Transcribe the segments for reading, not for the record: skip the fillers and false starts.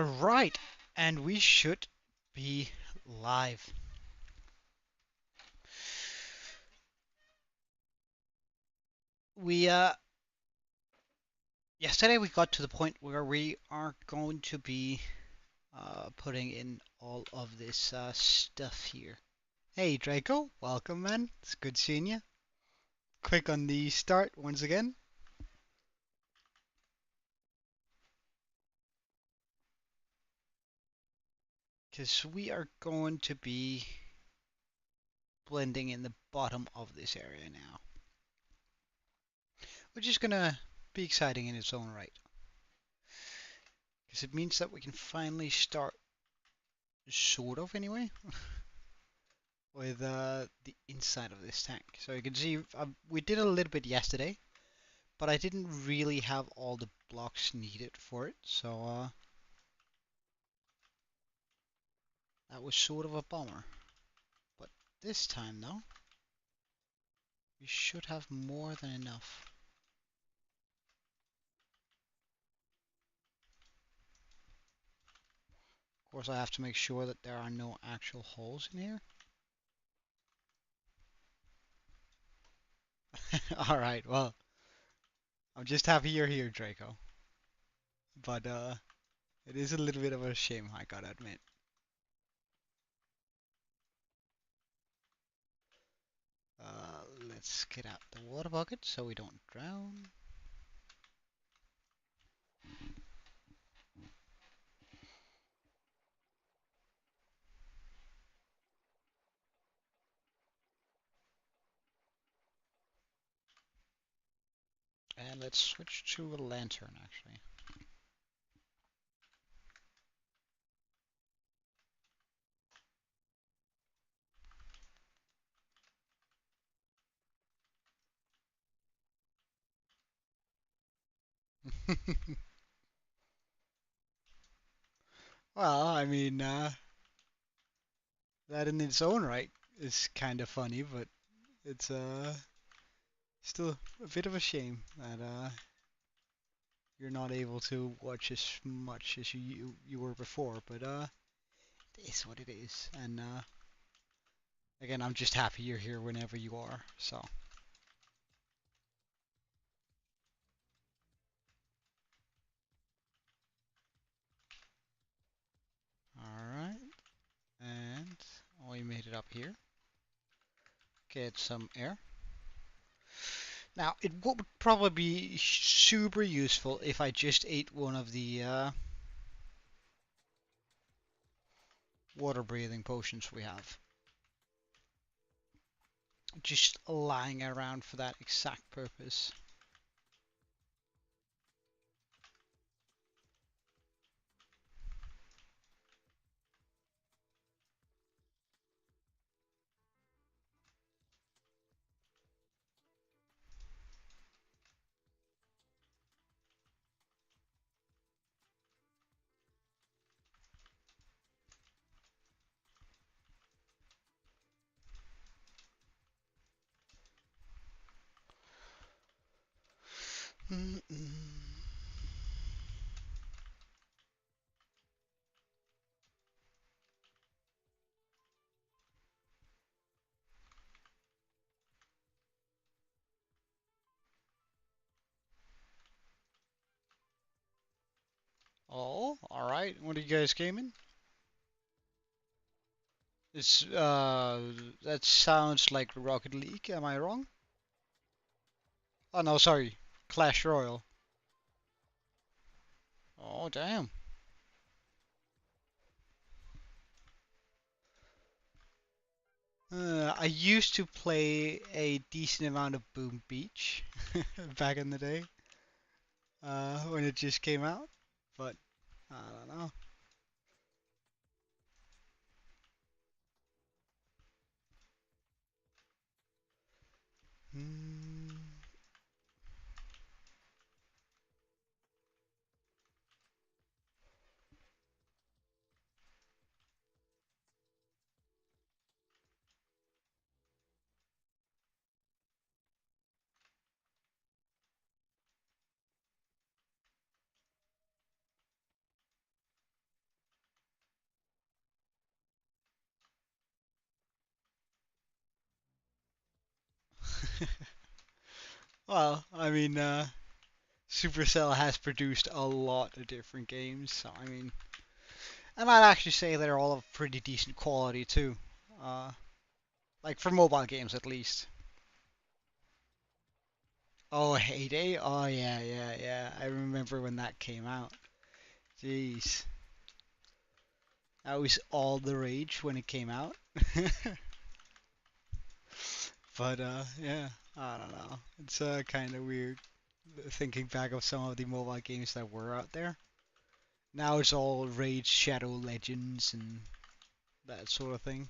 Alright, and we should be live. We yesterday we got to the point where we are going to be putting in all of this stuff here. Hey Draco, welcome man. It's good seeing you. Click on the start once again. Because we are going to be blending in the bottom of this area now. Which is gonna be exciting in its own right. Because it means that we can finally start, sort of anyway, with the inside of this tank. So you can see we did a little bit yesterday, but I didn't really have all the blocks needed for it, so that was sort of a bummer. But this time though, we should have more than enough. Of course I have to make sure that there are no actual holes in here. Alright, well, I'm just happy you're here, Draco. But it is a little bit of a shame, I gotta admit. Let's get out the water bucket so we don't drown. And let's switch to a lantern, actually. Well, I mean, that in its own right is kind of funny, but it's still a bit of a shame that you're not able to watch as much as you were before. But it is what it is, and again, I'm just happy you're here whenever you are. So. Alright, and we made it up here. Get some air. Now, it would probably be super useful if I just ate one of the water breathing potions we have. Just lying around for that exact purpose. Oh, alright. What are you guys gaming? It's, that sounds like Rocket League, am I wrong? Oh no, sorry. Clash Royale. Oh, damn. I used to play a decent amount of Boom Beach back in the day, when it just came out, but I don't know. Hmm. Well, I mean, Supercell has produced a lot of different games, so I mean, and I'd actually say they're all of pretty decent quality too. Uh, like for mobile games at least. Oh, Heyday? Oh yeah, yeah, yeah. I remember when that came out. Jeez. That was all the rage when it came out. But yeah, I don't know. It's kind of weird thinking back of some of the mobile games that were out there. Now it's all Raid Shadow Legends and that sort of thing.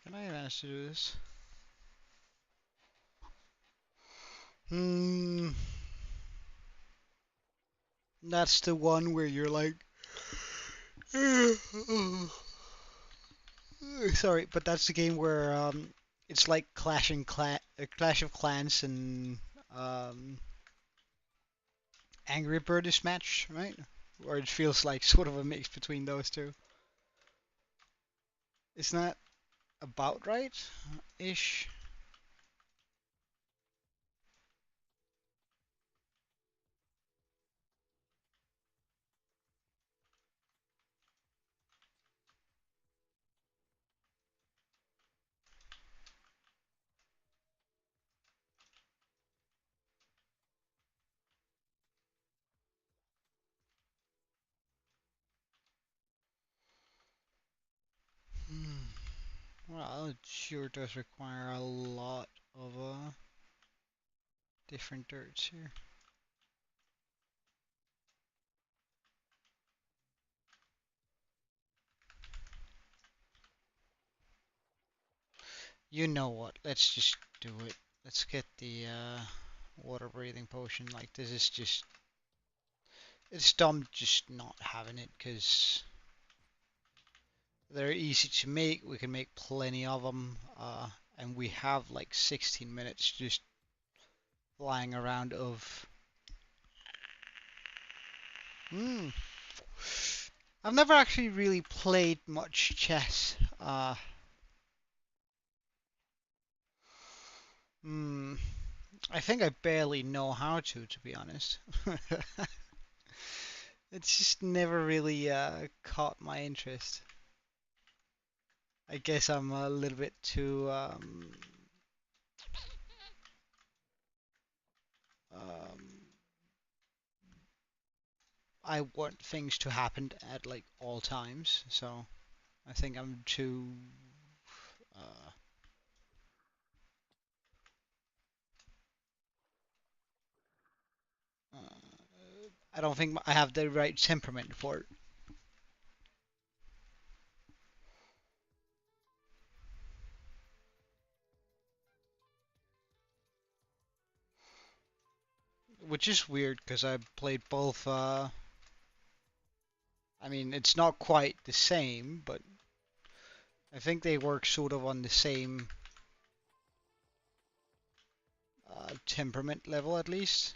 Can I manage to do this? Hmm. That's the one where you're like, sorry, but that's the game where it's like Clash of Clans and um, Angry Birdish match, right? Or it feels like sort of a mix between those two. Isn't that about right? Ish. Hmm. Well, it sure does require a lot of different dirts here. You know what? Let's just do it. Let's get the water breathing potion. Like this is just it's dumb just not having it because they're easy to make. We can make plenty of them, and we have like 16 minutes just lying around of. Hmm. I've never actually really played much chess. Hmm. I think I barely know how to be honest. It's just never really caught my interest. I guess I'm a little bit too um, I want things to happen at like all times, so I think I'm too uh, I don't think I have the right temperament for it, which is weird because I played both. I mean, it's not quite the same, but I think they work sort of on the same temperament level at least.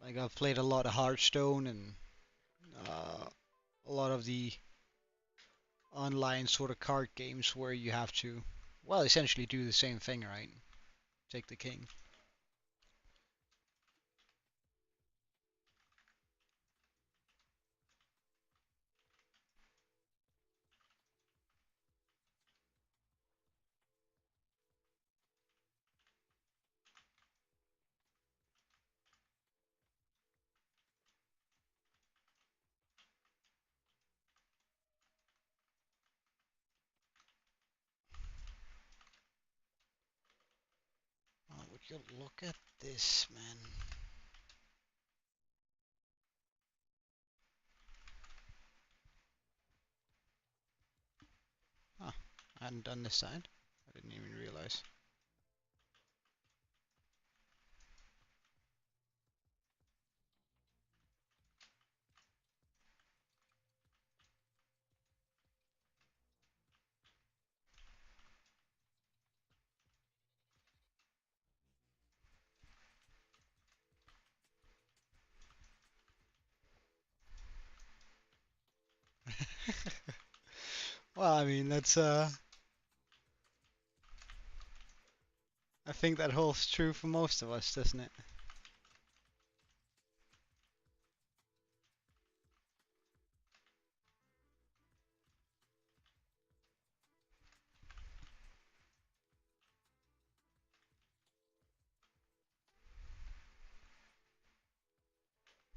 Like I've played a lot of Hearthstone and uh, a lot of the online sort of card games where you have to, well, essentially do the same thing, right? Take the king. Oh, would you look at this, man? hadn't done this side. I didn't even realize. Well, I mean, that's I think that holds true for most of us, doesn't it?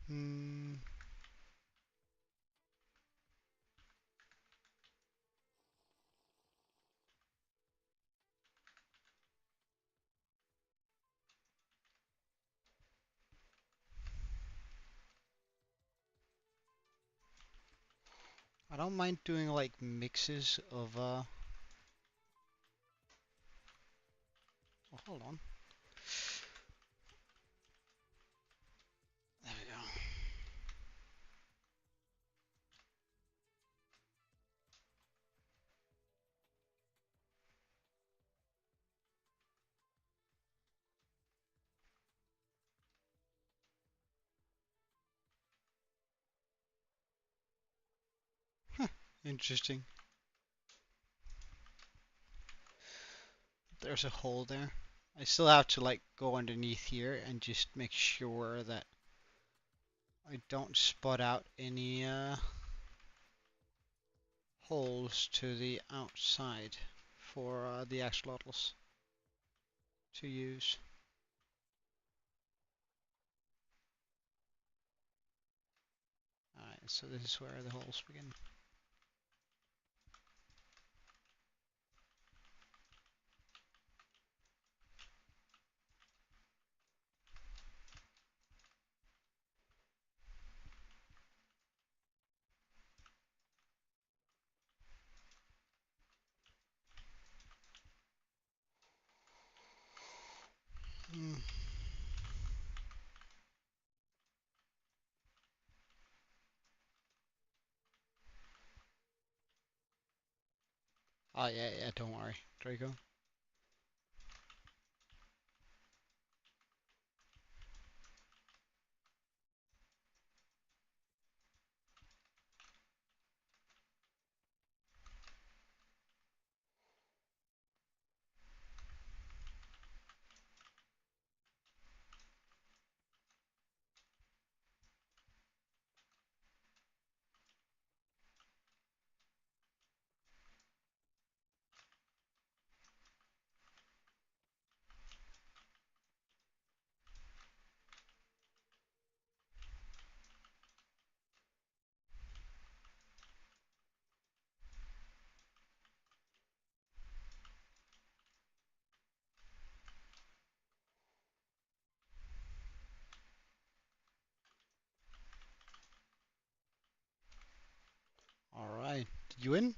Hmm. I don't mind doing like mixes of oh, hold on. There we go. Interesting. There's a hole there. I still have to like go underneath here and just make sure that I don't spot out any holes to the outside for the axolotls to use. Alright, so this is where the holes begin. Mm. Oh yeah, yeah, don't worry, Draco. Alright, did you win?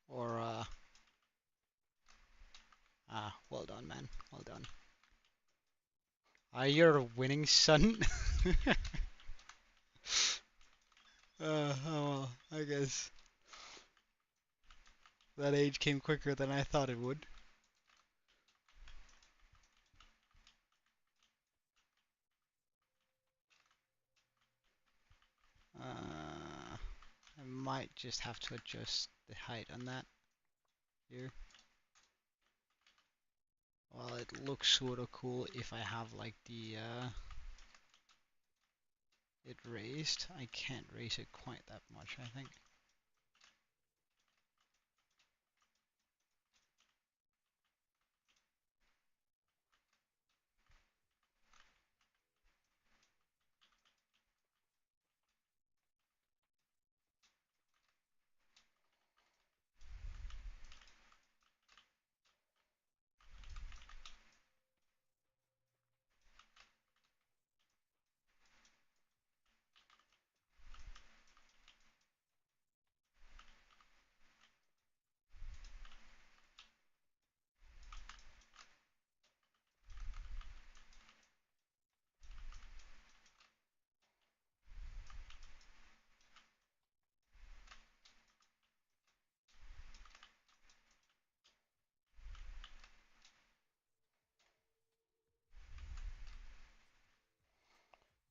Or well done, man. Well done. Are you a winning son? Oh well, I guess that age came quicker than I thought it would. I might just have to adjust the height on that here. Well, it looks sort of cool if I have like the it raised. I can't raise it quite that much, I think.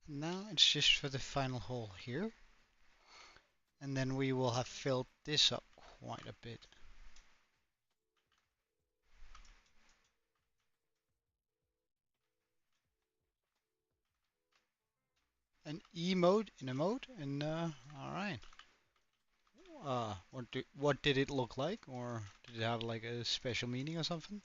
Now it's just for the final hole here. And then we will have filled this up quite a bit. An E mode in a mode, and all right. What did it look like, or did it have like a special meaning or something?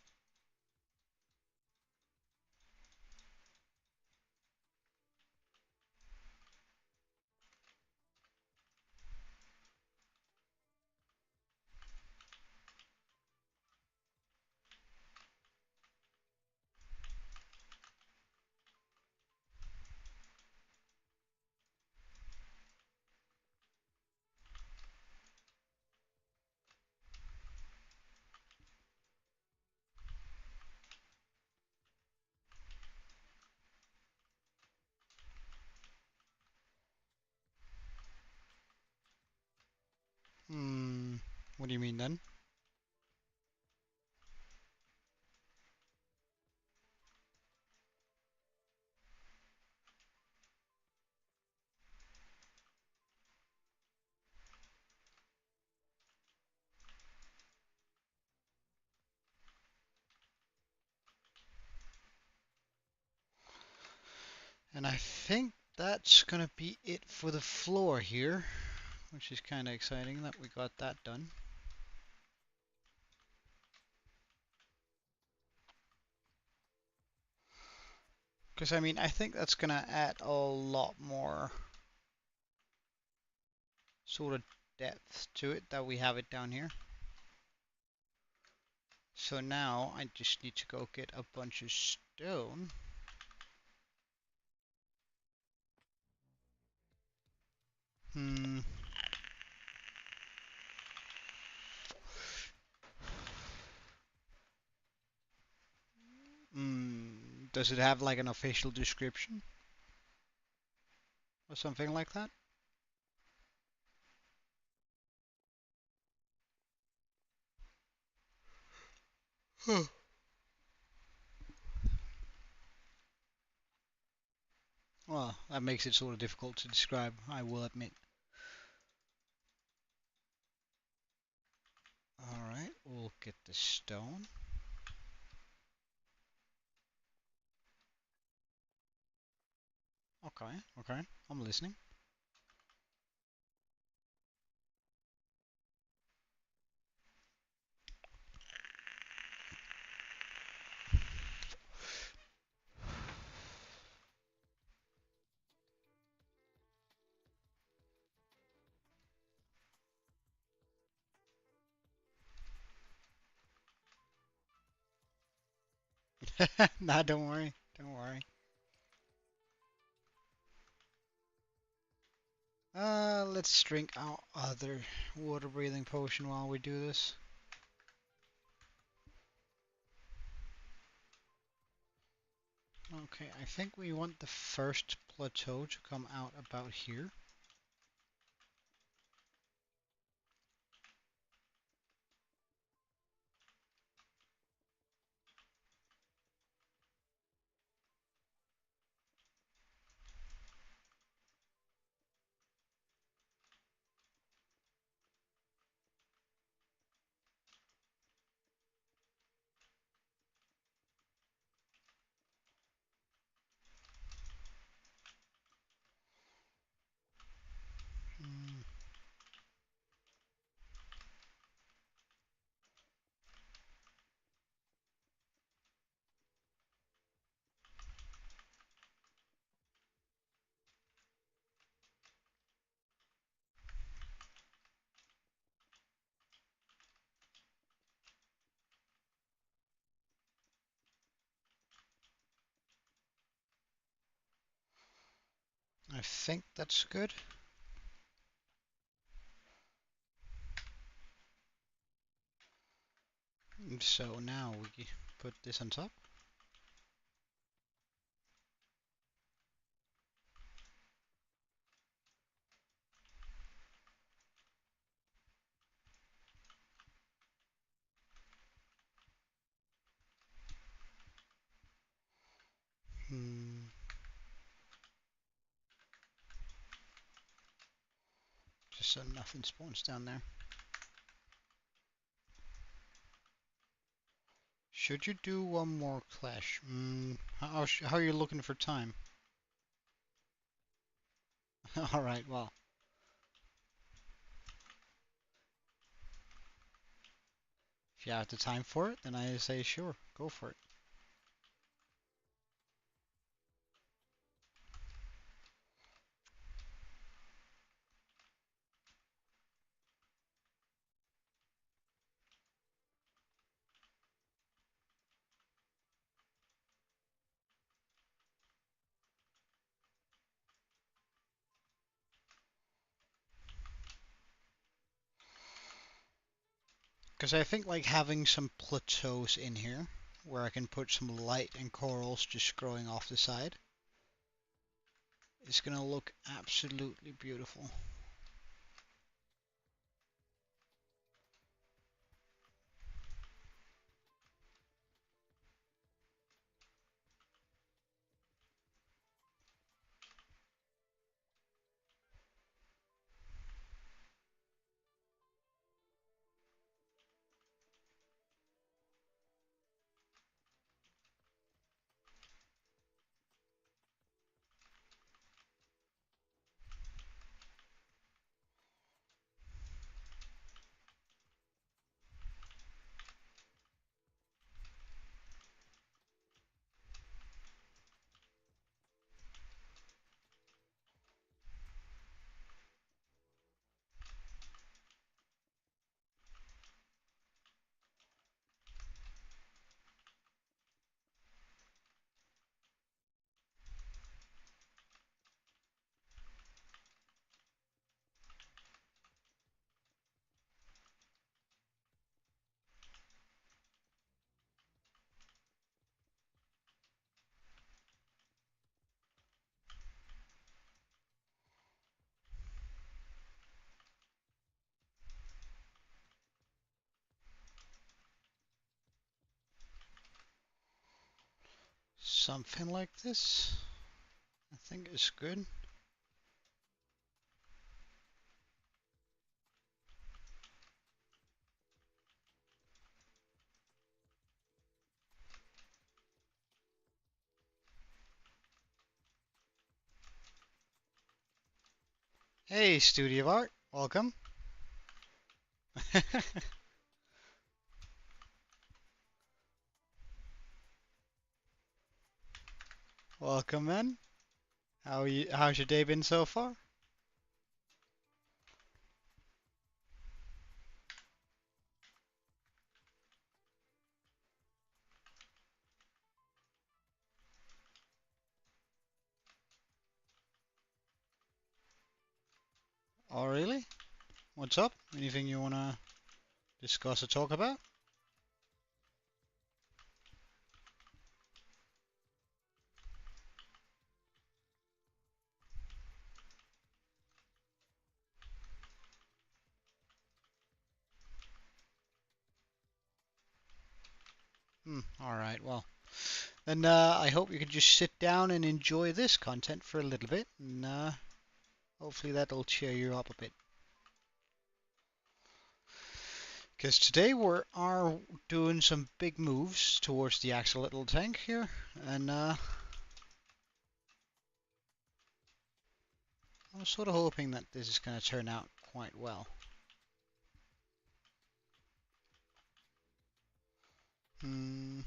Hmm. What do you mean then? And I think that's gonna be it for the floor here, which is kind of exciting that we got that done. Because I mean, I think that's gonna add a lot more sort of depth to it that we have it down here. So now I just need to go get a bunch of stone. Hmm. Does it have like an official description or something like that? Huh. Well, that makes it sort of difficult to describe, I will admit. Alright, we'll get the stone. Okay, okay, I'm listening. Nah, don't worry, don't worry. Let's drink our other water breathing potion while we do this. Okay, I think we want the first plateau to come out about here. Mm, I think that's good. So now we put this on top. Hmm. so nothing spawns down there. Should you do one more clash? How are you looking for time? Alright, well. If you have the time for it, then I say sure, go for it. Because I think like having some plateaus in here, where I can put some light and corals just growing off the side, is going to look absolutely beautiful. Something like this, I think is good. Hey, Studio of Art, welcome. Welcome, man. How are you? How's your day been so far? Oh, really? What's up? Anything you wanna discuss or talk about? Alright, well. Then I hope you can just sit down and enjoy this content for a little bit, and hopefully that'll cheer you up a bit. Because today we are doing some big moves towards the Axolotl tank here, and I was sort of hoping that this is going to turn out quite well. Hmm.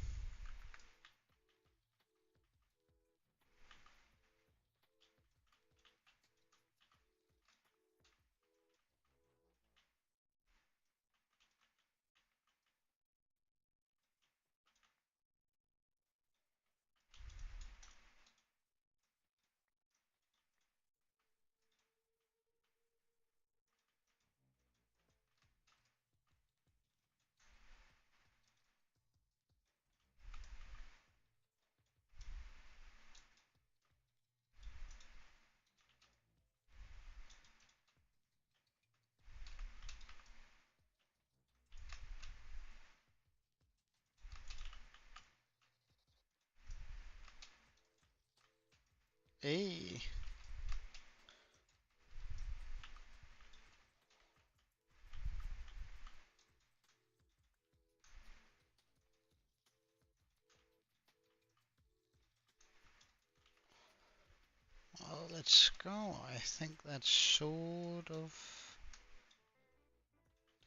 Hey. let's go. I think that's sort of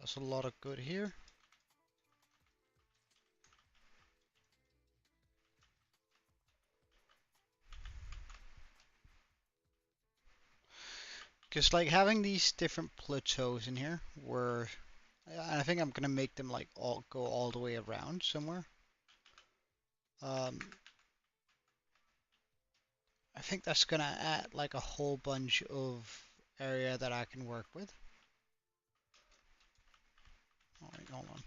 does a lot of good here. Because like having these different plateaus in here where and I think I'm gonna make them like all go all the way around somewhere. Um, I think that's gonna add like a whole bunch of area that I can work with. Alright, hold on.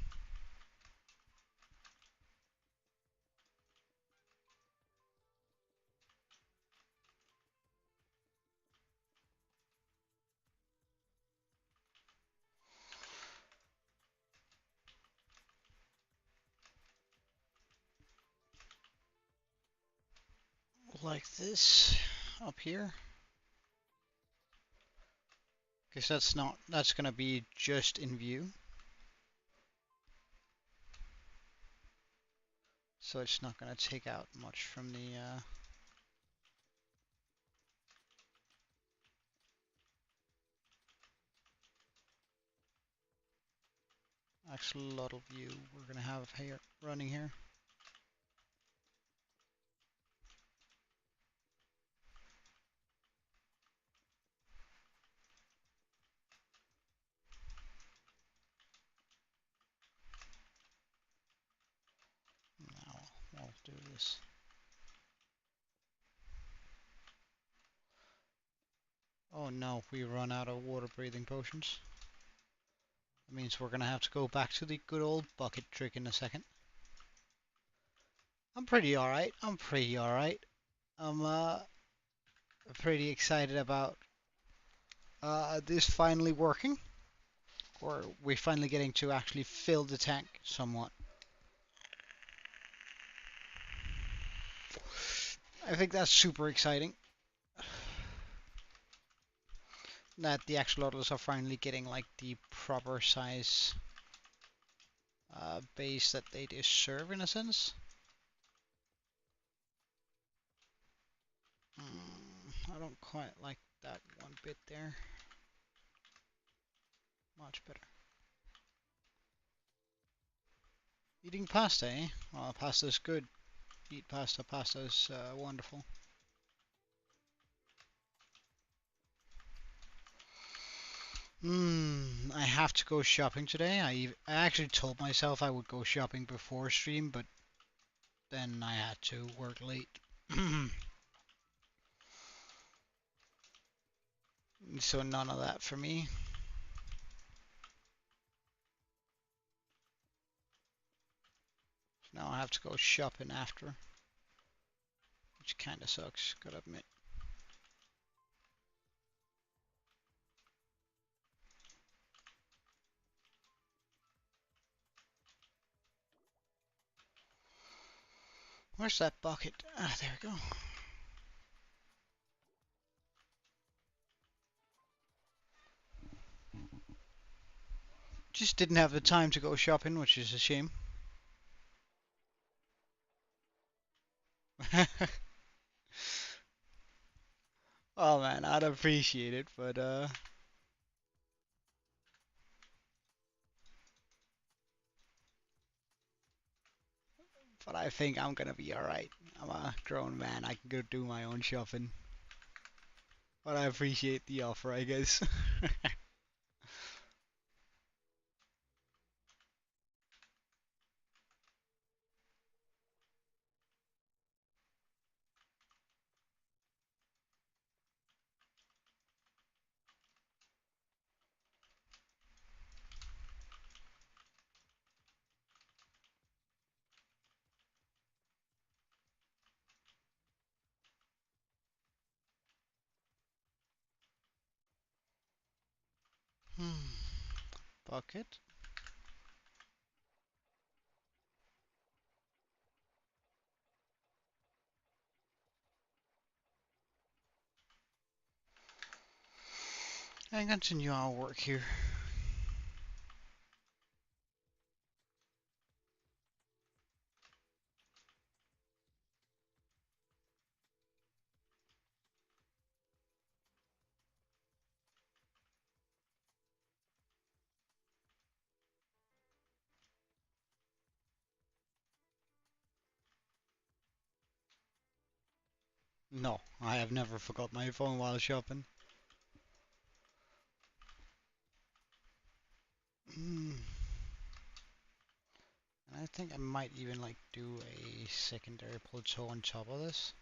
Like this up here. Because that's gonna be just in view. So it's not gonna take out much from the Axolotl view we're gonna have here running here. Now we'll do this. Oh no, we run out of water breathing potions. That means we're gonna have to go back to the good old bucket trick in a second. I'm pretty alright. I'm pretty alright. I'm pretty excited about this finally working. Or we're finally getting to actually fill the tank somewhat. I think that's super exciting. That the axolotls are finally getting like the proper size base that they deserve in a sense. I don't quite like that one bit there. Much better. Eating pasta, eh? Well, pasta's good. Eat pasta. Pasta's wonderful. I have to go shopping today. I actually told myself I would go shopping before stream, but then I had to work late. So none of that for me. Now I have to go shopping after, which kinda sucks, gotta admit. Where's that bucket? Ah, there we go. Just didn't have the time to go shopping, which is a shame. Oh man, I'd appreciate it, but I think I'm gonna be alright. I'm a grown man, I can go do my own shopping. But I appreciate the offer, I guess. Bucket. And continue our work here. No, I have never forgot my phone while shopping. Mm. I think I might even like do a secondary plateau on top of this.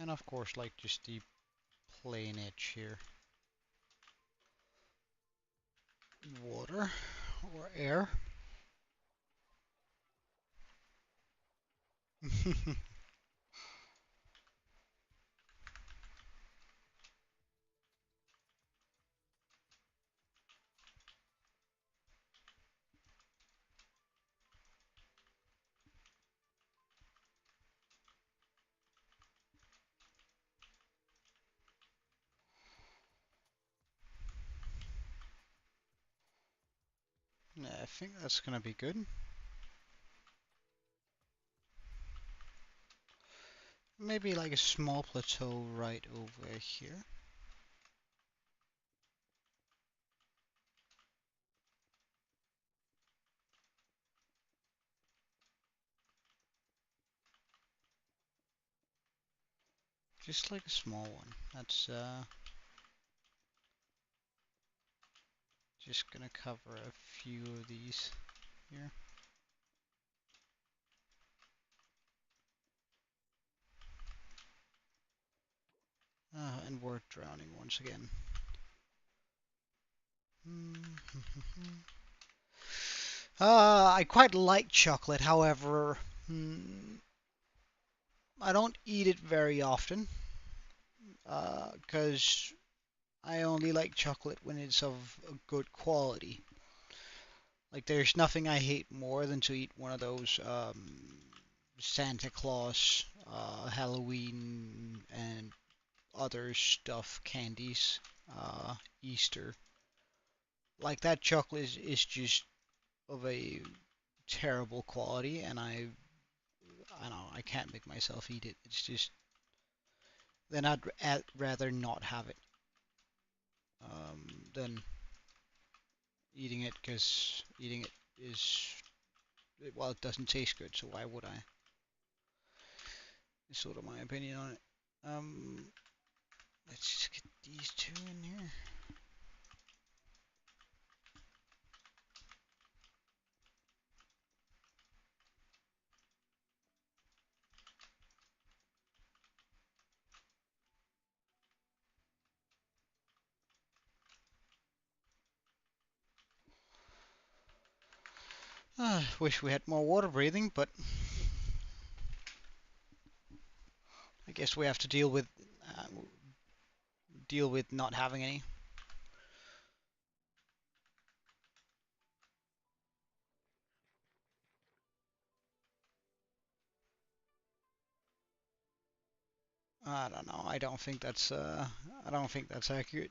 And of course, like just the plain edge here. Water or air. Yeah, I think that's gonna be good. Maybe like a small plateau right over here. Just like a small one. That's just gonna cover a few of these here. And we're drowning once again. I quite like chocolate, however, I don't eat it very often, because I only like chocolate when it's of a good quality. Like, there's nothing I hate more than to eat one of those Santa Claus, Halloween, and other stuff candies, Easter. Like, that chocolate is just of a terrible quality, and I don't know, I can't make myself eat it. It's just, then I'd rather not have it than eating it, because eating it is, well, it doesn't taste good, so why would I? Is sort of my opinion on it. Let's just get these two in here. Wish we had more water breathing, but I guess we have to deal with not having any. I don't know. I don't think that's accurate.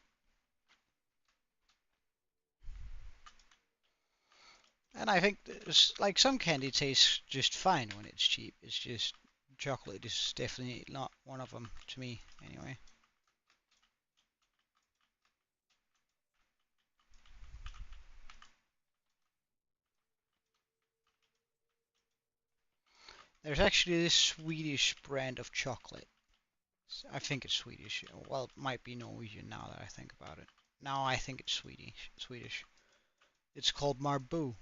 And I think like some candy tastes just fine when it's cheap. It's just chocolate is definitely not one of them to me anyway. There's actually this Swedish brand of chocolate. I think it's Swedish. Well, it might be Norwegian now that I think about it. Now I think it's Swedish. Swedish. It's called Marbu.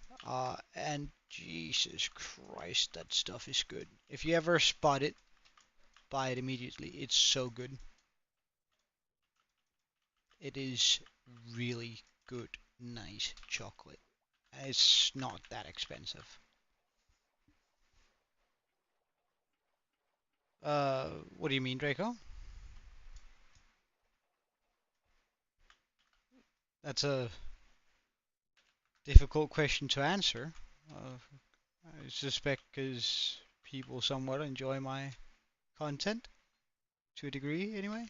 And Jesus Christ, that stuff is good. If you ever spot it, buy it immediately. It's so good. It is really good, nice chocolate. It's not that expensive. What do you mean, Draco? That's a difficult question to answer. I suspect because people somewhat enjoy my content, to a degree anyway.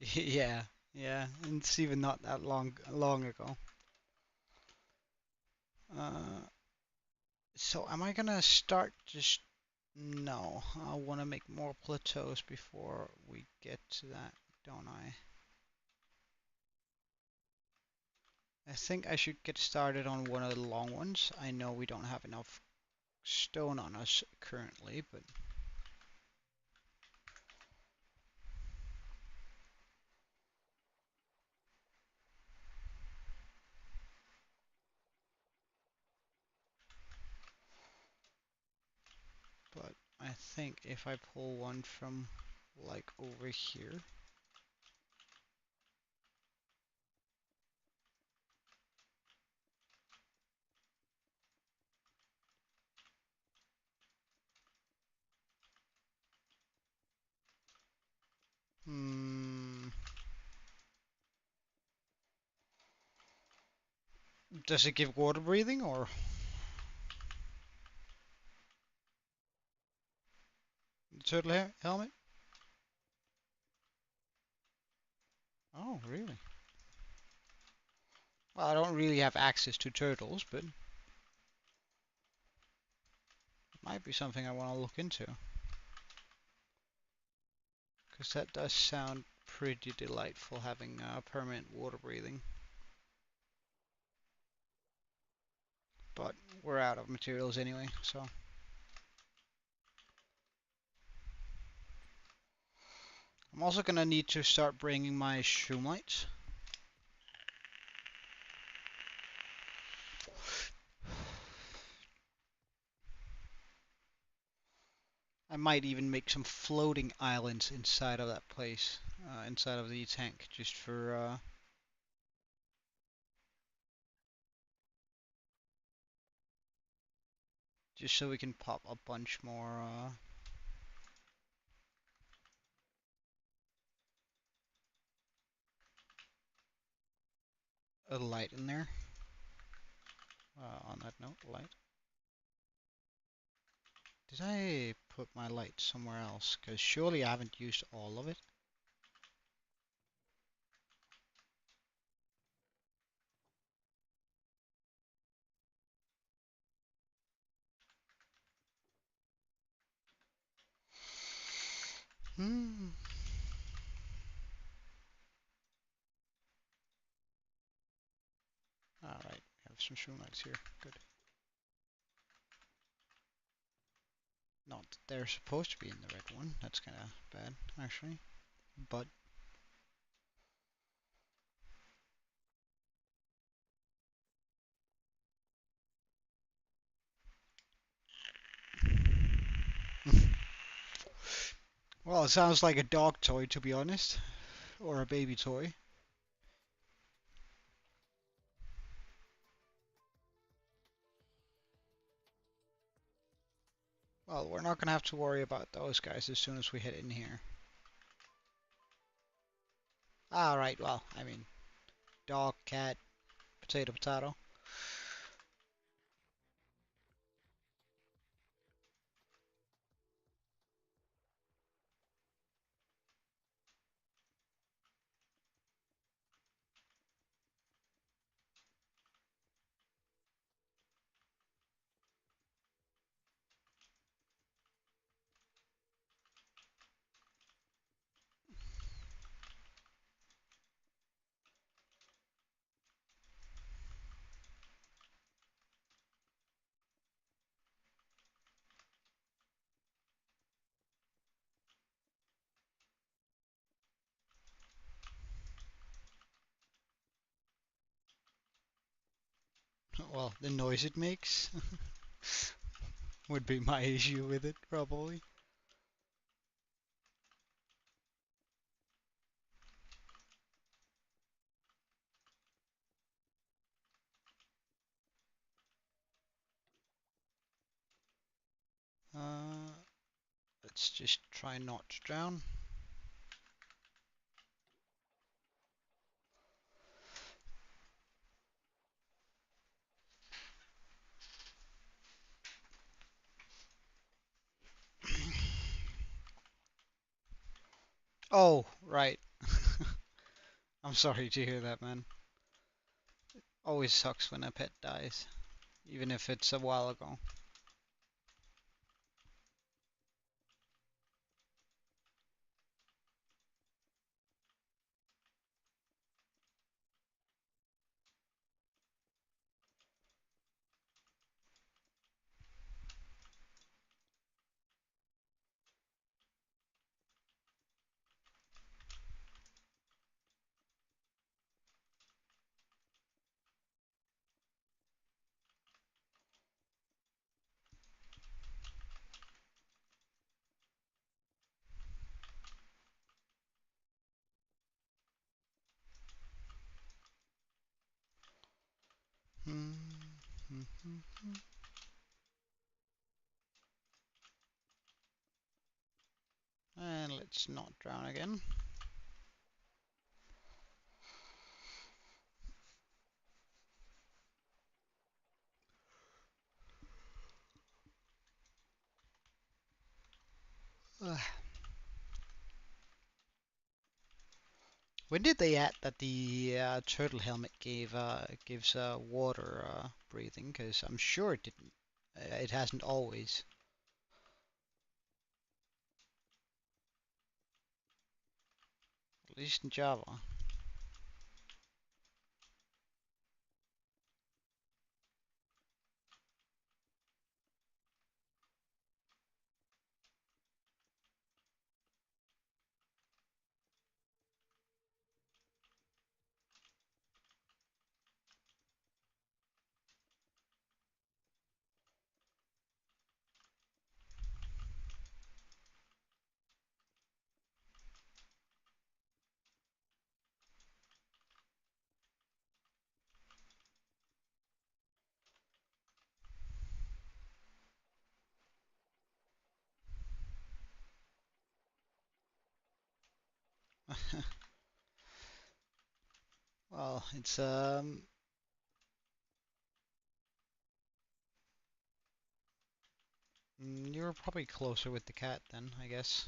Yeah, Yeah, and it's even not that long ago. Uh, so am I gonna start just... No, I want to make more plateaus before we get to that, don't I? I think I should get started on one of the long ones. I know we don't have enough stone on us currently, but I think if I pull one from like over here, hmm, does it give water breathing or turtle helmet? Oh, really? Well, I don't really have access to turtles, but it might be something I want to look into. Because that does sound pretty delightful, having permanent water breathing. But we're out of materials anyway, so... I'm also gonna need to start bringing my shroomlights. I might even make some floating islands inside of that place, inside of the tank, just so we can pop a bunch more light in there. On that note, light. Did I put my light somewhere else? Because surely I haven't used all of it. Hmm. Alright, we have some shroomlights here. Good. Not that they're supposed to be in the red one. That's kind of bad, actually. But well, it sounds like a dog toy, to be honest, or a baby toy. Well, we're not gonna have to worry about those guys as soon as we head in here. Alright, well, I mean, dog, cat, potato, potato. Well, the noise it makes would be my issue with it, probably. Uh, let's just try not to drown. Oh, right. I'm sorry to hear that, man. Always sucks when a pet dies, even if it's a while ago. And let's not drown again. When did they add that the turtle helmet gives water breathing? Because I'm sure it didn't. It hasn't always. At least in Java. Well, it's you're probably closer with the cat then, I guess.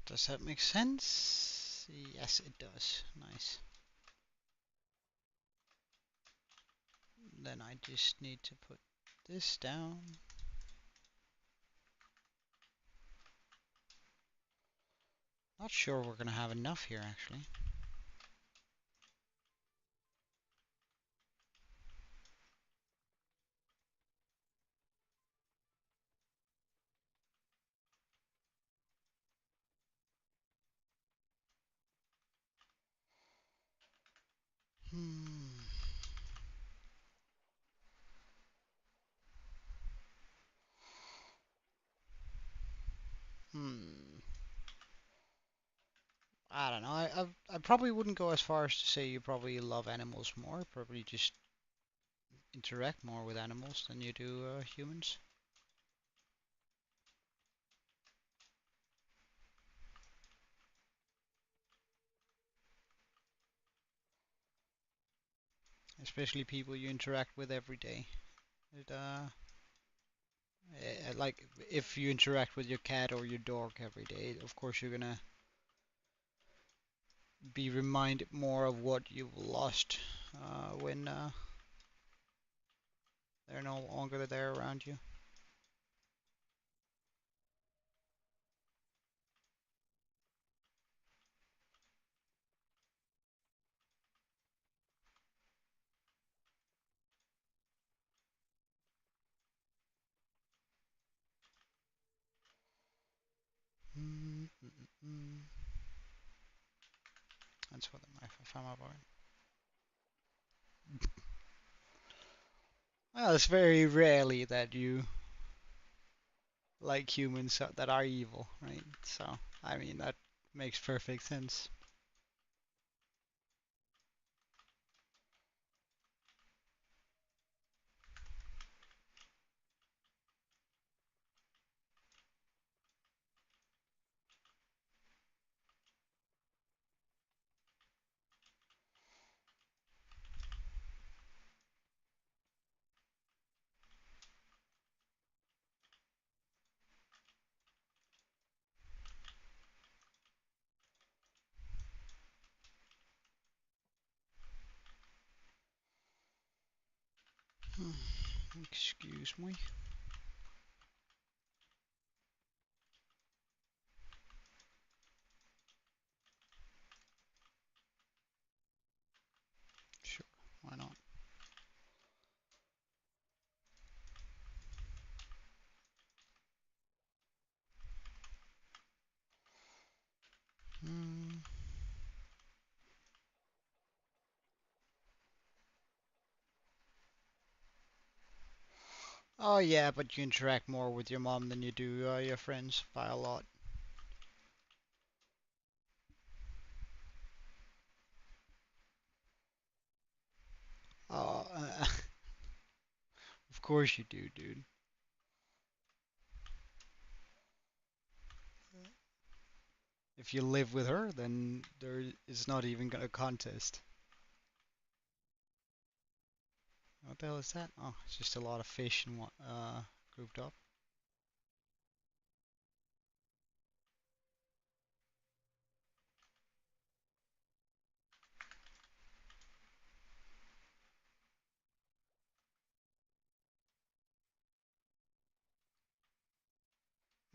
Does that make sense? Yes, it does. Nice. Then I just need to put this down. Not sure we're gonna have enough here actually. Hmm. Hmm. I don't know. I probably wouldn't go as far as to say you probably love animals more. Probably just interact more with animals than you do humans. Especially people you interact with every day. It, like if you interact with your cat or your dog every day, of course you're gonna be reminded more of what you've lost when they're no longer there around you. Mm, mm, mm. That's what I found about. Well, it's very rarely that you like humans that are evil, right? So, I mean, that makes perfect sense. Excuse me. Sure, why not? Hmm. Oh yeah, but you interact more with your mom than you do your friends by a lot. Oh, of course you do, dude. If you live with her, then there is not even a contest. What the hell is that? Oh, it's just a lot of fish and grouped up.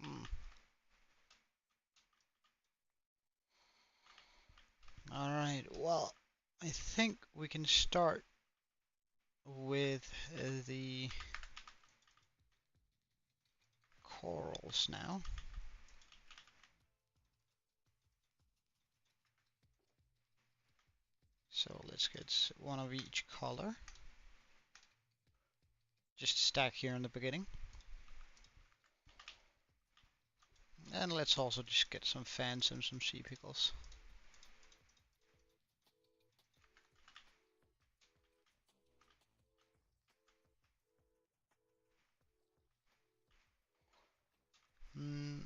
Mm. All right. Well, I think we can start with the corals now. So let's get one of each color. Just stack here in the beginning. And let's also just get some fans and some sea pickles.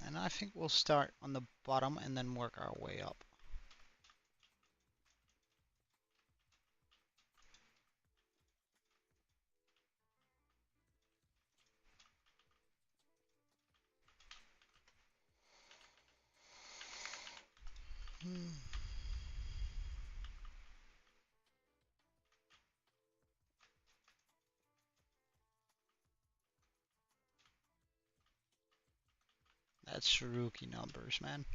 And I think we'll start on the bottom and then work our way up. Hmm. That's rookie numbers, man.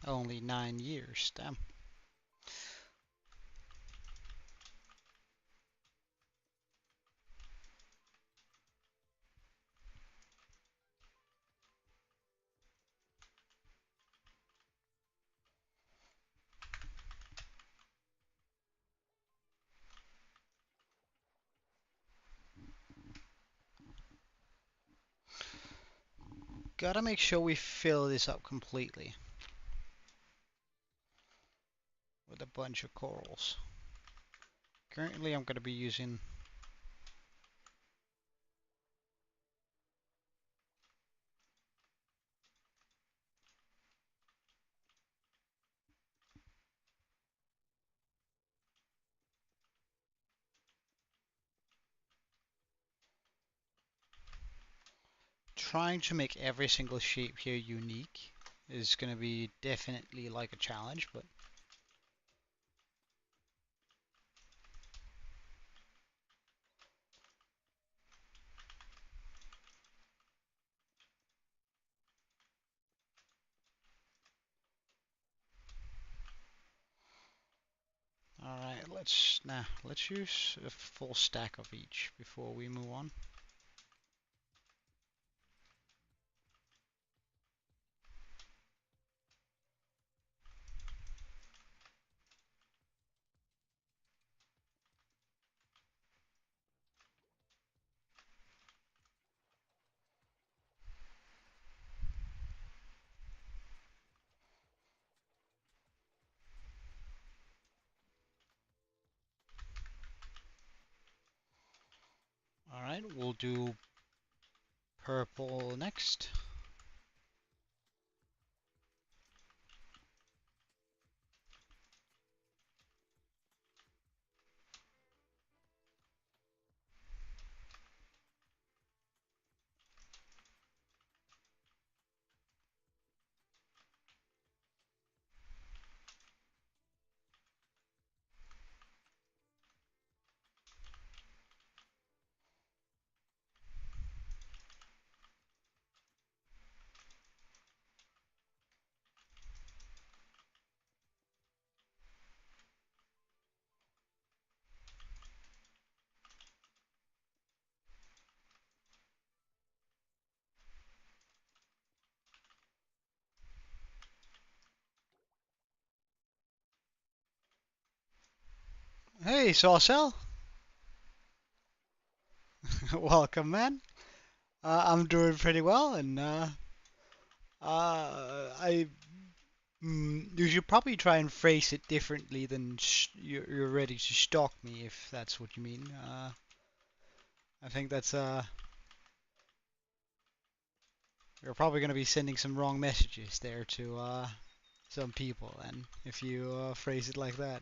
Only 9 years, damn. Gotta make sure we fill this up completely with a bunch of corals. Currently I'm gonna be using trying to make every single shape here unique is gonna be definitely like a challenge, but alright, let's use a full stack of each before we move on. Alright, we'll do purple next. Hey, Saucel. Welcome, man. I'm doing pretty well, and I you should probably try and phrase it differently than you're ready to stalk me, if that's what you mean. I think that's you're probably gonna be sending some wrong messages there to some people, and if you phrase it like that.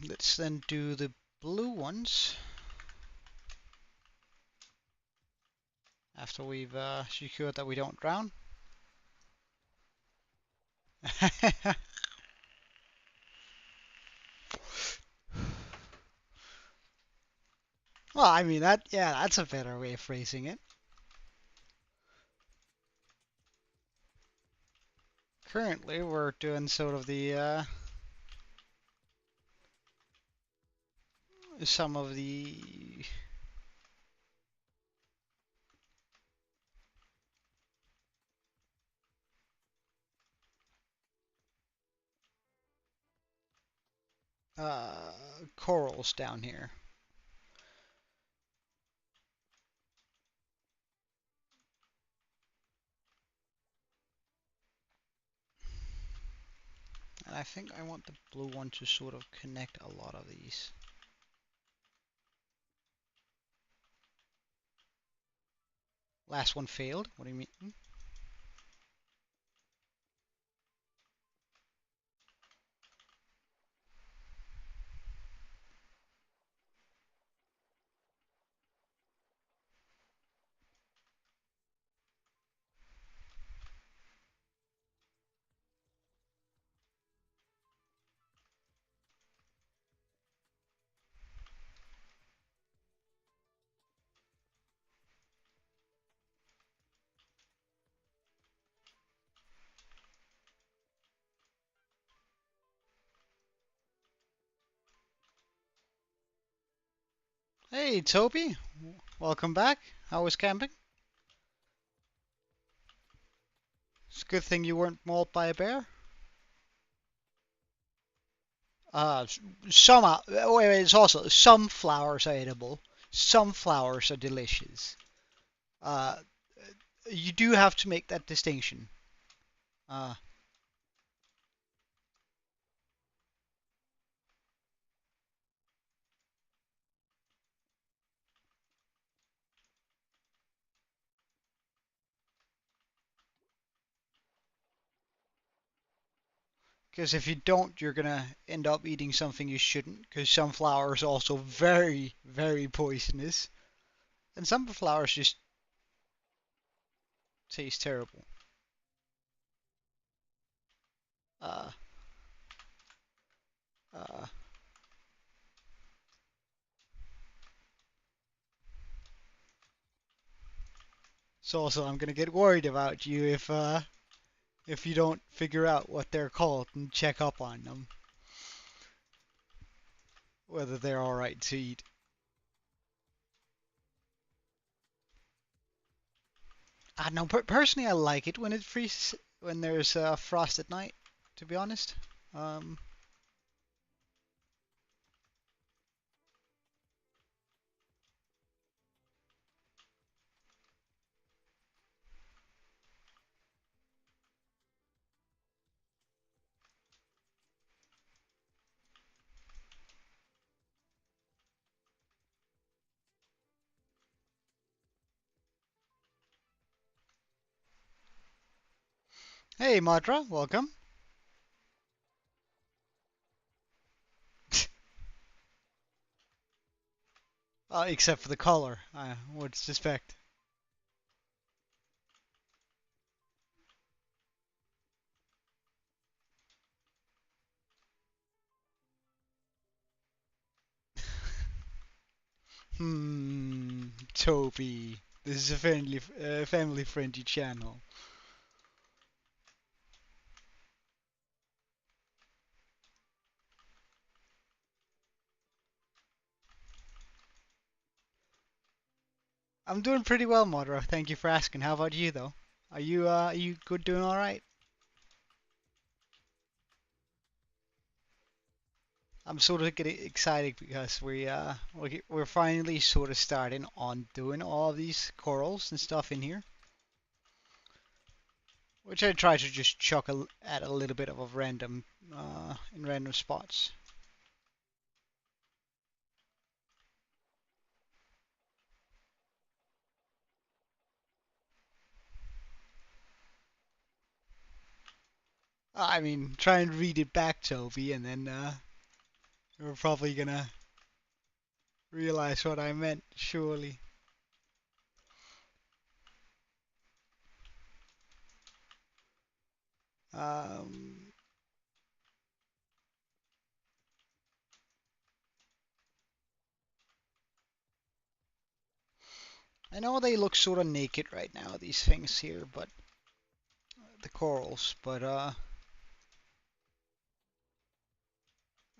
Let's then do the blue ones after we've secured that we don't drown. Well, I mean yeah, that's a better way of phrasing it. Currently, we're doing sort of the some of the corals down here. And I think I want the blue one to sort of connect a lot of these. Last one failed. What do you mean? Hey, Toby. Welcome back. How was camping? It's a good thing you weren't mauled by a bear. Some wait, it's also some flowers are edible. Some flowers are delicious. Uh, you do have to make that distinction. Uh, Because if you don't, you're gonna end up eating something you shouldn't. Because some flowers are also very, very poisonous, and some flowers just taste terrible. Uh, uh. So also, I'm gonna get worried about you if you don't figure out what they're called and check up on them, whether they're all right to eat. I know. Personally, I like it when it freezes, when there's frost at night. To be honest. Um, hey, Madra, welcome. Except for the color, I would suspect. Toby. This is a family-friendly channel. I'm doing pretty well, Modra. Thank you for asking. How about you, though? Are you good, doing all right? I'm sort of getting excited because we're finally sort of starting on doing all of these corals and stuff in here, which I try to just chuck at a little bit of a random in random spots. I mean, try and read it back, Toby, and then you're probably gonna realize what I meant, surely. Um, I know they look sort of naked right now, these things here, but the corals, but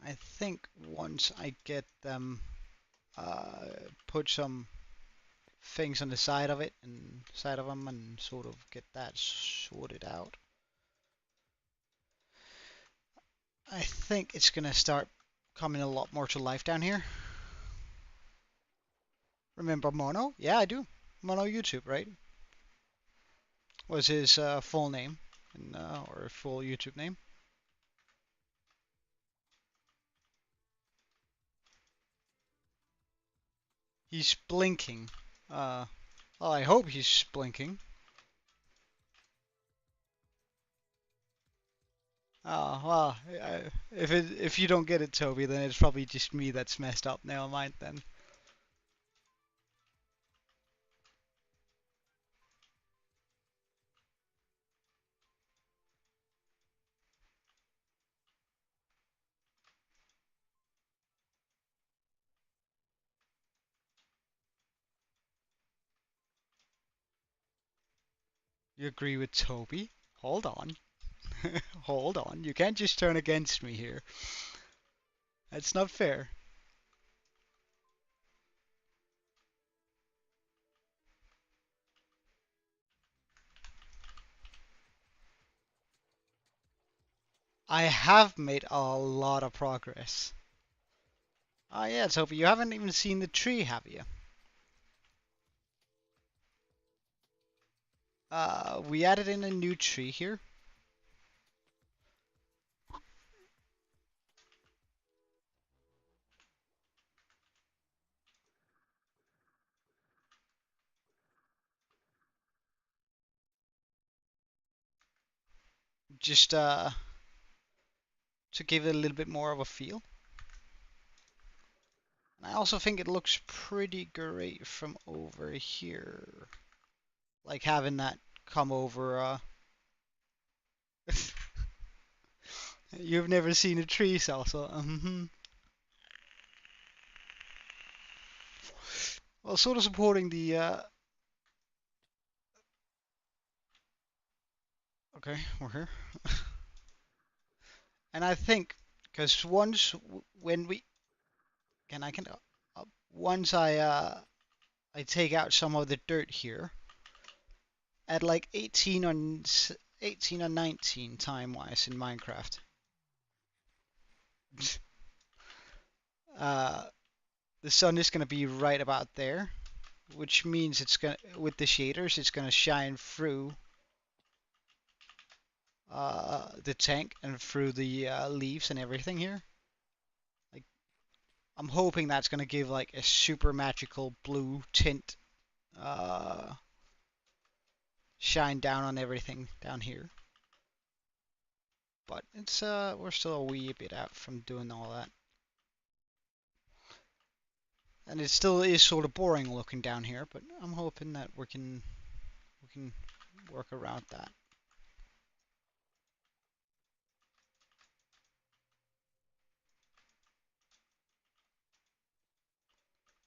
I think once I get them, put some things on the side of it and side of them and sort of get that sorted out, I think it's gonna start coming a lot more to life down here. Remember Mono? Yeah, I do. Mono YouTube, right? Was his full name and, or full YouTube name. He's blinking. Well, I hope he's blinking. Oh, well, if you don't get it, Toby, then it's probably just me that's messed up. Never mind then. You agree with Toby? Hold on. Hold on. You can't just turn against me here. That's not fair. I have made a lot of progress. Oh yeah, Toby, you haven't even seen the tree, have you? We added in a new tree here. Just to give it a little bit more of a feel. And I also think it looks pretty great from over here. Like having that come over, you've never seen a tree, Salsa. Well, sort of supporting the, okay, we're here. And I think, because once, when we, I can, once I take out some of the dirt here, at like 18 or 19 time-wise in Minecraft, uh, the sun is going to be right about there, which means it's going to, with the shaders, it's going to shine through the tank and through the leaves and everything here. Like, I'm hoping that's going to give like a super magical blue tint uh, shine down on everything down here. But it's we're still a wee bit out from doing all that. And it still is sort of boring looking down here, but I'm hoping that we can work around that.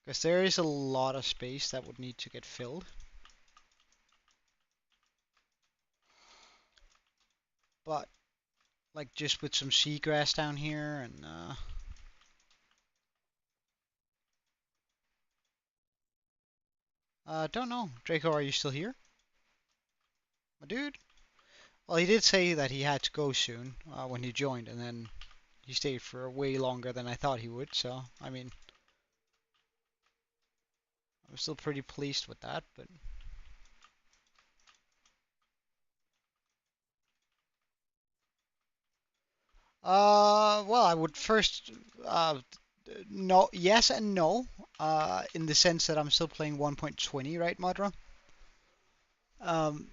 Because there is a lot of space that would need to get filled. But, like, just with some seagrass down here and, don't know. Draco, are you still here? My dude? Well, he did say that he had to go soon, when he joined, and then he stayed for way longer than I thought he would, so, I mean, I'm still pretty pleased with that, but... Well, I would first, no, yes and no, in the sense that I'm still playing 1.20, right, Modra? Um,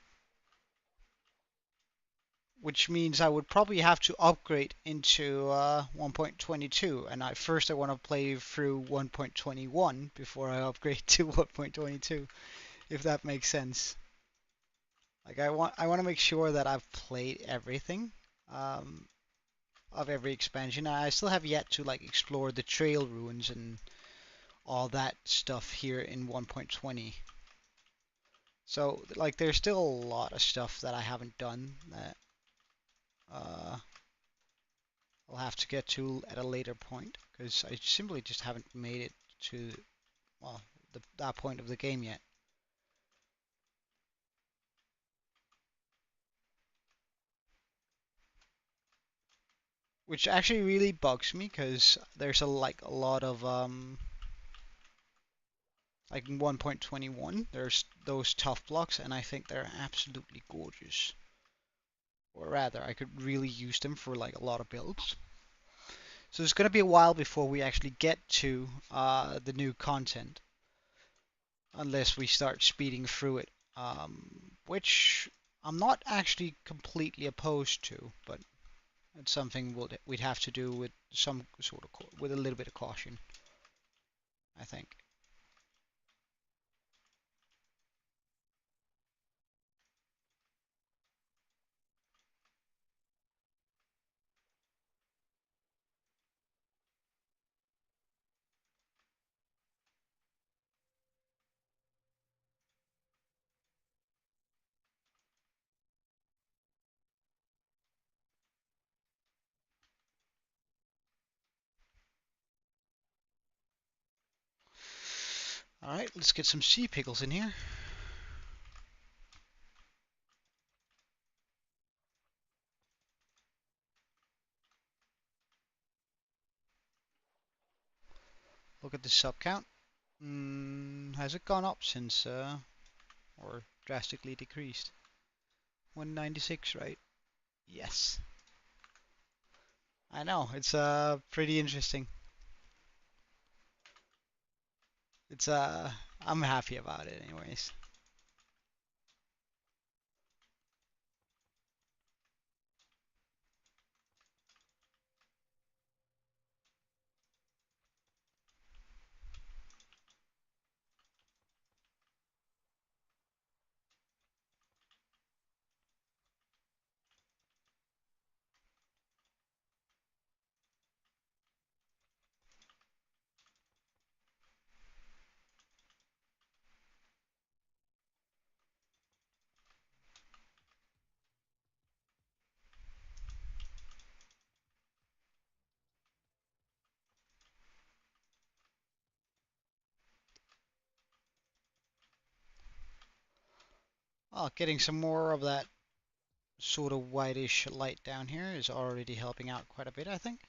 which means I would probably have to upgrade into 1.22, and I want to play through 1.21 before I upgrade to 1.22, if that makes sense. Like I want to make sure that I've played everything um, of every expansion. I still have yet to like explore the trail ruins and all that stuff here in 1.20. So like there's still a lot of stuff that I haven't done that uh, I'll have to get to at a later point because I simply just haven't made it to, well, that point of the game yet. Which actually really bugs me because there's a lot of like in 1.21 there's those tough blocks and I think they're absolutely gorgeous. Or rather, I could really use them for like a lot of builds. So it's going to be a while before we actually get to the new content, unless we start speeding through it, which I'm not actually completely opposed to, but it's something we'd have to do with some sort of with a little bit of caution, I think. All right, let's get some sea pickles in here. Look at the sub count. Has it gone up since, or drastically decreased? 196, right? Yes. I know, it's pretty interesting. It's I'm happy about it anyways. Oh, getting some more of that sort of whitish light down here is already helping out quite a bit, I think.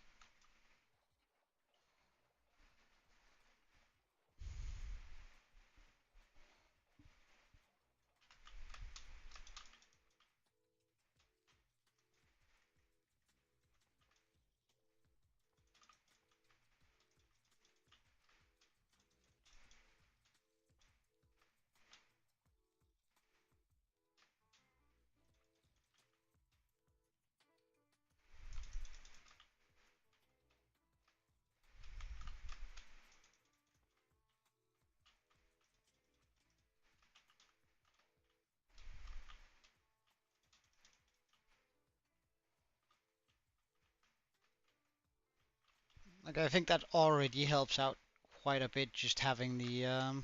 Like I think that already helps out quite a bit just having the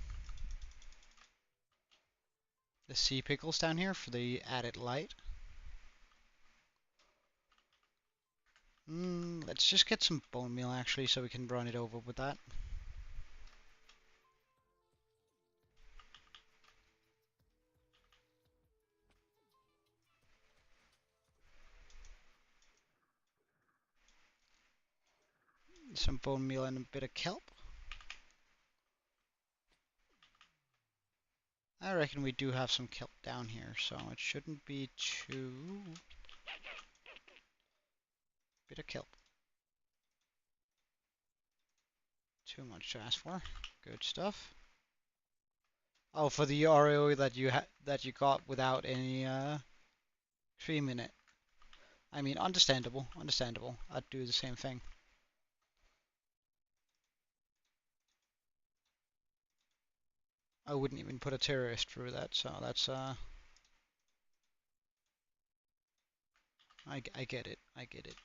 sea pickles down here for the added light. Let's just get some bone meal actually so we can run it over with that. Some bone meal and a bit of kelp. I reckon we do have some kelp down here, so it shouldn't be too... Bit of kelp. Too much to ask for. Good stuff. Oh, for the Oreo that you got without any cream in it. I mean, understandable, understandable. I'd do the same thing. I wouldn't even put a terrorist through that, so that's I get it. I get it.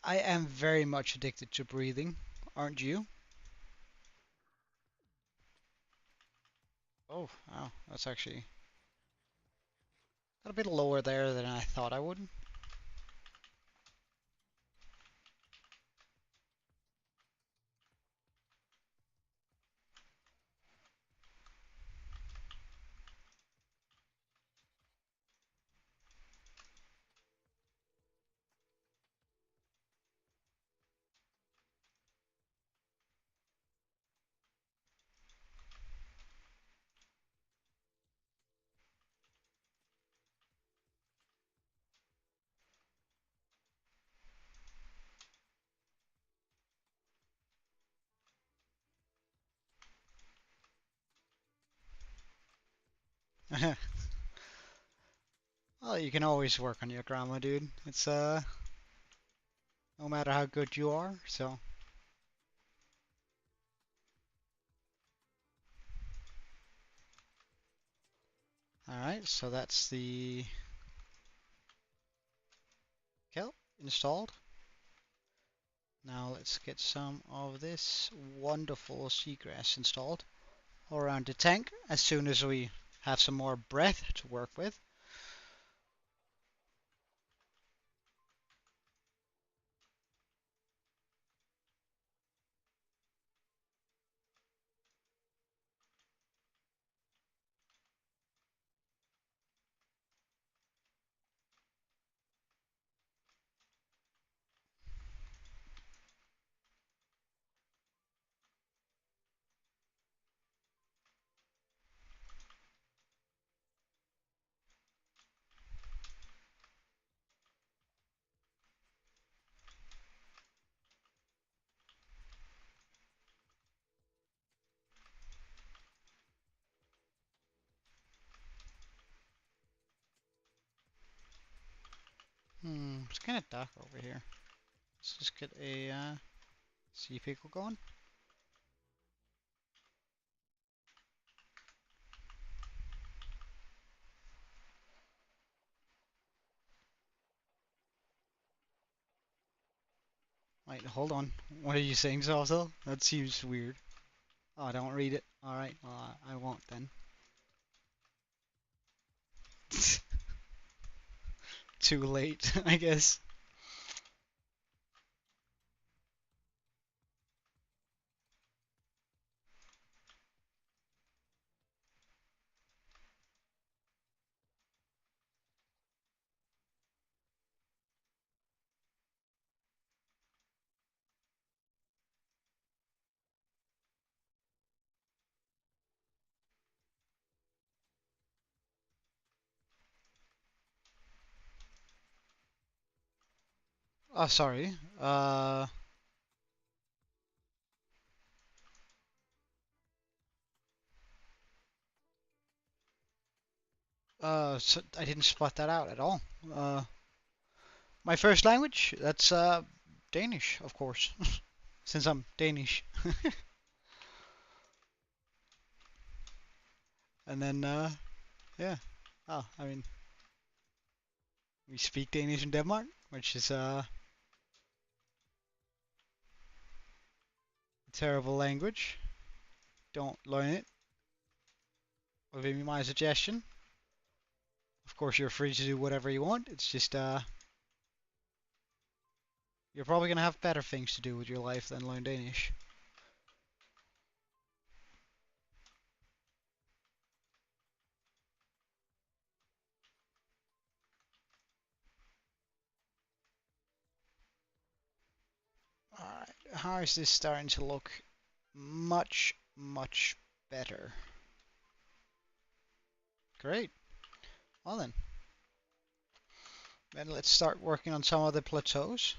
I am very much addicted to breathing, aren't you? Oh, wow, that's actually got a bit lower there than I thought I would. Well, you can always work on your grammar, dude. It's no matter how good you are, so. Alright, so that's the kelp installed. Now let's get some of this wonderful seagrass installed all around the tank as soon as we have some more breath to work with. It's kind of dark over here. Let's just get a sea pickle going. Wait, hold on. What are you saying, Salsel? That seems weird. Oh, don't read it. Alright, well, I won't then. Too late, I guess. Oh, sorry. So I didn't spot that out at all. My first language? That's Danish, of course, since I'm Danish. And then, yeah. Oh, I mean, We speak Danish in Denmark, which is a terrible language. Don't learn it. Would be my suggestion. Of course, you're free to do whatever you want. It's just you're probably gonna have better things to do with your life than learn Danish. Alright, how is this starting to look? Much, much better. Great. Well then. Then let's start working on some of the plateaus.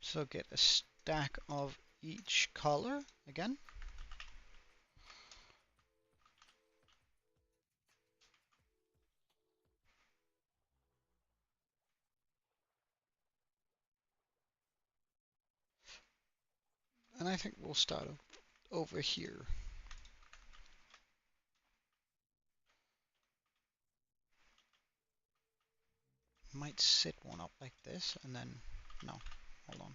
So get a stack of each color again. And I think we'll start over here. Might sit one up like this and then, no, hold on.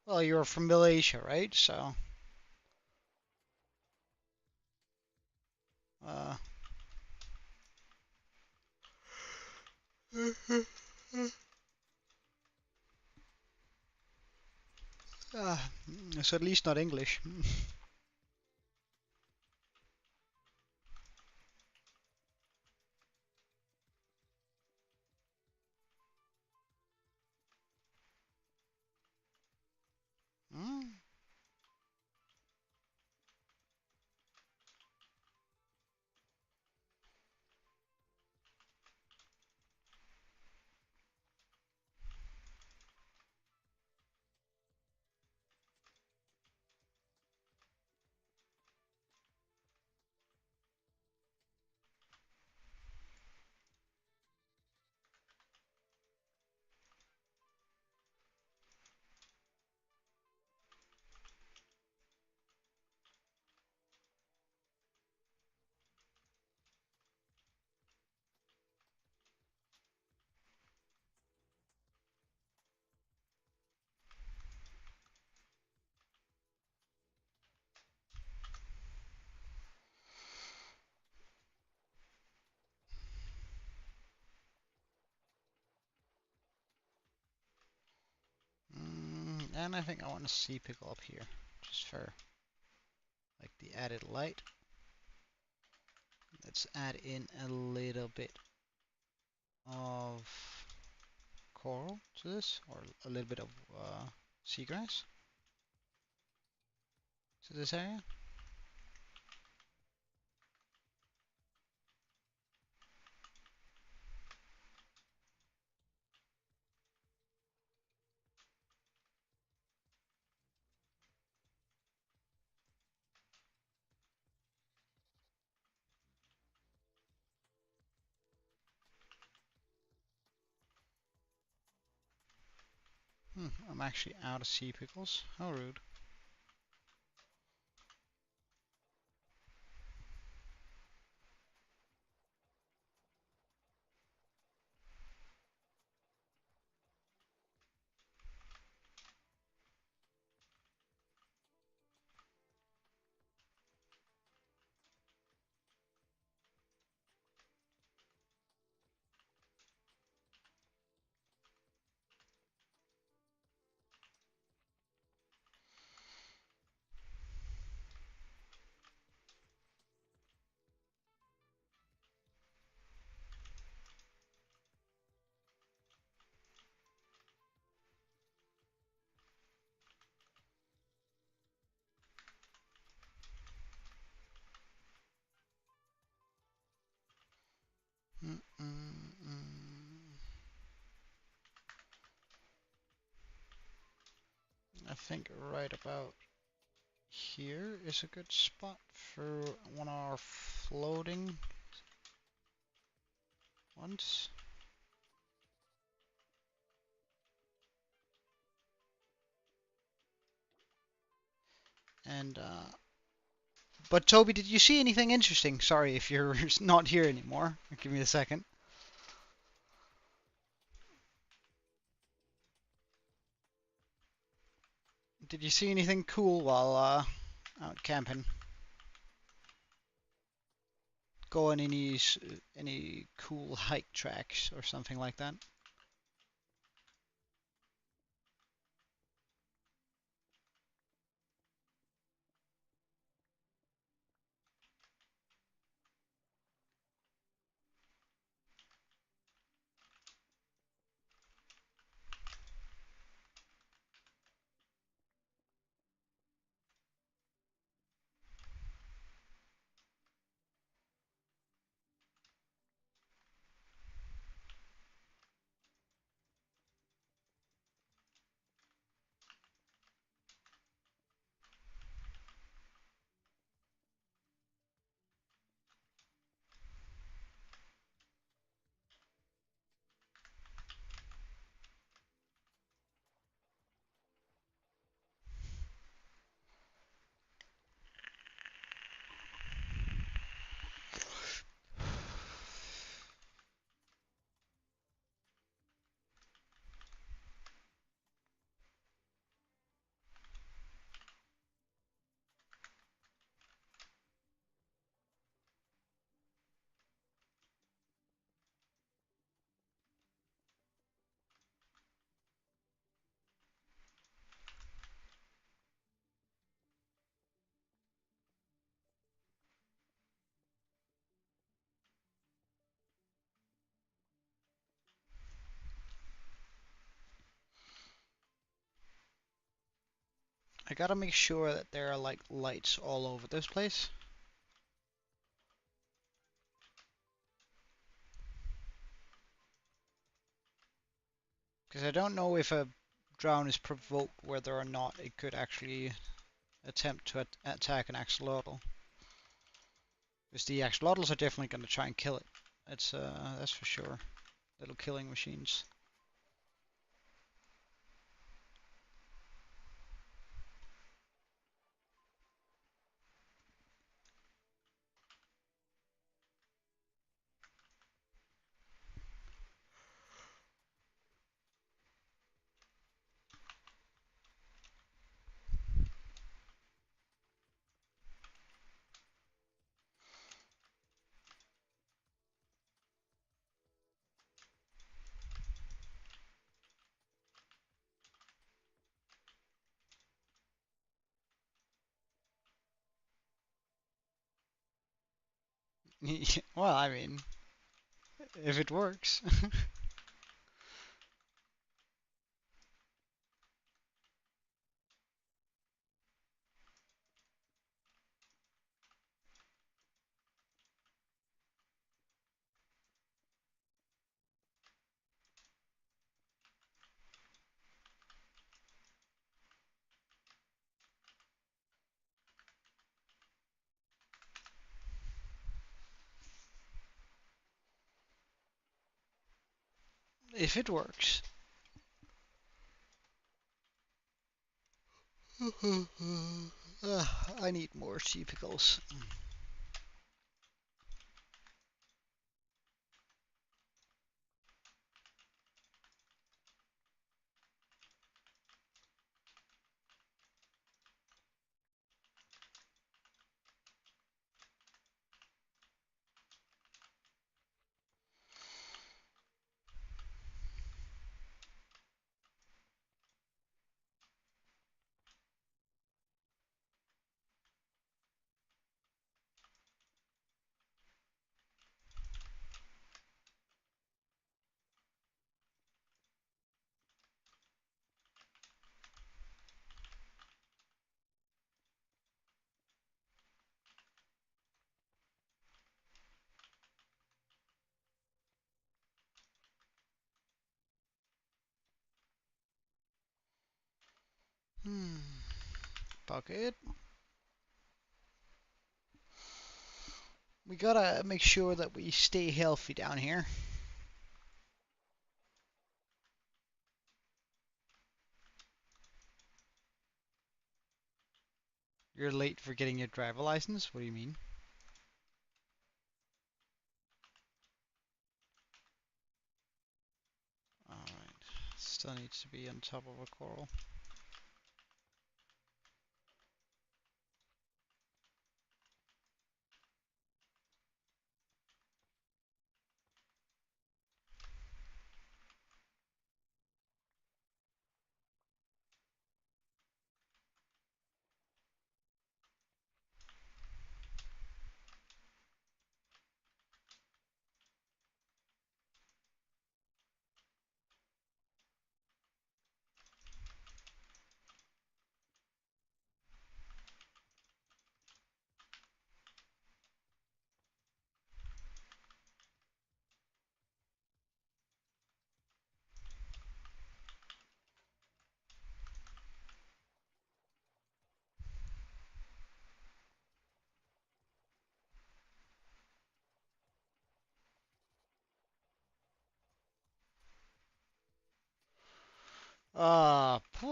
Well, you're from Malaysia, right? So, uh, uh, so at least not English. Mm. And I think I want a sea pickle up here, just for like the added light. Let's add in a little bit of coral to this, or a little bit of seagrass to this area. I'm actually out of sea pickles. How rude. think right about here is a good spot for one of our floating ones. And but Toby, did you see anything interesting? Sorry if you're not here anymore. Give me a second. Did you see anything cool while out camping? Go on any cool hike tracks or something like that? I gotta make sure that there are like lights all over this place. Because I don't know if a drown is provoked whether or not it could actually attempt to attack an axolotl. Because the axolotls are definitely going to try and kill it. That's for sure. Little killing machines. Well, I mean, if it works. If it works. I need more sea pickles. Bucket. We gotta make sure that we stay healthy down here. You're late for getting your driver license? What do you mean? Alright. Still needs to be on top of a coral.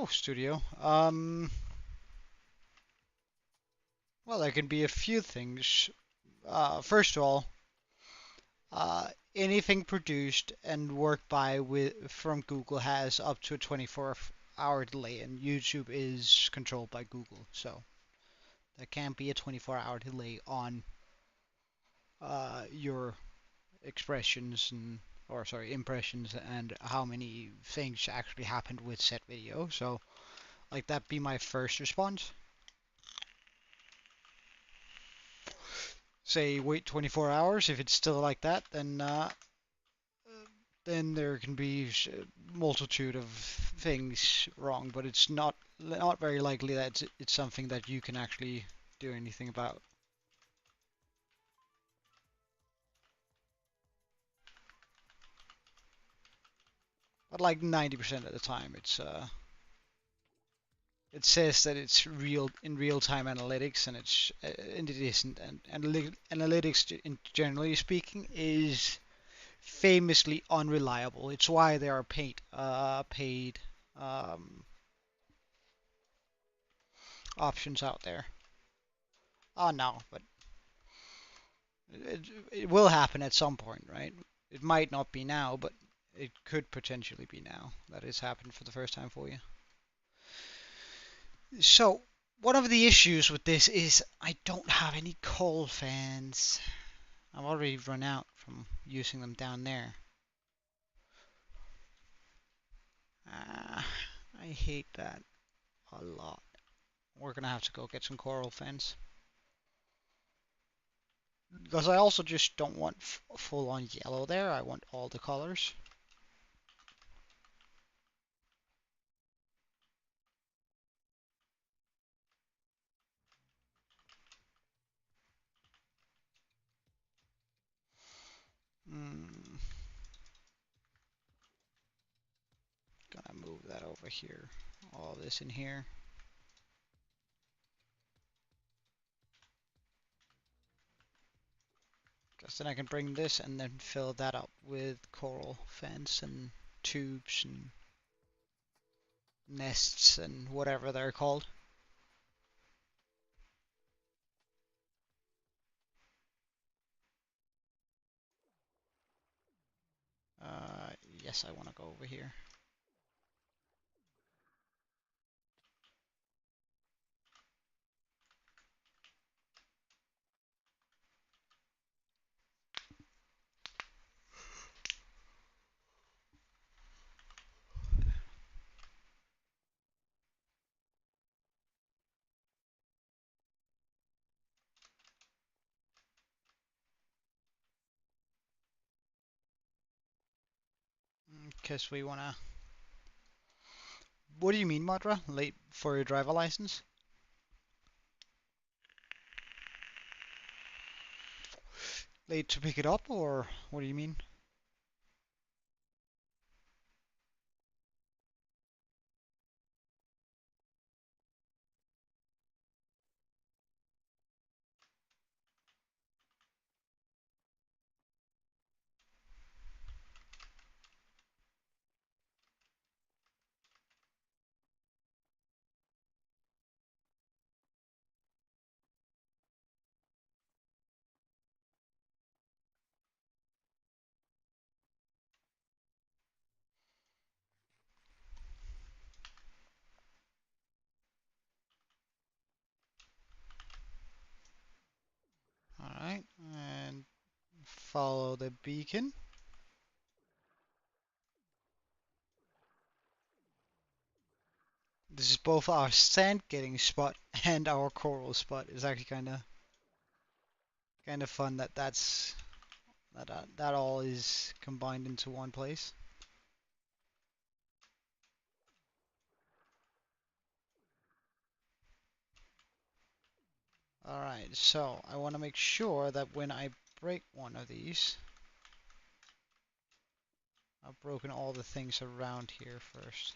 Studio. Well, there can be a few things. First of all, anything produced and worked by from Google has up to a 24-hour delay, and YouTube is controlled by Google, so there can't be a 24-hour delay on your expressions and or sorry impressions and how many things actually happened with said video. So like that be my first response. Say wait 24 hours. If it's still like that, then there can be a multitude of things wrong, but it's not very likely that it's something that you can actually do anything about. But like 90% of the time, it says that it's real in real-time analytics, and it isn't. And analytics, generally speaking, is famously unreliable. It's why there are paid um, options out there. Oh no, but it will happen at some point, right? It might not be now, but it could potentially be now that it's happened for the first time for you. So, one of the issues with this is I don't have any coal fans. I've already run out from using them down there. I hate that a lot. We're gonna have to go get some coral fans. Because I also just don't want full on yellow there. I want all the colors. Mm, gonna move that over here. All this in here. Because then I can bring this and then fill that up with coral fence and tubes and nests and whatever they're called. Yes, I want to go over here. Because we want to... What do you mean, Madra? Late for your driver license? Late to pick it up, or what do you mean? follow the beacon. This is both our sand getting spot and our coral spot. It's actually kind of fun that that all is combined into one place. Alright, so I want to make sure that when I break one of these, I've broken all the things around here first.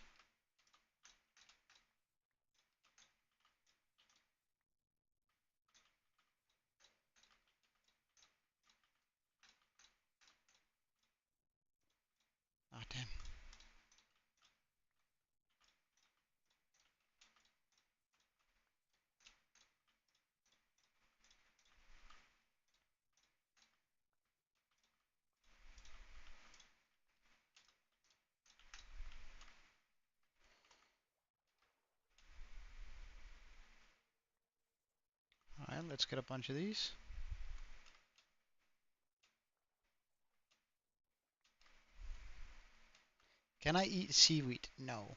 Ah, damn. Alright, let's get a bunch of these. Can I eat seaweed? No,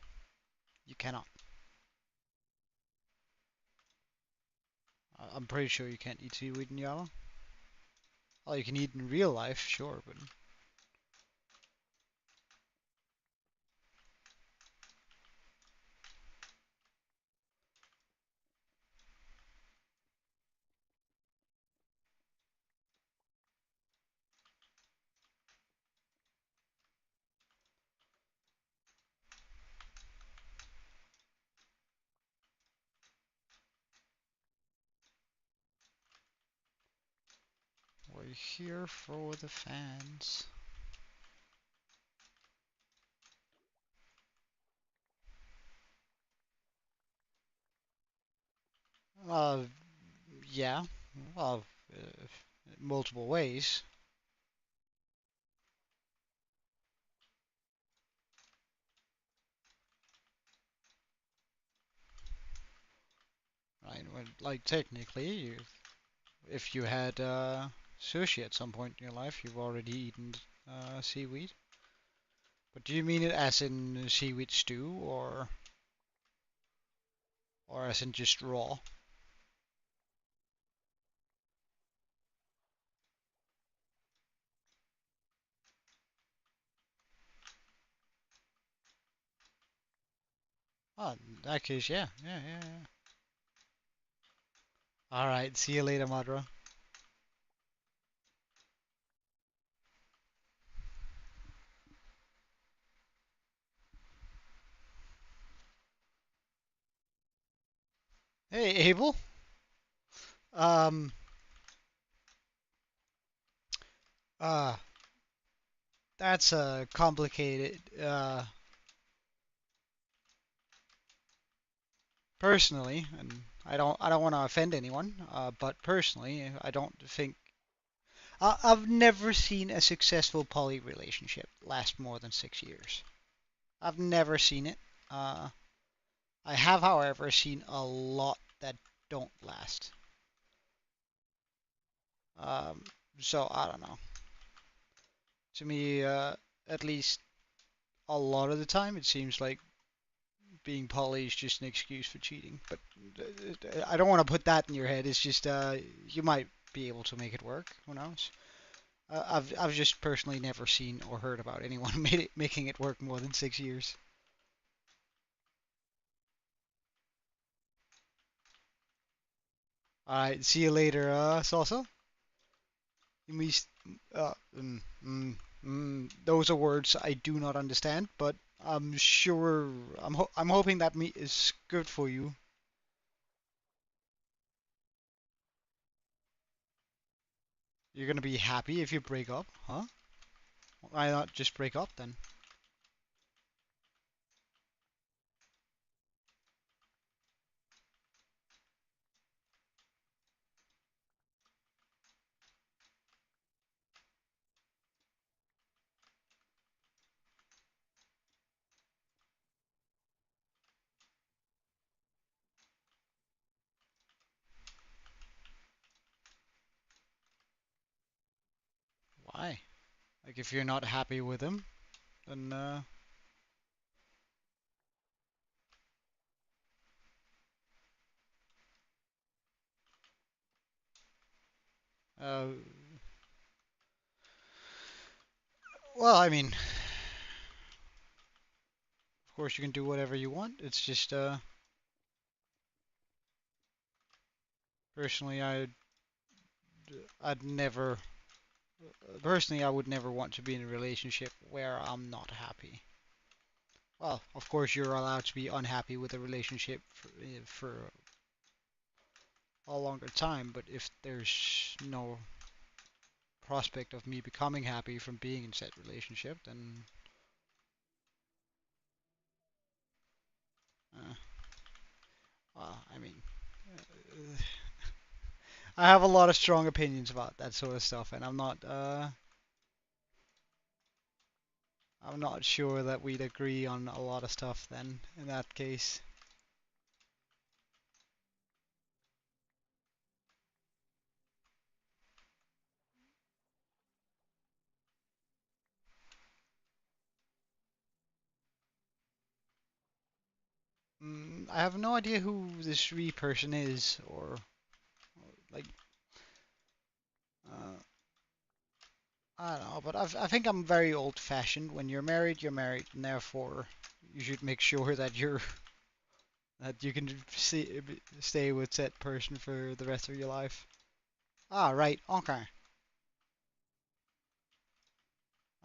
you cannot. I'm pretty sure you can't eat seaweed in Java. Oh, you can eat in real life, sure, but we're here for the fans. Uh, yeah. Well, multiple ways. Right? Like technically, if you had sushi at some point in your life, you've already eaten seaweed. But do you mean it as in seaweed stew, or as in just raw? Oh, in that case, yeah, yeah. All right, see you later, Madra. Hey, Abel. Um, uh, that's a complicated. Personally, and I don't want to offend anyone, but personally, I don't think I've never seen a successful poly relationship last more than 6 years. I've never seen it. Uh, I have, however, seen a lot that don't last. Um, so I don't know. To me, at least a lot of the time, it seems like being poly is just an excuse for cheating. But I don't want to put that in your head. It's just you might be able to make it work. Who knows? I've just personally never seen or heard about anyone making it work more than 6 years. All right, see you later, Salsa. You mean, uh, mm, mm, those are words I do not understand, but I'm sure I'm hoping that meat is good for you. You're gonna be happy if you break up, huh? Why not just break up then? Like if you're not happy with him, then uh, well, I mean, of course you can do whatever you want. It's just personally, I'd never personally I would never want to be in a relationship where I'm not happy. Well, of course you're allowed to be unhappy with a relationship for a longer time, but if there's no prospect of me becoming happy from being in said relationship, then uh, well, I mean, uh, I have a lot of strong opinions about that sort of stuff, and I'm not sure that we'd agree on a lot of stuff then in that case. I have no idea who this Re person is, or like, uh, I don't know, but I think I'm very old-fashioned. When you're married, and therefore you should make sure that you can stay with that person for the rest of your life. Ah, right, okay.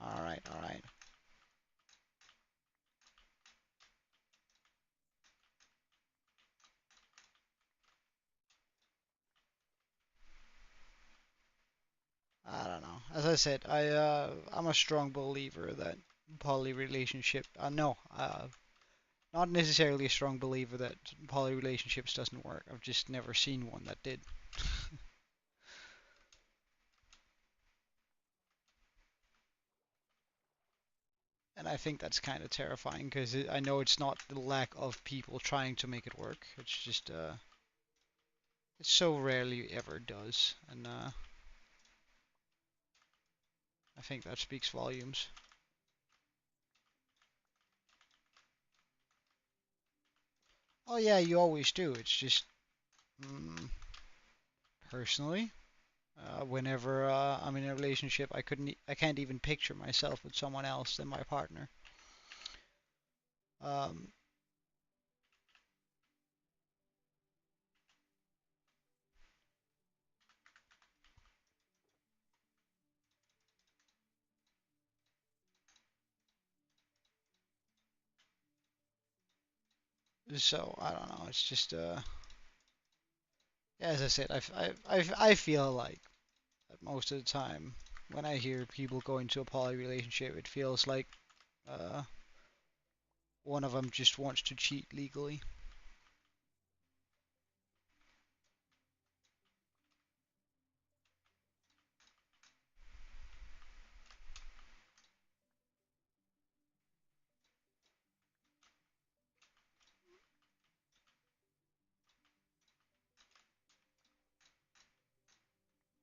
Alright, alright. I don't know. As I said, I'm a strong believer that poly relationship. No, not necessarily a strong believer that poly relationships doesn't work. I've just never seen one that did. And I think that's kind of terrifying because I know it's not the lack of people trying to make it work. It's just it so rarely ever does, and I think that speaks volumes. Oh yeah, you always do. It's just mm, personally, whenever I'm in a relationship, I can't even picture myself with someone else than my partner. Um, so I don't know. It's just yeah, as I said, I feel like that most of the time when I hear people go into a poly relationship, it feels like uh, one of them just wants to cheat legally.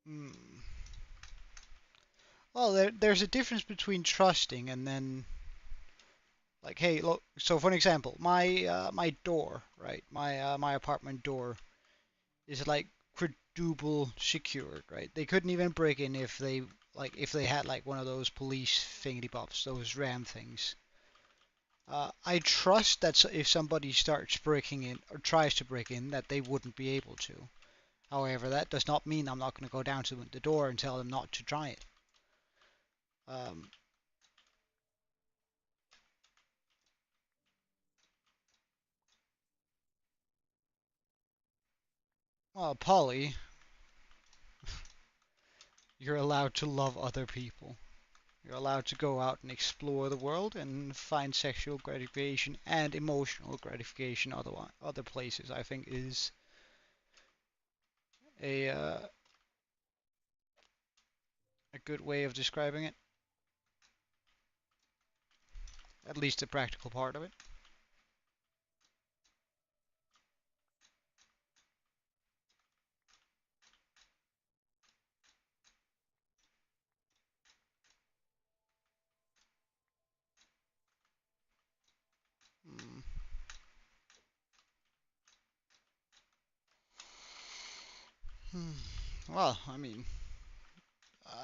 Hmm. Well, there's a difference between trusting and then like, hey, look. So for an example, my door, right? My apartment door is like quadruple secured, right? They couldn't even break in if they had like one of those police thingy bobs, those ram things. I trust that if somebody starts breaking in or tries to break in, that they wouldn't be able to. However, that does not mean I'm not going to go down to the door and tell them not to try it. Um, well, Polly, you're allowed to love other people. You're allowed to go out and explore the world and find sexual gratification and emotional gratification other places. I think is a a good way of describing it. At least the practical part of it. Well, I mean,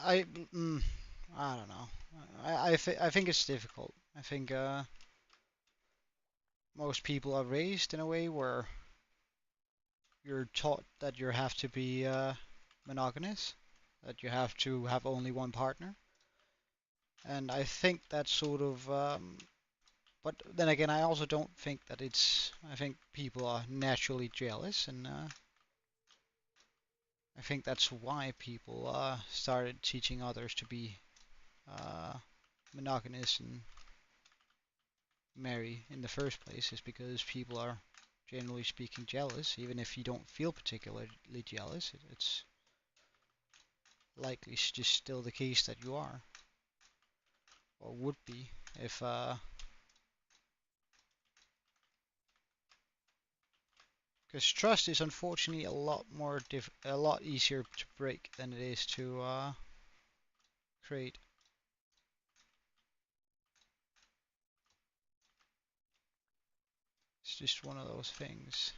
I mm, I don't know. I think it's difficult. I think most people are raised in a way where you're taught that you have to be monogamous, that you have to have only one partner, and I think that's sort of. But then again, I also don't think that it's. I think people are naturally jealous, and I think that's why people started teaching others to be uh, monogamous and marry in the first place, is because people are generally speaking jealous, even if you don't feel particularly jealous. It's likely just still the case that you are, or would be, if because trust is unfortunately a lot easier to break than it is to create. It's just one of those things.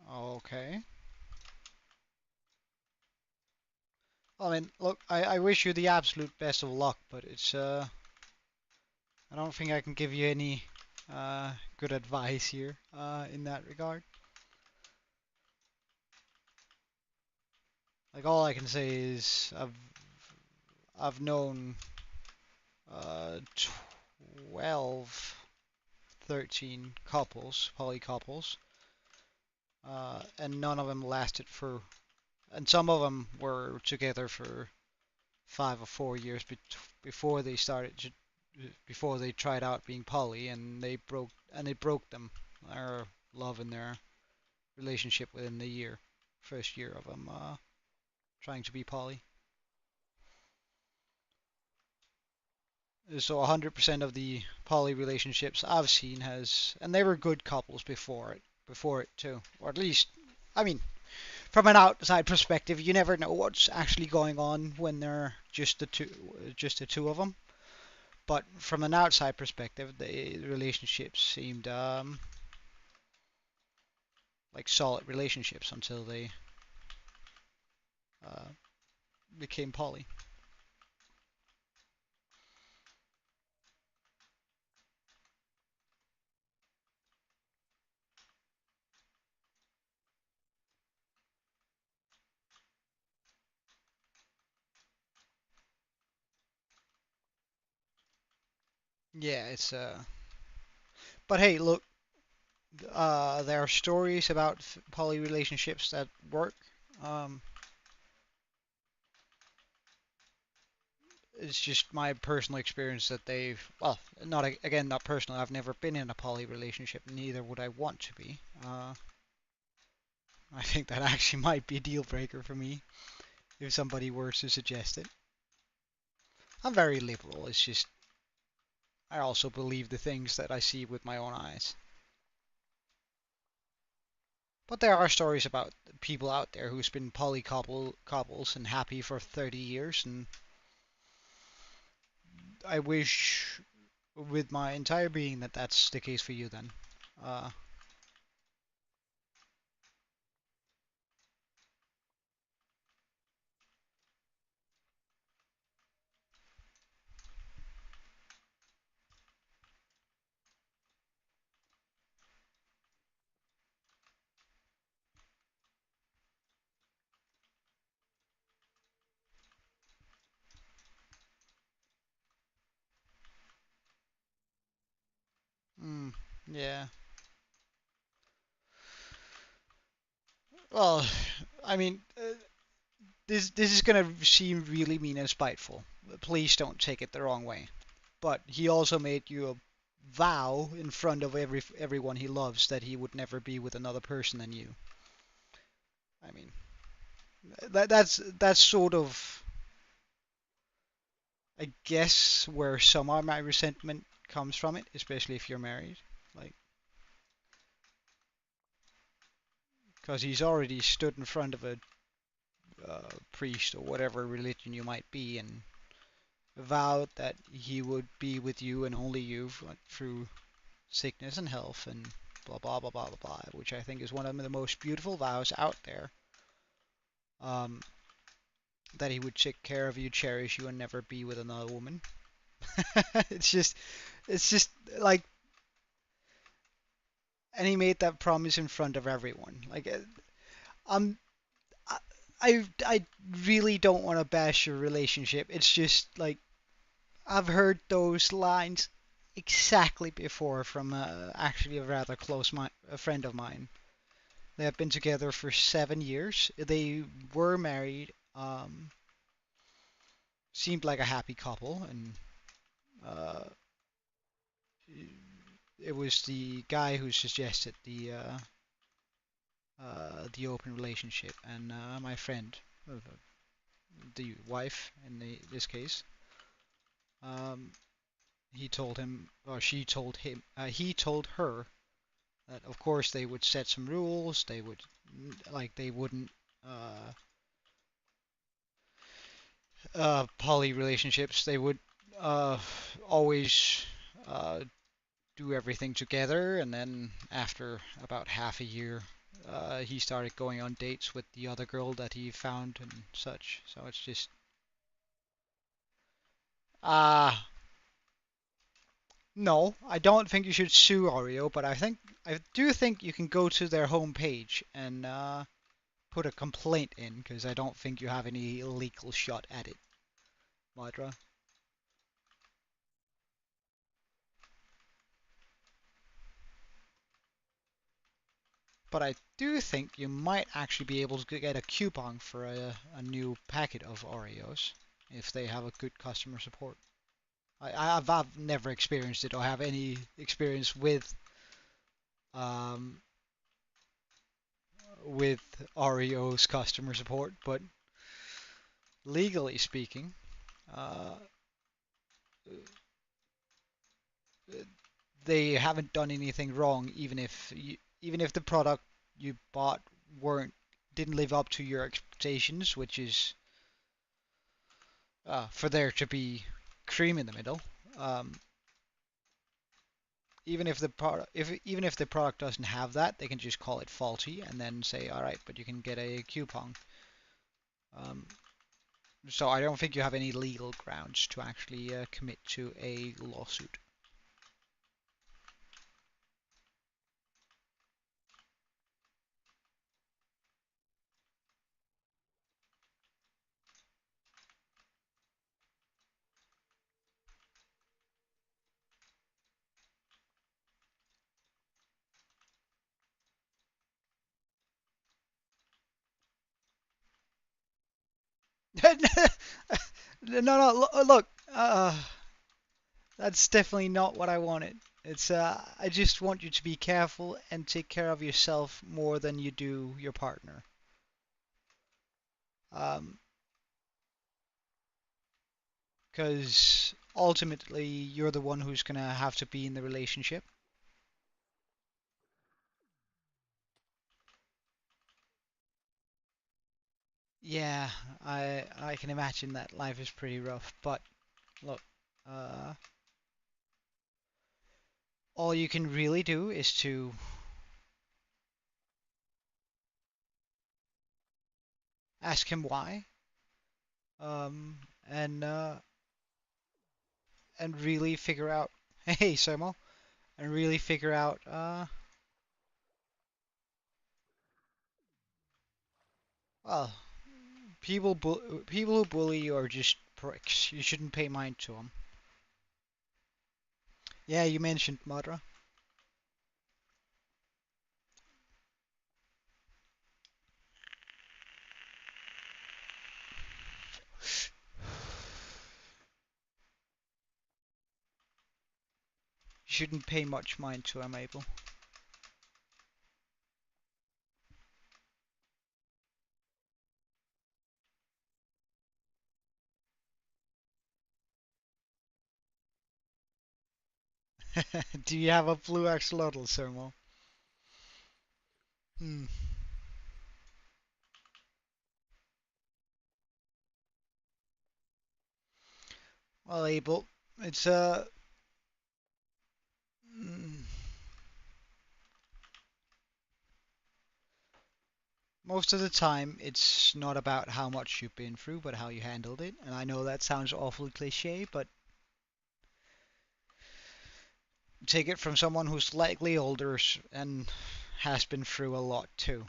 Okay. I mean, look, I wish you the absolute best of luck, but it's I don't think I can give you any good advice here in that regard. Like all I can say is I've known 12, 13 couples, poly couples, and none of them lasted for, and some of them were together for 5 or 4 years before they started to, before they tried out being poly, and they broke them, their love and their relationship within the year, first year of them trying to be poly. So 100% of the poly relationships I've seen has, and they were good couples before it too, or at least, I mean, from an outside perspective, you never know what's actually going on when they're just the two of them. But from an outside perspective, the relationships seemed like solid relationships until they uh, became poly. Yeah, it's But hey, look, there are stories about poly relationships that work. Um, it's just my personal experience that they've, well, not again, not personal. I've never been in a poly relationship, neither would I want to be. I think that actually might be a deal breaker for me if somebody were to suggest it. I'm very liberal. It's just I also believe the things that I see with my own eyes. But there are stories about people out there who's been couples and happy for 30 years, and I wish with my entire being that that's the case for you then. Uh, mm, yeah. Well, I mean, this is gonna seem really mean and spiteful. Please don't take it the wrong way. But he also made you a vow in front of everyone he loves that he would never be with another person than you. I mean, that's sort of I guess where some of my resentment comes from it, especially if you're married, like, because he's already stood in front of a priest or whatever religion you might be and vowed that he would be with you and only you like, through sickness and health and blah blah blah blah blah blah, which I think is one of the most beautiful vows out there. Um, that he would take care of you, cherish you, and never be with another woman. it's just, it's just like, and he made that promise in front of everyone. Like, I'm, I really don't want to bash your relationship. It's just like I've heard those lines exactly before from actually a rather a friend of mine. They have been together for 7 years. They were married. Seemed like a happy couple, and uh, it was the guy who suggested the open relationship, and my friend, the wife in this case, um, he told him, or she told him, he told her that of course they would set some rules. They would like they wouldn't uh, poly relationships. They would uh, always uh, do everything together, and then after about half a year, he started going on dates with the other girl that he found and such. So it's just ah. No, I don't think you should sue Oreo, but I do think you can go to their homepage and put a complaint in because I don't think you have any legal shot at it, Madra. But I do think you might actually be able to get a coupon for a new packet of Oreos if they have a good customer support. I've never experienced it or have any experience um, with Oreo's customer support, but legally speaking, uh, they haven't done anything wrong, even if the product you bought weren't didn't live up to your expectations, which is for there to be cream in the middle. Um, even if the product doesn't have that, they can just call it faulty and then say, all right, but you can get a coupon. Um, so I don't think you have any legal grounds to actually commit to a lawsuit. No, no, look, that's definitely not what I wanted. It's I just want you to be careful and take care of yourself more than you do your partner. Um, because ultimately you're the one who's gonna have to be in the relationship. Yeah, I can imagine that life is pretty rough, but look, uh, all you can really do is to ask him why, um, and uh, and really figure out, hey, Sermo, and really figure out, well, people who bully you are just pricks. You shouldn't pay mind to them. Yeah, you mentioned Madra. You shouldn't pay much mind to them, Abel. Do you have a blue axolotl, Sermo? Hmm. Well, Abel, it's mm, most of the time it's not about how much you've been through, but how you handled it. And I know that sounds awfully cliche, but take it from someone who's slightly older and has been through a lot too.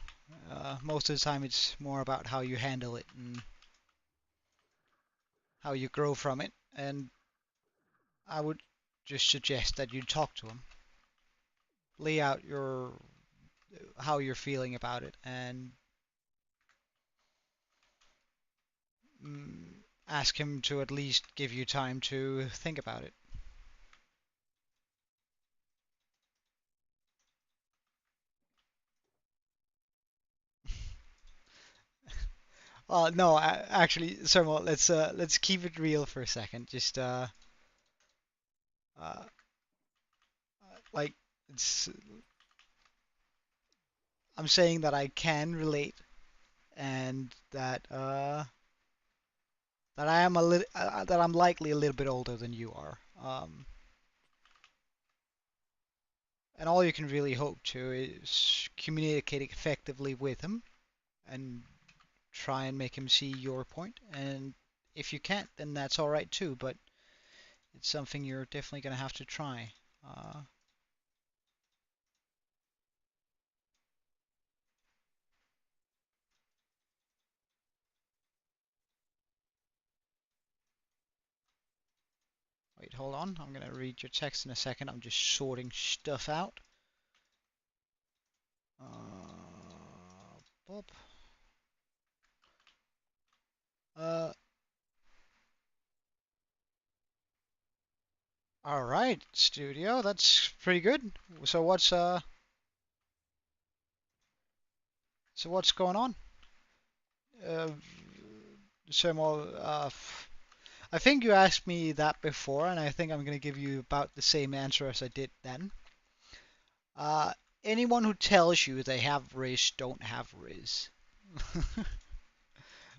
Most of the time it's more about how you handle it and how you grow from it. And I would just suggest that you talk to him, lay out your how you're feeling about it, and ask him to at least give you time to think about it. No, actually, Sermo, let's keep it real for a second. Just uh, like it's I'm saying that I can relate and that I am a little that I'm likely a little bit older than you are. And all you can really hope to is communicate effectively with him and try and make him see your point. And if you can't, then that's all right too. But it's something you're definitely gonna have to try. Uh, Wait, hold on. I'm gonna read your text in a second. I'm just sorting stuff out. Bob. Uh, all right, studio. That's pretty good. So what's going on? Uh, Samuel, I think you asked me that before, and I think I'm gonna give you about the same answer as I did then. Uh, Anyone who tells you they have Riz don't have Riz.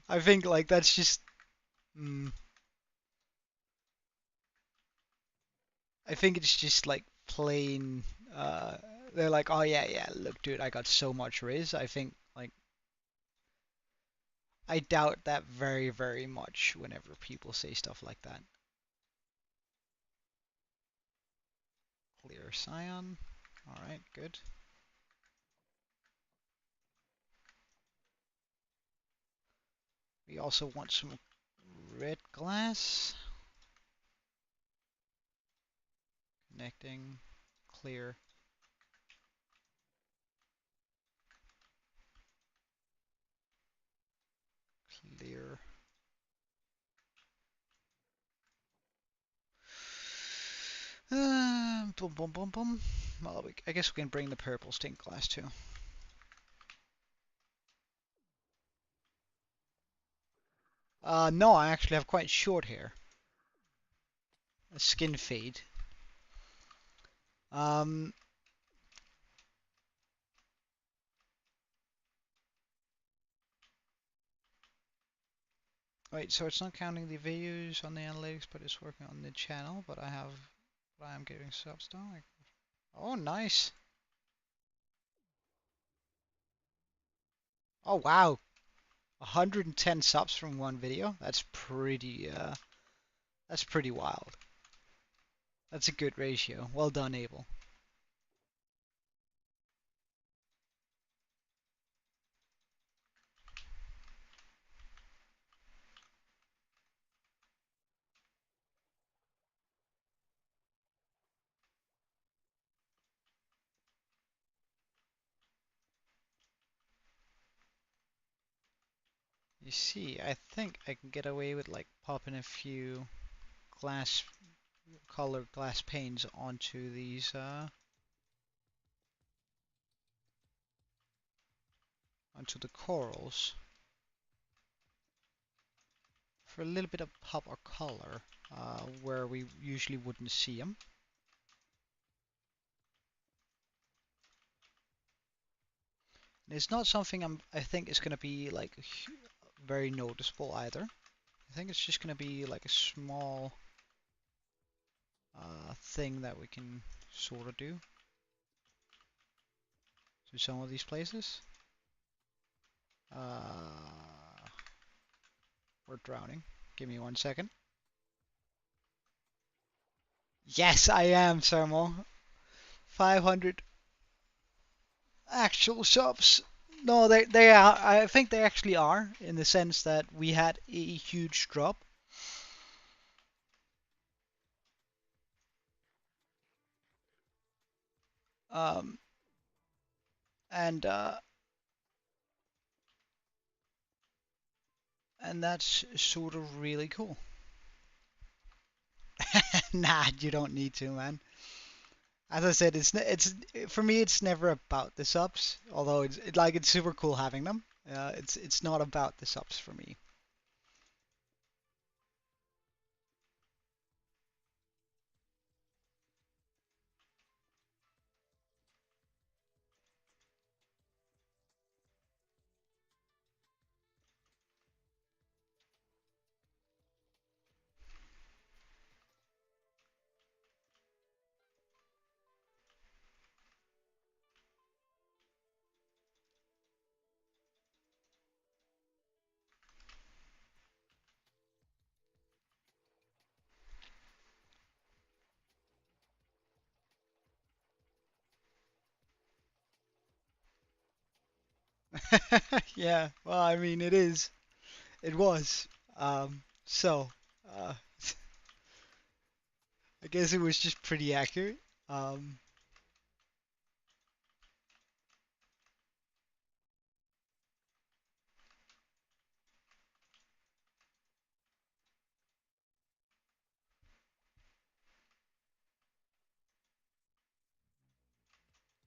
I think like that's just. Mm, I think it's just like plain. Uh, they're like, oh yeah, yeah. Look, dude, I got so much Riz. I think like I doubt that very, very much whenever people say stuff like that. Clear cyan. All right, good. We also want some red glass. Connecting. Clear. Clear. Boom, boom, boom, boom. Well, I guess we can bring the purple stained glass too. No, I actually have quite short hair. A skin fade. Um, Wait, so it's not counting the videos on the analytics, but it's working on the channel. But I am getting subs though. Oh, nice. Oh, wow. 110 subs from one video. That's pretty wild. That's a good ratio. Well done, Abel. You see, I think I can get away with like popping a few glass colored glass panes onto these onto the corals for a little bit of pop or color where we usually wouldn't see them. And it's not something I think is gonna be like very noticeable either. I think it's just gonna be like a small thing that we can sort of do to some of these places. We're drowning. Give me 1 second. Yes, I am, Sermo. 500 actual subs. No, they are. I think they actually are in the sense that we had a huge drop. Um, and and that's sort of really cool. Nah, you don't need to, man. As I said, it's for me. It's never about the subs, although it's super cool having them. It's not about the subs for me. Yeah, well, I mean, it is. It was. So, uh, I guess it was just pretty accurate. Um,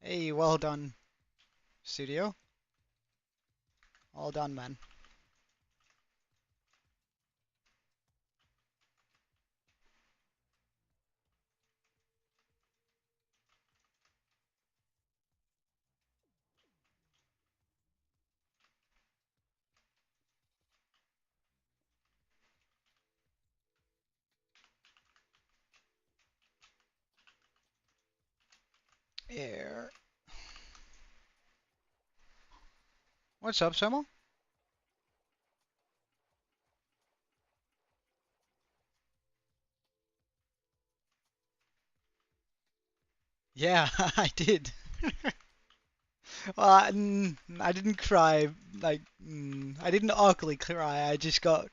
hey, well done, studio. All done, man. Air. What's up, Samo? Yeah, I did. I didn't cry. I didn't ugly cry. I just got.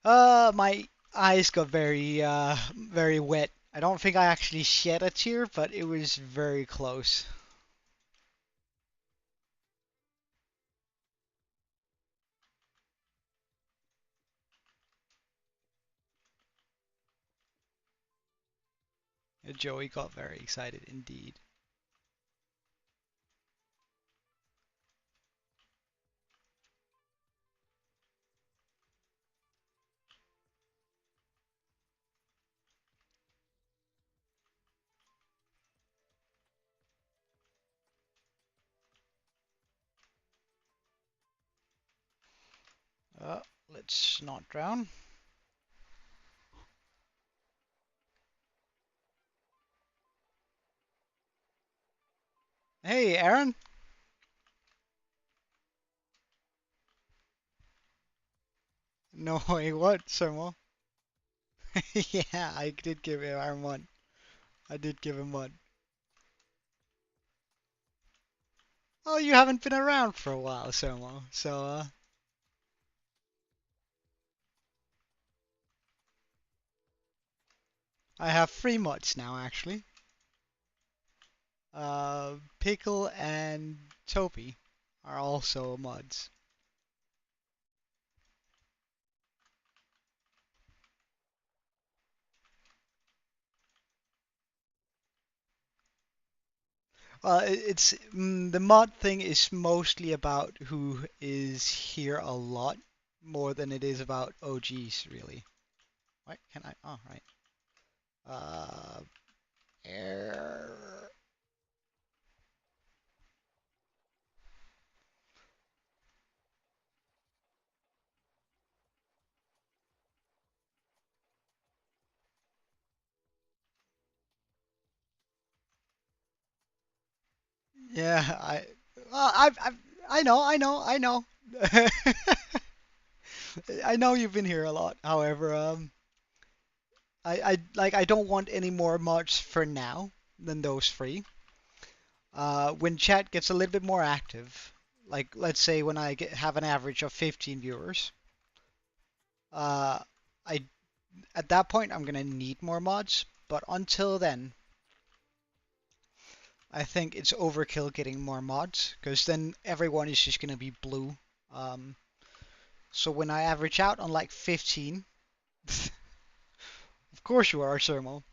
My eyes got very wet. I don't think I actually shed a tear, but it was very close. Joey got very excited indeed. Uh, let's not drown. Hey, Aaron. No, wait, what, Sermo? Yeah, I did give Aaron one. I did give him one. Oh, you haven't been around for a while, Sermo. So, I have 3 mods now, actually. Pickle and Topi are also mods. The mod thing is mostly about who is here a lot more than it is about OGs, really. What can I? Oh, right. Uh, air. Yeah, well, I know. I know you've been here a lot. However, I don't want any more mods for now than those three. When chat gets a little bit more active, like let's say when have an average of 15 viewers, uh, I at that point I'm gonna need more mods. But until then, I think it's overkill getting more mods because then everyone is just gonna be blue. Um, so when I average out on like 15, of course you are, Sermo.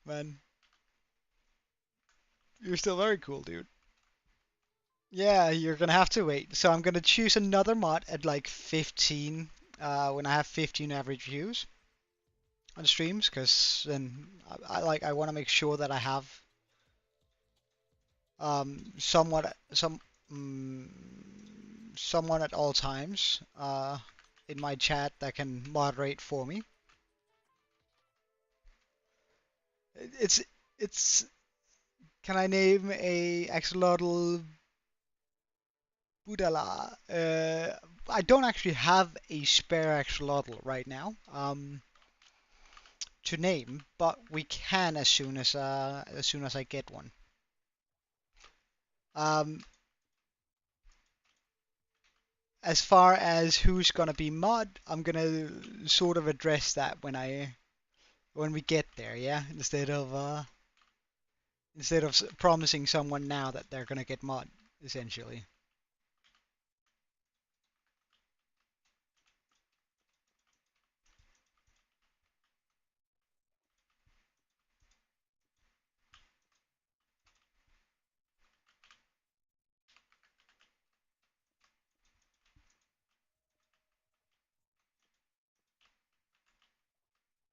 Man, you're still very cool, dude. Yeah, you're gonna have to wait. So I'm gonna choose another mod at like 15 when I have 15 average views on streams, because then I want to make sure that I have somewhat mm, someone at all times in my chat that can moderate for me. It's it's can I name a Axolotl Budala? I don't actually have a spare Axolotl right now. To name, but we can as soon as I get one. Um, as far as who's gonna be mod, I'm gonna sort of address that when we get there, yeah. Instead of promising someone now that they're gonna get mod, essentially.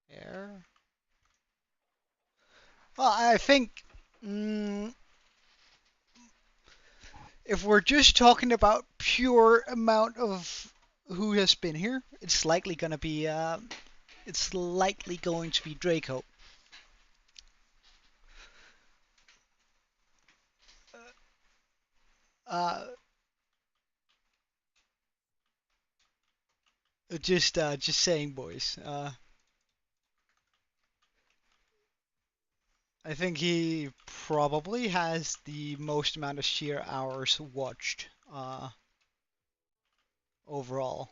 There. Well, I think mm, if we're just talking about pure amount of who has been here, it's likely going to be Draco. Uh, just saying, boys. I think he probably has the most amount of sheer hours watched overall.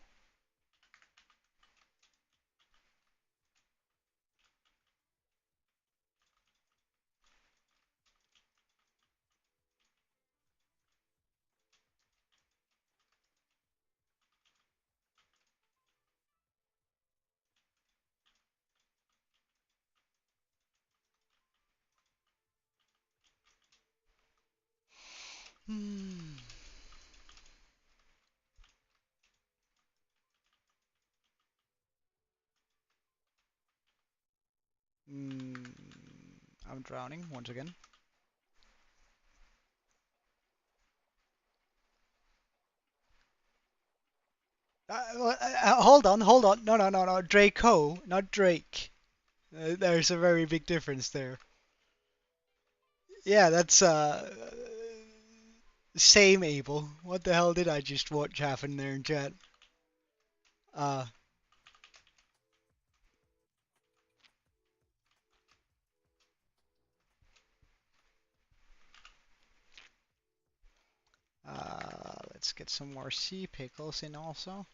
Hmm. Mm, I'm drowning once again. Hold on. No, no, no, no. Draco, not Drake. There's a very big difference there. Yeah, that's same Abel. What the hell did I just watch happen there in chat? Uh, let's get some more sea pickles in also.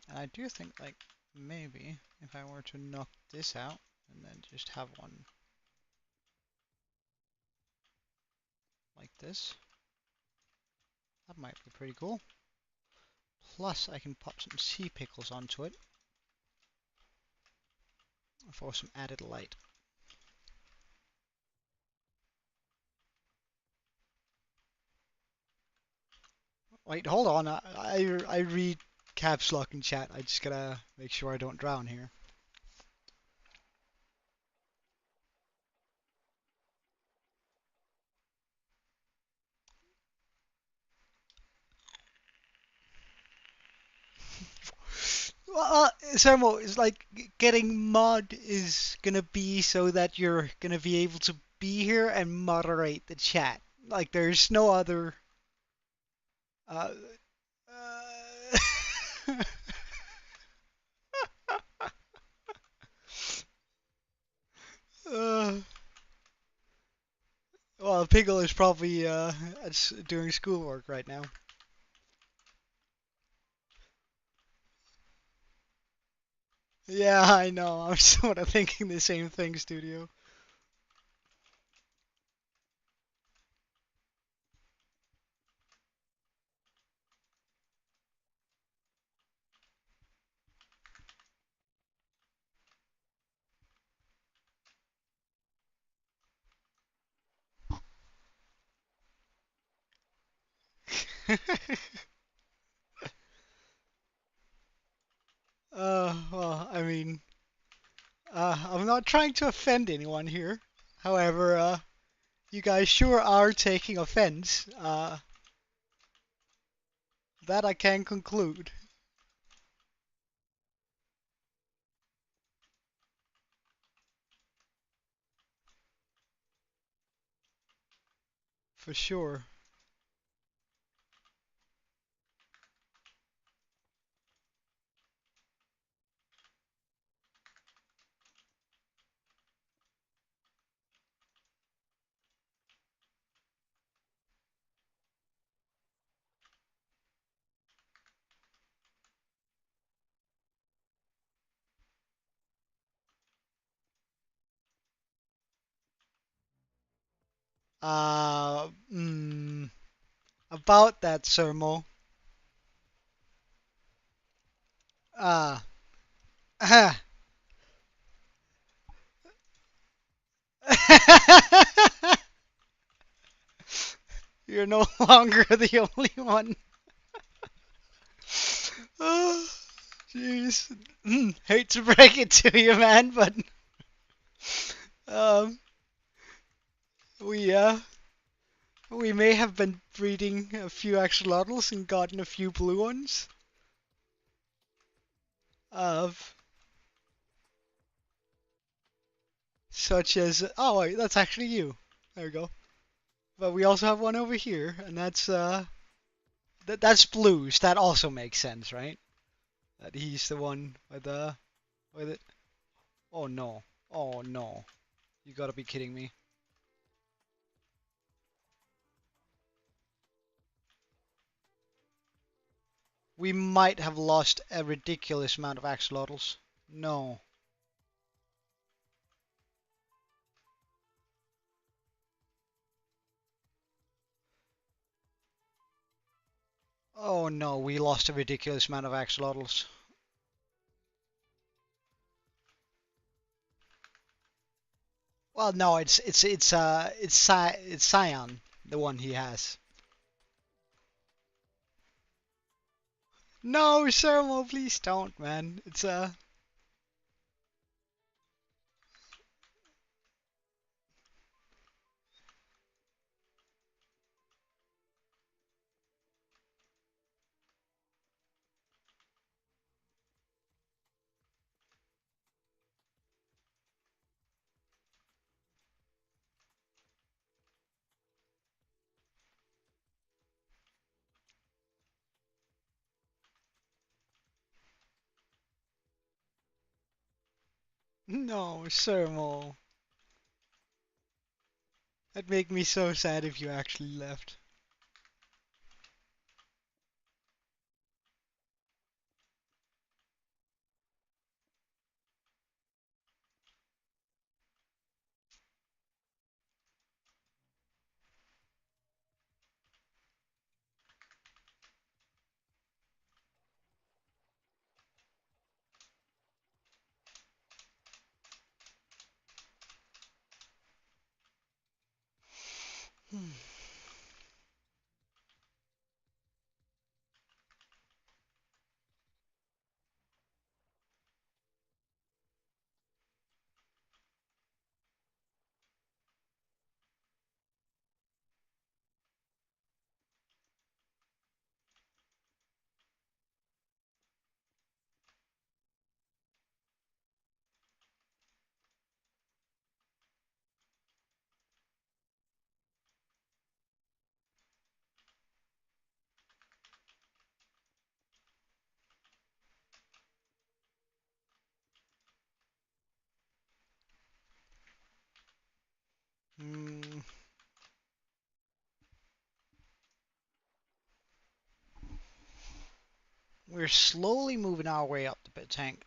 And I do think, like, maybe if I were to knock this out and then just have one like this, that might be pretty cool. Plus, I can pop some sea pickles onto it for some added light. Wait, hold on. I read caps lock in chat. I just gotta make sure I don't drown here. Sermo, it's like getting mod is gonna be so that you're gonna be able to be here and moderate the chat. Like there's no other. Uh, uh, uh, well, Piggle is probably doing schoolwork right now. Yeah, I know. I'm sort of thinking the same thing, Studio. Well, I mean, I'm not trying to offend anyone here. However, you guys sure are taking offense. That I can conclude. For sure. Uh, mm, about that, Sermo. Uh, You're no longer the only one. Oh, jeez. Hate to break it to you, man, but um, we we may have been breeding a few axolotls and gotten a few blue ones. Of such as wait, that's actually you. There we go. But we also have one over here, and that's blues. That also makes sense, right? That he's the one with it. Oh no. Oh no. You gotta be kidding me. We might have lost a ridiculous amount of axolotls. No. Oh no, we lost a ridiculous amount of axolotls. Well, no, it's Scion, the one he has. No, Sermo, please don't, man. It's no, Sermo. That'd make me so sad if you actually left. We're slowly moving our way up the pit tank.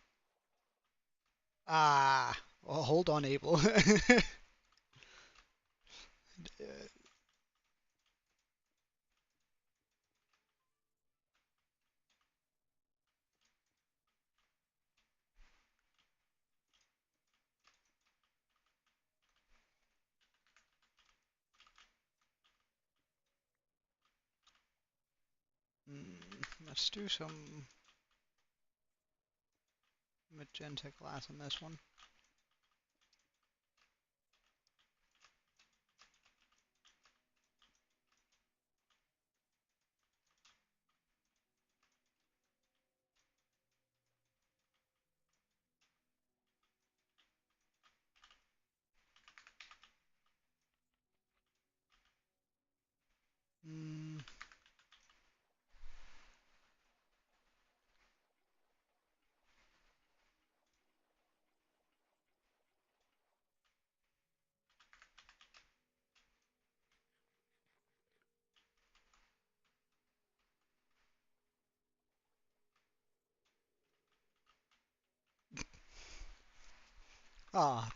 Ah, well, hold on, Abel. Let's do some magenta glass on this one. Mm,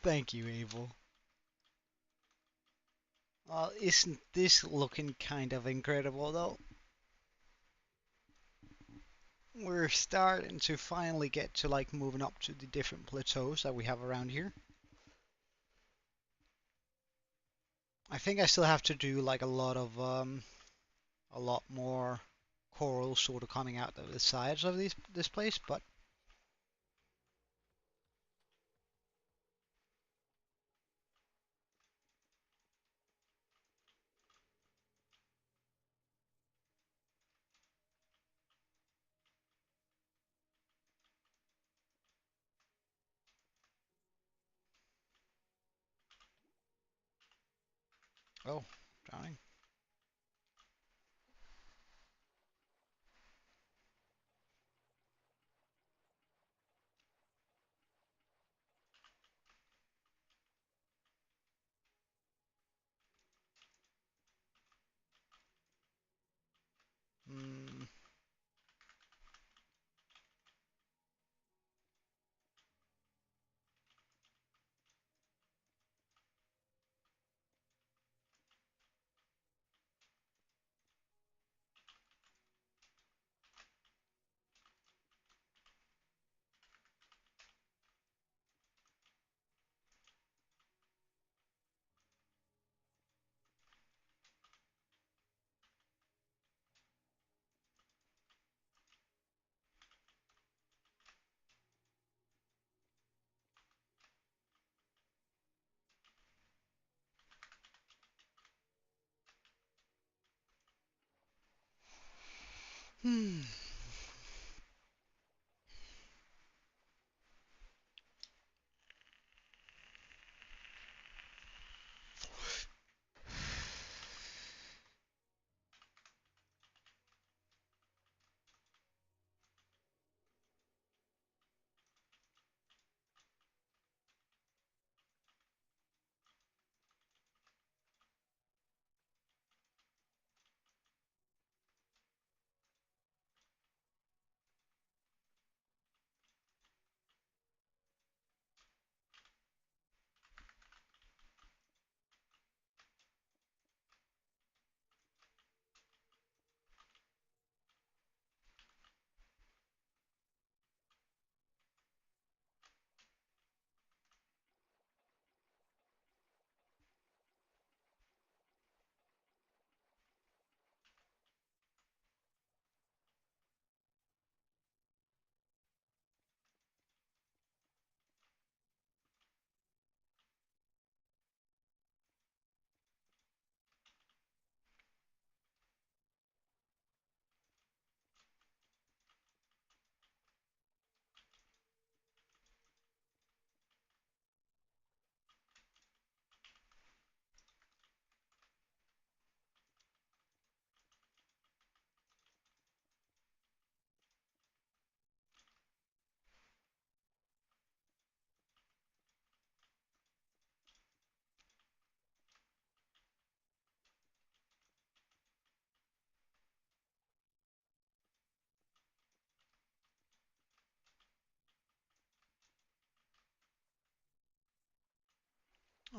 thank you, Abel. Isn't this looking kind of incredible though? We're starting to finally get to like moving up to the different plateaus that we have around here. I think I still have to do like a lot more coral sort of coming out of the sides of this place, but oh, drowning. Mm, hmm.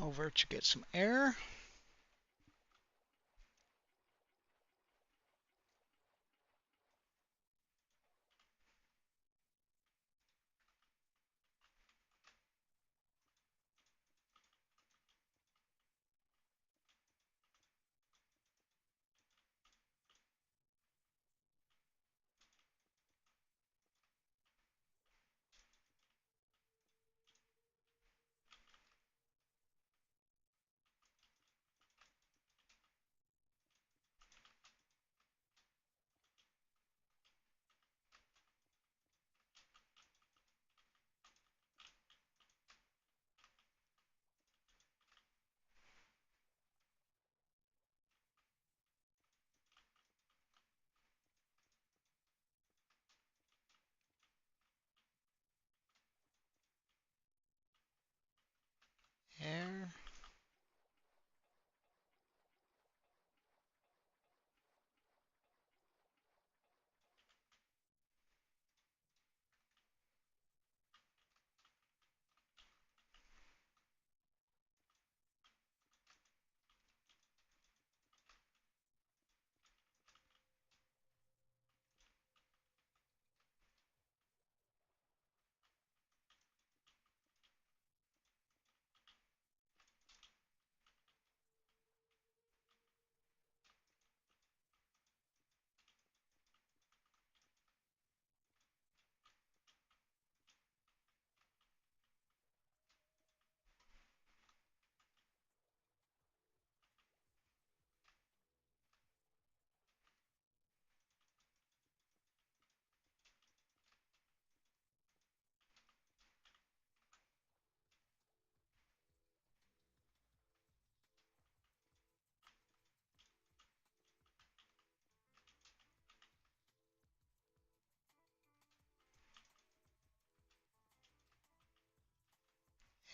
over to get some air. Air.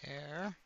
Air.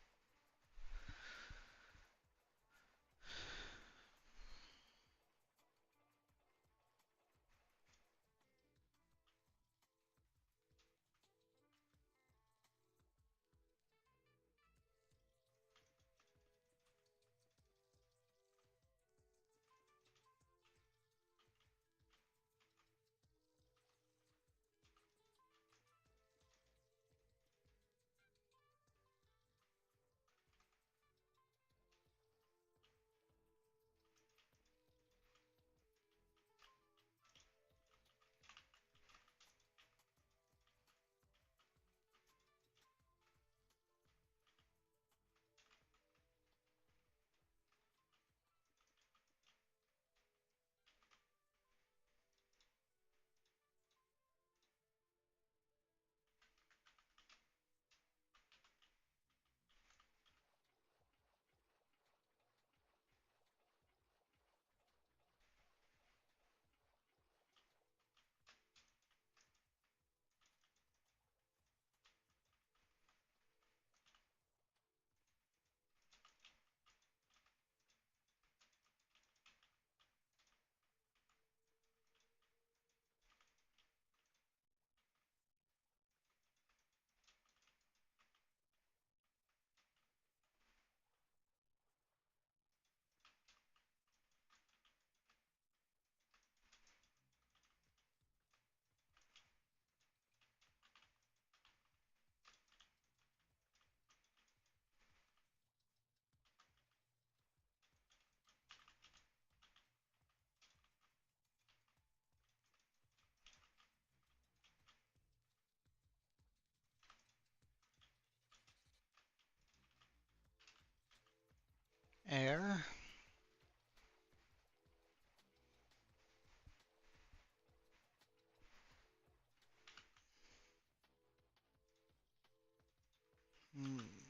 Air.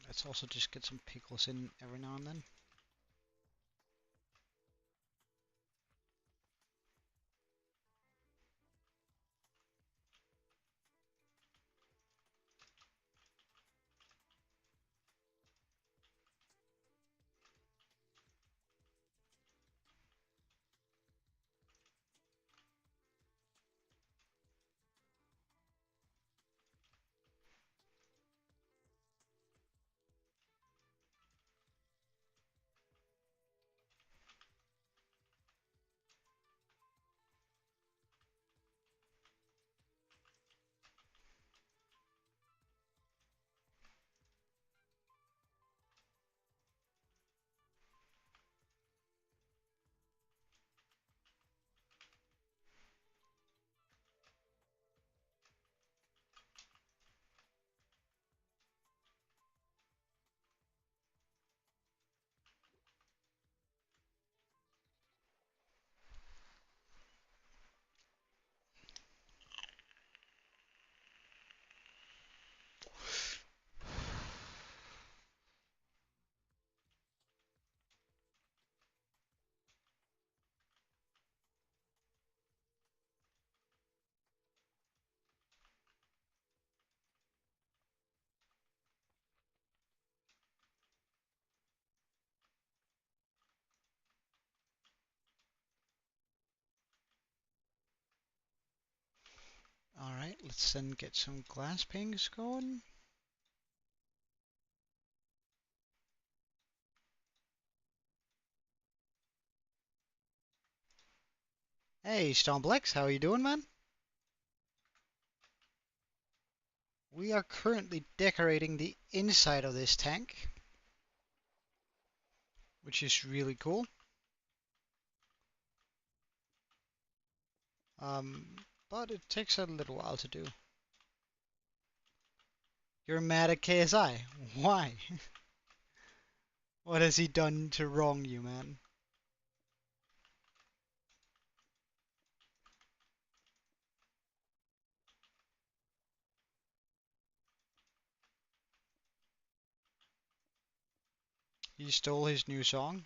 Let's also just get some pickles in every now and then. Alright, let's then get some glass pings going. Hey, Stomplex, how are you doing, man? We are currently decorating the inside of this tank, which is really cool. But it takes a little while to do. You're mad at KSI? Why? What has he done to wrong you, man? He stole his new song?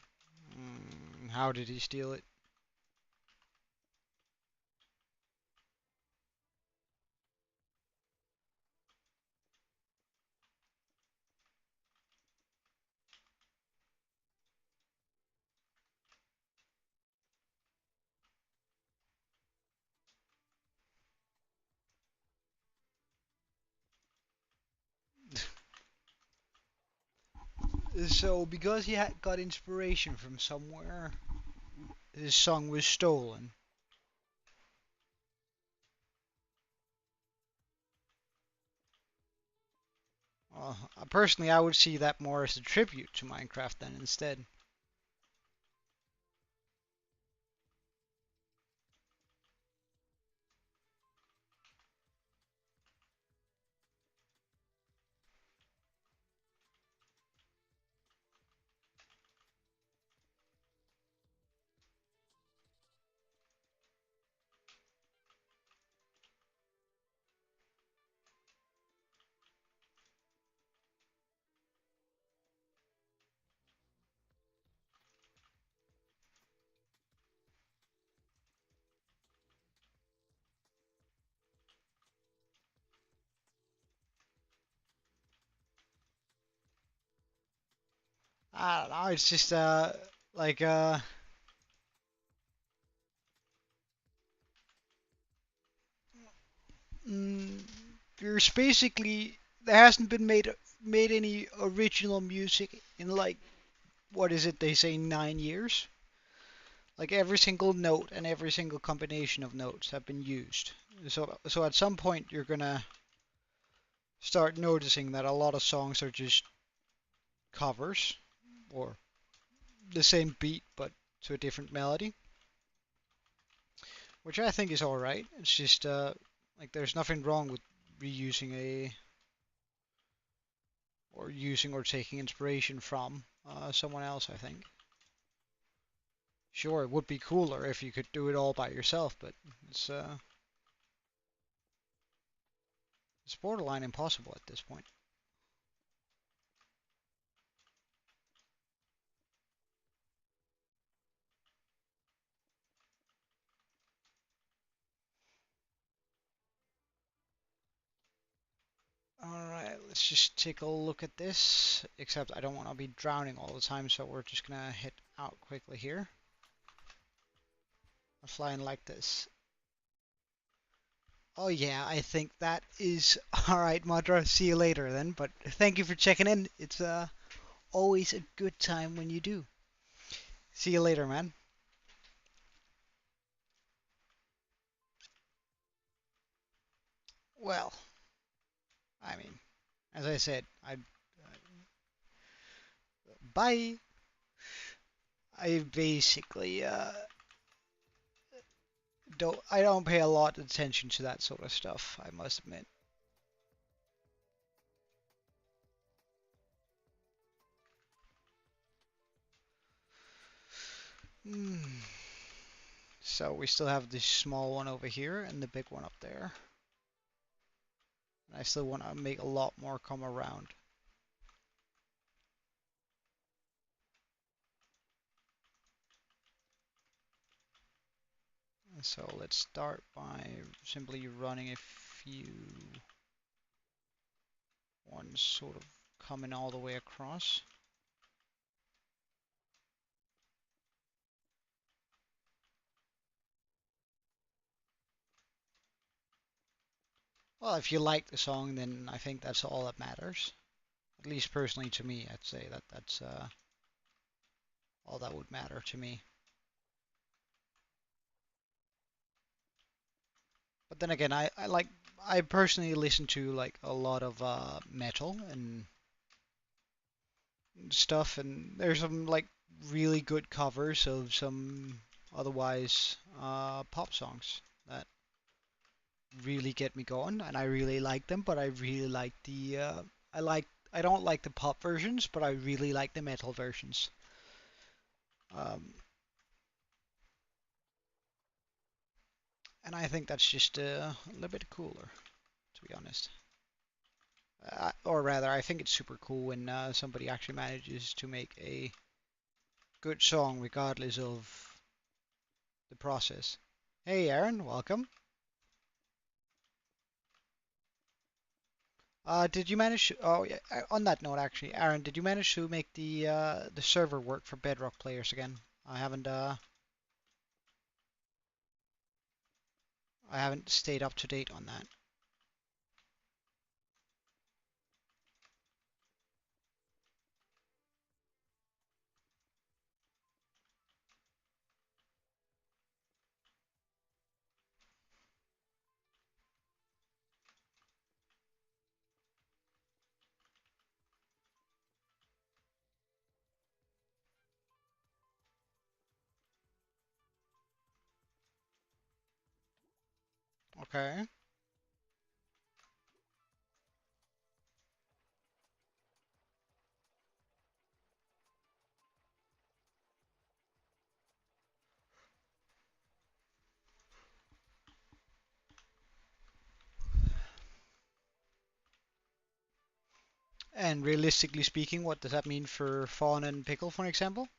How did he steal it? So, because he had got inspiration from somewhere, his song was stolen. Personally, I would see that more as a tribute to Minecraft then instead. I don't know, it's just, like, mm, there's basically, there hasn't been made any original music in, like, what is it they say, 9 years? Like every single note and every single combination of notes have been used. So at some point you're gonna start noticing that a lot of songs are just covers or the same beat but to a different melody, which I think is alright. It's just like there's nothing wrong with reusing a or using or taking inspiration from someone else, I think. Sure, it would be cooler if you could do it all by yourself, but it's borderline impossible at this point. Alright, let's just take a look at this. Except I don't want to be drowning all the time, so we're just gonna hit out quickly here. I'm flying like this. Oh yeah, I think that is alright, Madra. See you later then, but thank you for checking in. It's always a good time when you do. See you later, man. Well, I mean, as I said, bye. I basically don't pay a lot of attention to that sort of stuff, I must admit. Hmm. So we still have this small one over here and the big one up there. And I still want to make a lot more come around. So let's start by simply running a few ones sort of coming all the way across. Well, if you like the song, then I think that's all that matters. At least personally to me, I'd say that's all that would matter to me. But then again, I personally listen to like a lot of metal and stuff, and there's some like really good covers of some otherwise pop songs that really get me going, and I really like them. But I really like I don't like the pop versions, but I really like the metal versions. Um, and I think that's just a little bit cooler, to be honest. Or rather, I think it's super cool when somebody actually manages to make a good song regardless of the process. Hey, Aaron, welcome. Did you manage? Oh, yeah. On that note, actually, Aaron, did you manage to make the server work for Bedrock players again? I haven't stayed up to date on that. Okay. And realistically speaking, what does that mean for Fawn and Pickle, for example?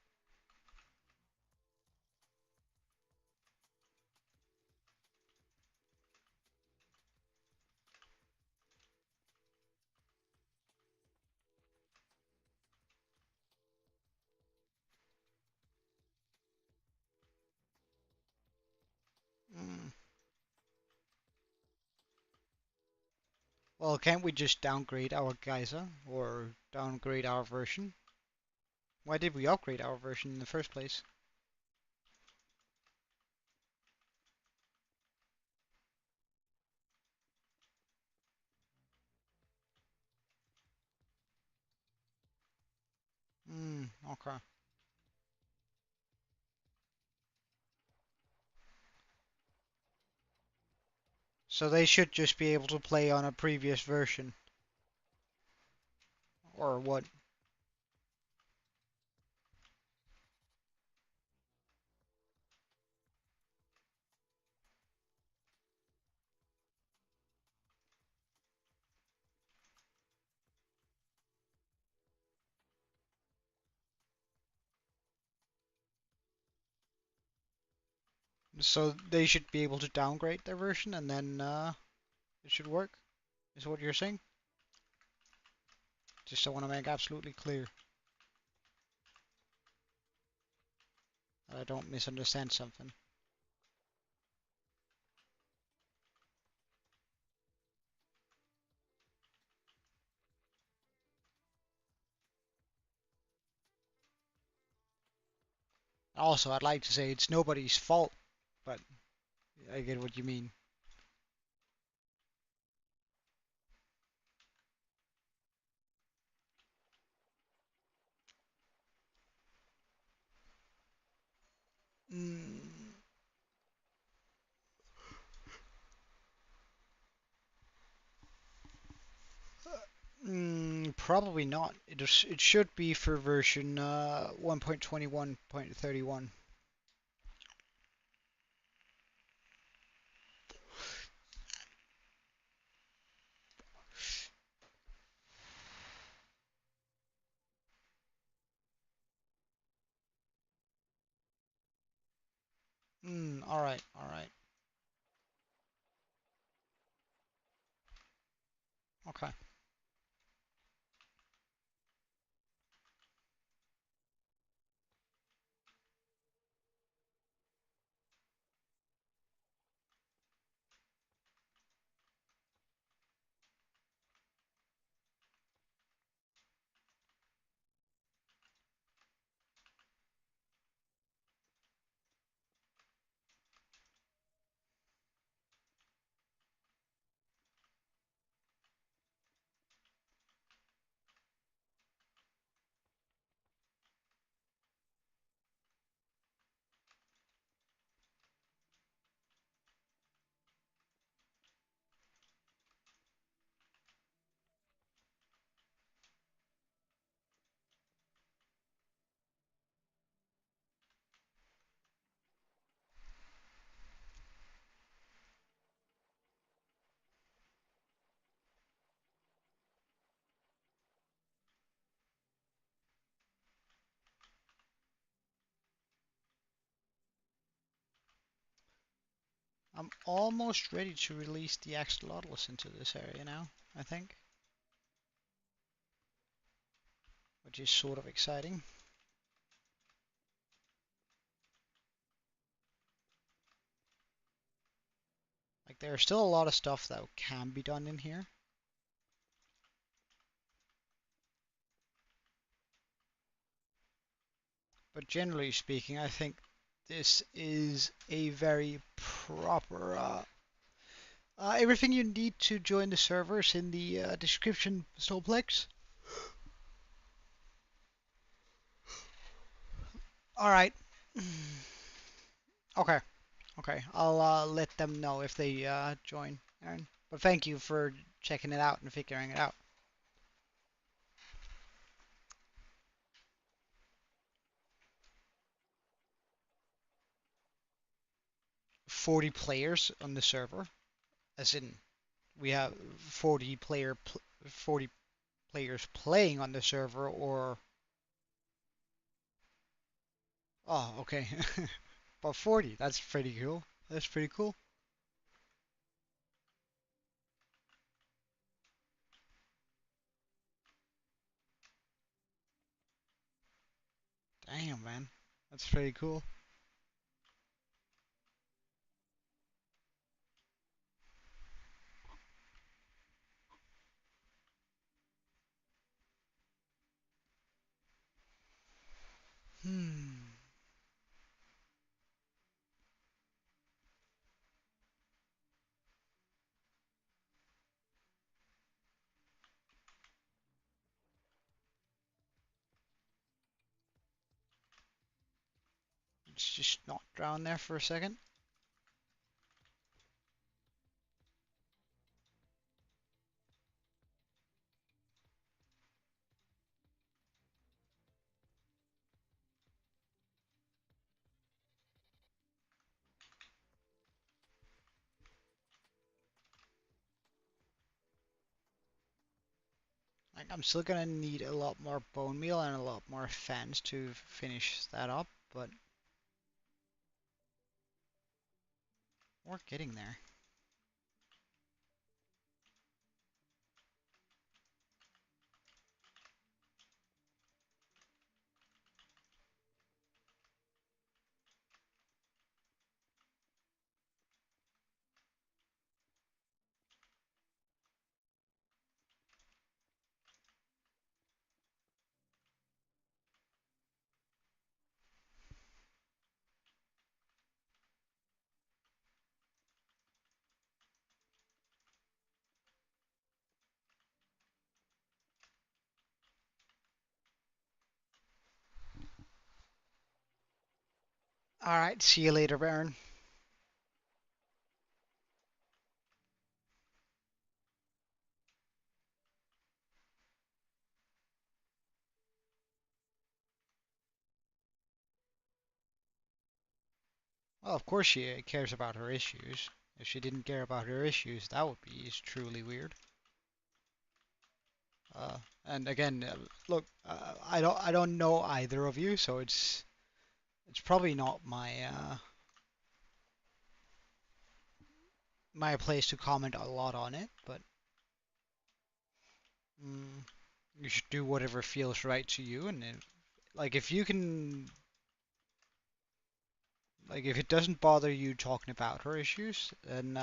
Mm. Well, can't we just downgrade our Geyser or downgrade our version? Why did we upgrade our version in the first place? Okay. So they should just be able to play on a previous version, or what? So they should be able to downgrade their version and then it should work, is what you're saying? Just I want to make absolutely clear that I don't misunderstand something. Also, I'd like to say it's nobody's fault, but I get what you mean. Mm, Probably not. It should be for version 1.21.31. All right, all right. Okay. I'm almost ready to release the Axolotls into this area now, I think. Which is sort of exciting. Like, there's still a lot of stuff that can be done in here. But generally speaking, I think this is a very proper... everything you need to join the server is in the description, Snowplex. Alright. Okay. Okay. I'll let them know if they join, Aaron. But thank you for checking it out and figuring it out. 40 players on the server, as in we have 40 players playing on the server, or oh, okay. About 40. That's pretty cool. That's pretty cool. Damn, man. That's pretty cool. Hmm. Let's just not drown there for a second. Like, I'm still gonna need a lot more bone meal and a lot more fans to finish that up, but we're getting there. Alright, see you later, Baron. Well, of course she cares about her issues. If she didn't care about her issues, that would be truly weird. And again, look, I don't know either of you, so it's probably not my place to comment a lot on it, but mm, you should do whatever feels right to you, and like if you can, like if it doesn't bother you talking about her issues, then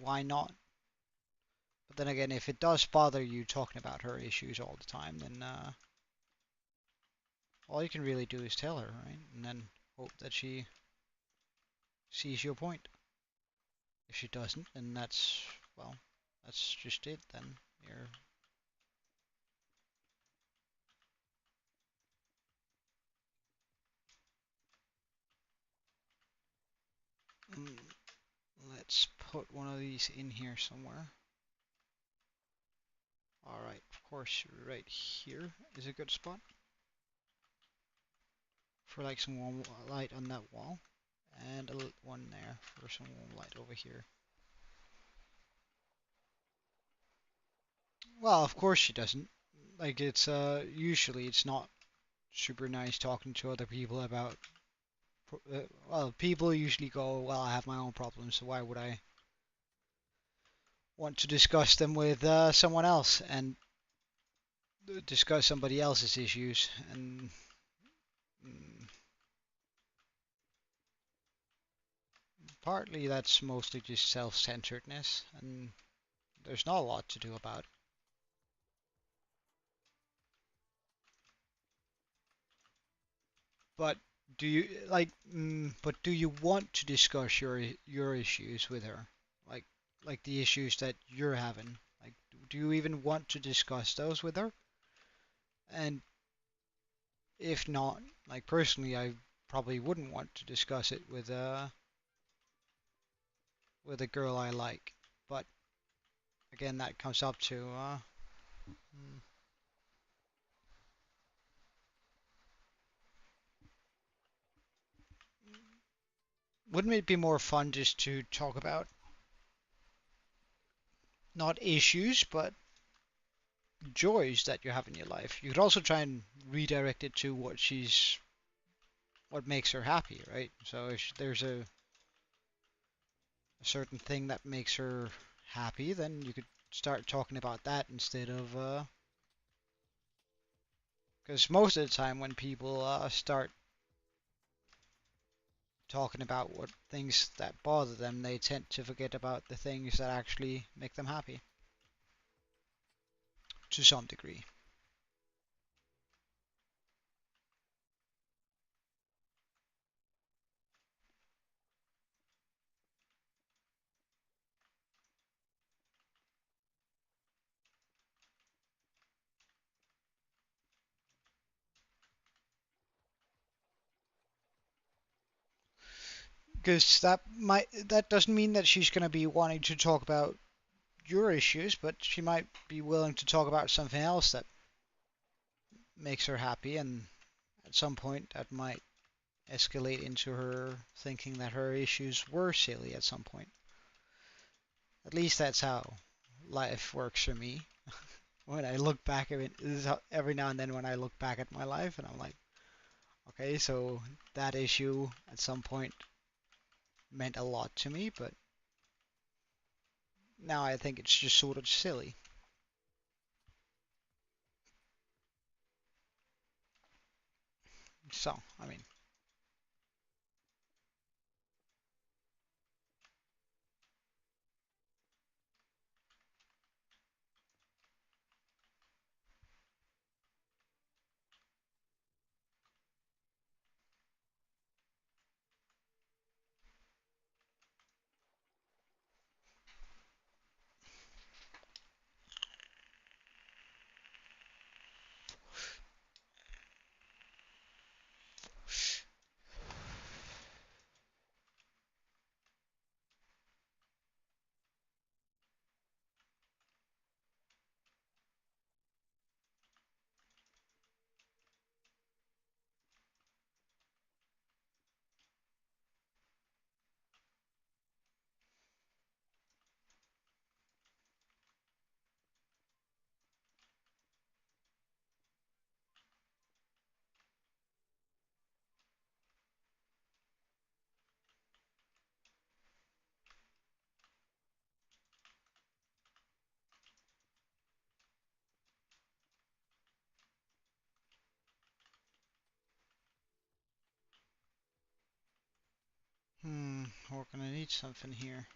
why not? But then again, if it does bother you talking about her issues all the time, then all you can really do is tell her, right? And then hope that she sees your point. If she doesn't, then well, that's just it then. You're mm, let's put one of these in here somewhere. Alright, of course, right here is a good spot for like some warm light on that wall, and a one there for some warm light over here. Well, of course she doesn't. Like it's usually it's not super nice talking to other people about Well, people usually go, well, I have my own problems, so why would I want to discuss them with someone else and discuss somebody else's issues? And mm, partly that's mostly just self-centeredness, and there's not a lot to do about it. But do you but do you want to discuss your issues with her? Like the issues that you're having? Like do you even want to discuss those with her? And if not, like personally, I probably wouldn't want to discuss it with a girl I like. But again, that comes up to mm, wouldn't it be more fun just to talk about not issues, but joys that you have in your life? You could also try and redirect it to what makes her happy, right? So if there's a certain thing that makes her happy, then you could start talking about that instead of because most of the time when people start talking about what things that bother them, they tend to forget about the things that actually make them happy to some degree. Because that doesn't mean that she's going to be wanting to talk about your issues, but she might be willing to talk about something else that makes her happy, and at some point that might escalate into her thinking that her issues were silly at some point. At least that's how life works for me. When I look back at it, this is how, every now and then when I look back at my life and I'm like, okay, so that issue at some point meant a lot to me, but now I think it's just sort of silly. So, I mean, we're gonna need something here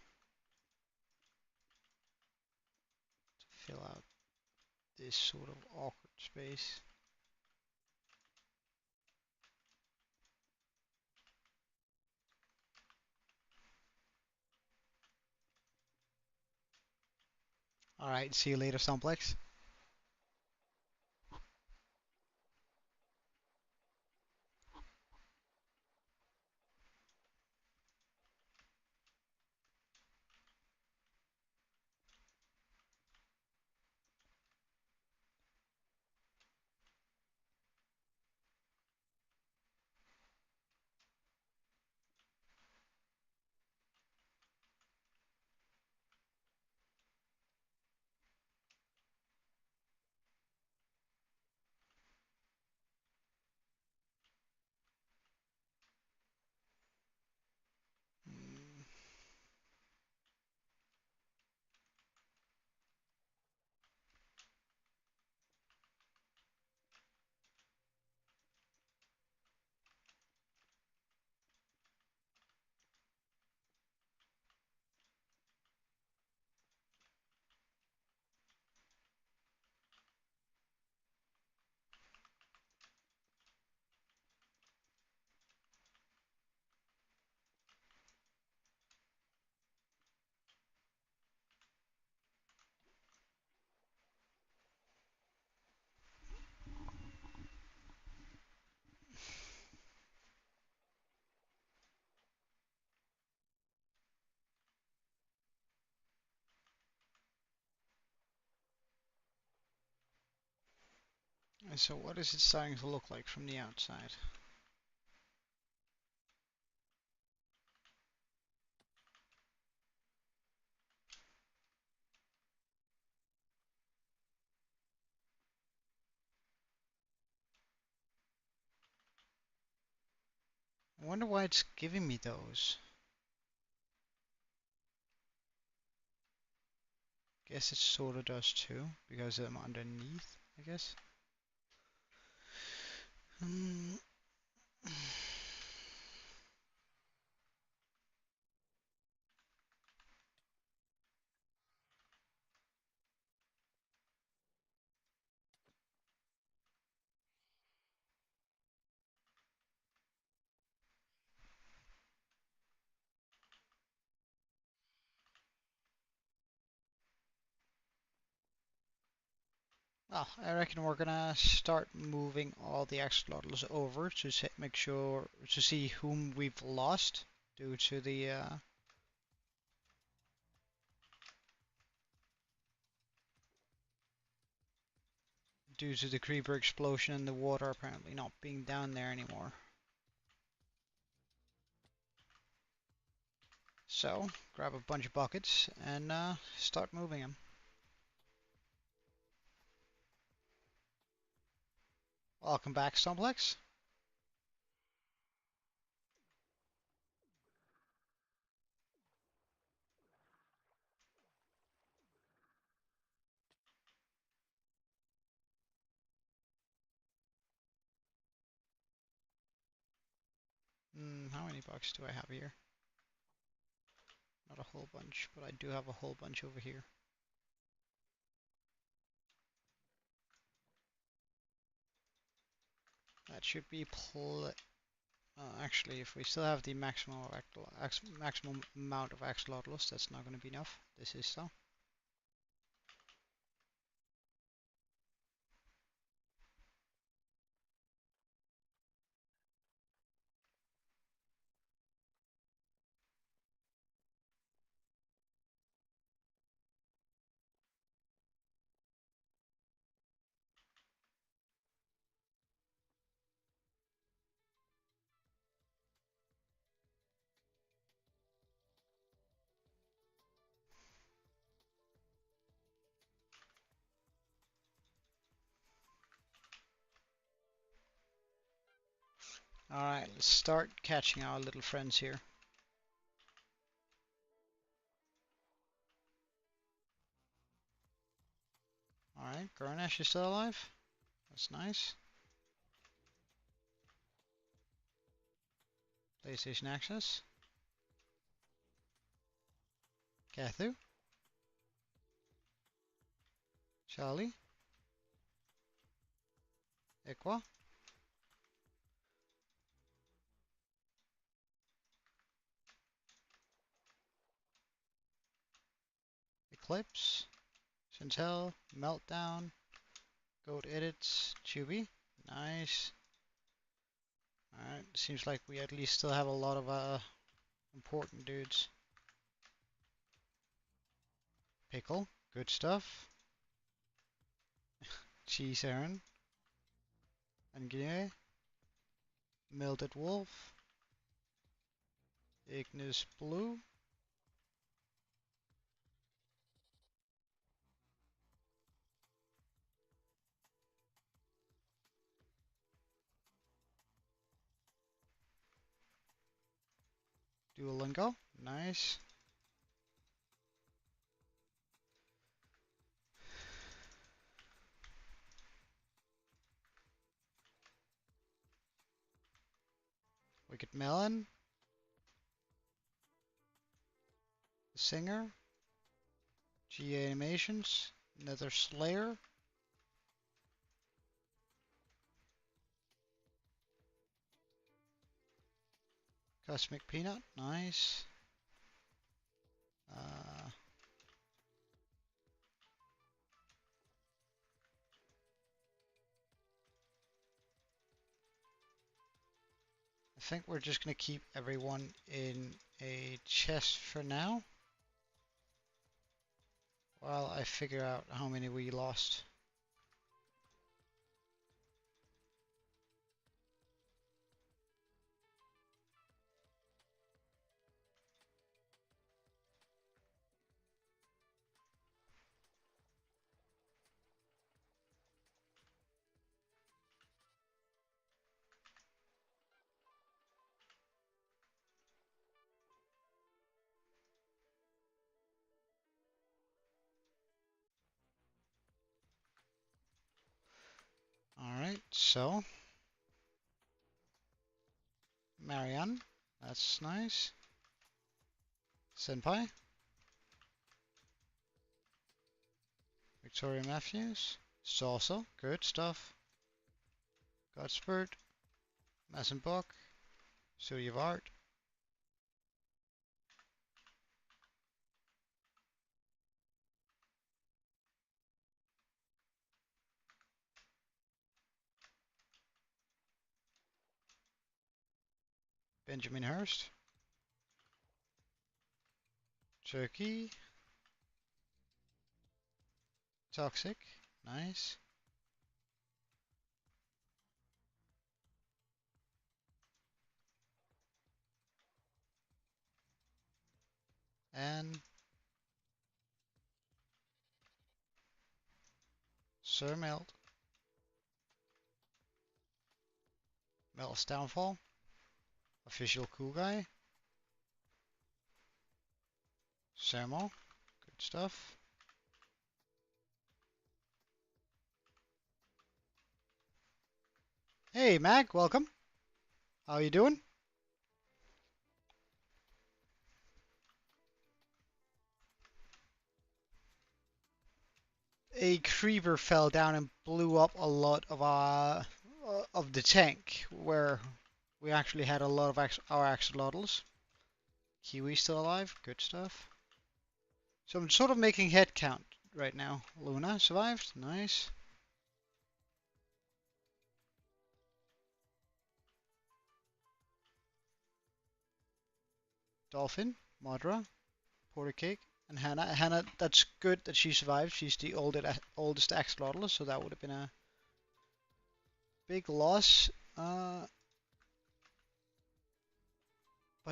to fill out this sort of awkward space. Alright, see you later, Somplex. So what is it starting to look like from the outside? I wonder why it's giving me those. Guess it sort of does too, because I'm underneath, I guess. Well, I reckon we're gonna start moving all the axolotls over to make sure to see whom we've lost due to the creeper explosion and the water apparently not being down there anymore. So, grab a bunch of buckets and start moving them. Welcome back, Stomplex. How many bucks do I have here? Not a whole bunch, but I do have a whole bunch over here. That should be actually, if we still have the maximum amount of axolotls, that's not going to be enough. This is so. Alright, let's start catching our little friends here. Alright, Garnash is still alive. That's nice. PlayStation access. Kathu. Charlie. Equa. Eclipse. Chantel. Meltdown. Goat Edits. Chubby. Nice. Alright, seems like we at least still have a lot of important dudes. Pickle. Good stuff. Cheese Aaron. And Guinea. Melted Wolf. Ignis Blue. Duolingo. Nice. Wicked Melon. The Singer. GA Animations. Nether Slayer. Cosmic Peanut. Nice. I think we're just going to keep everyone in a chest for now, while I figure out how many we lost. So, Marianne, that's nice. Senpai, Victoria Matthews, Salsa, good stuff. Godspurt, Massenbach, Studio of Art. Benjamin Hurst, Turkey, Toxic, nice. And Sir Melt, Melt's Downfall, Official Cool Guy, Sermo, good stuff. Hey Mag, welcome. How you doing? A creeper fell down and blew up a lot of the tank where we actually had a lot of our axolotls. Kiwi still alive, good stuff. So I'm sort of making head count right now. Luna survived, nice. Dolphin, Madra, Porter Cake, and Hannah. Hannah, that's good that she survived. She's the oldest axolotl, so that would have been a big loss. But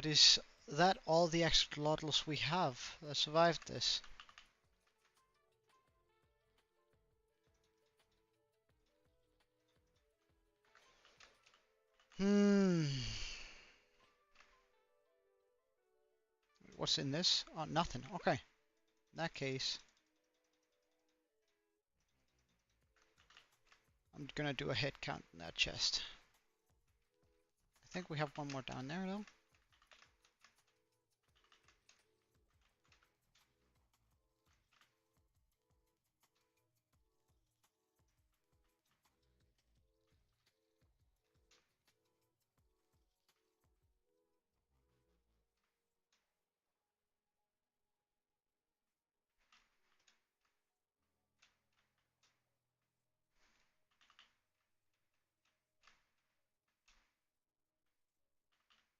is that all the axolotls we have that survived this? What's in this? Oh, nothing. Okay. In that case, I'm gonna do a head count in that chest. I think we have one more down there though.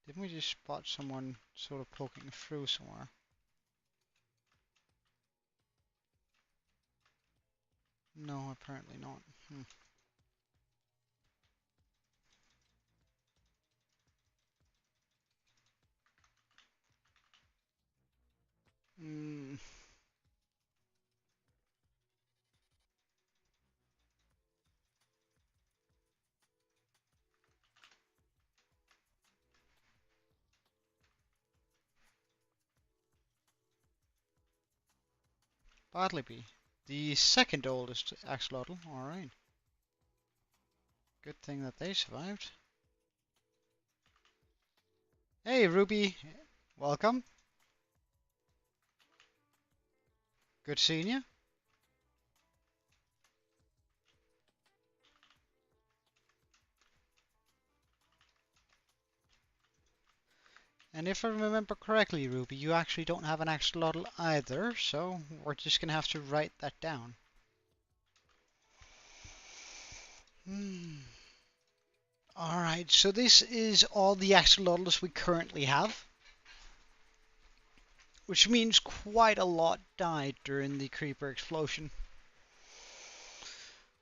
Didn't we just spot someone sort of poking through somewhere? No, apparently not. Bartleby, the second oldest axolotl. Alright. Good thing that they survived. Hey Ruby, welcome. Good seeing you. And if I remember correctly, Ruby, you actually don't have an axolotl either, so we're just gonna have to write that down. Alright, so this is all the axolotls we currently have. Which means quite a lot died during the creeper explosion.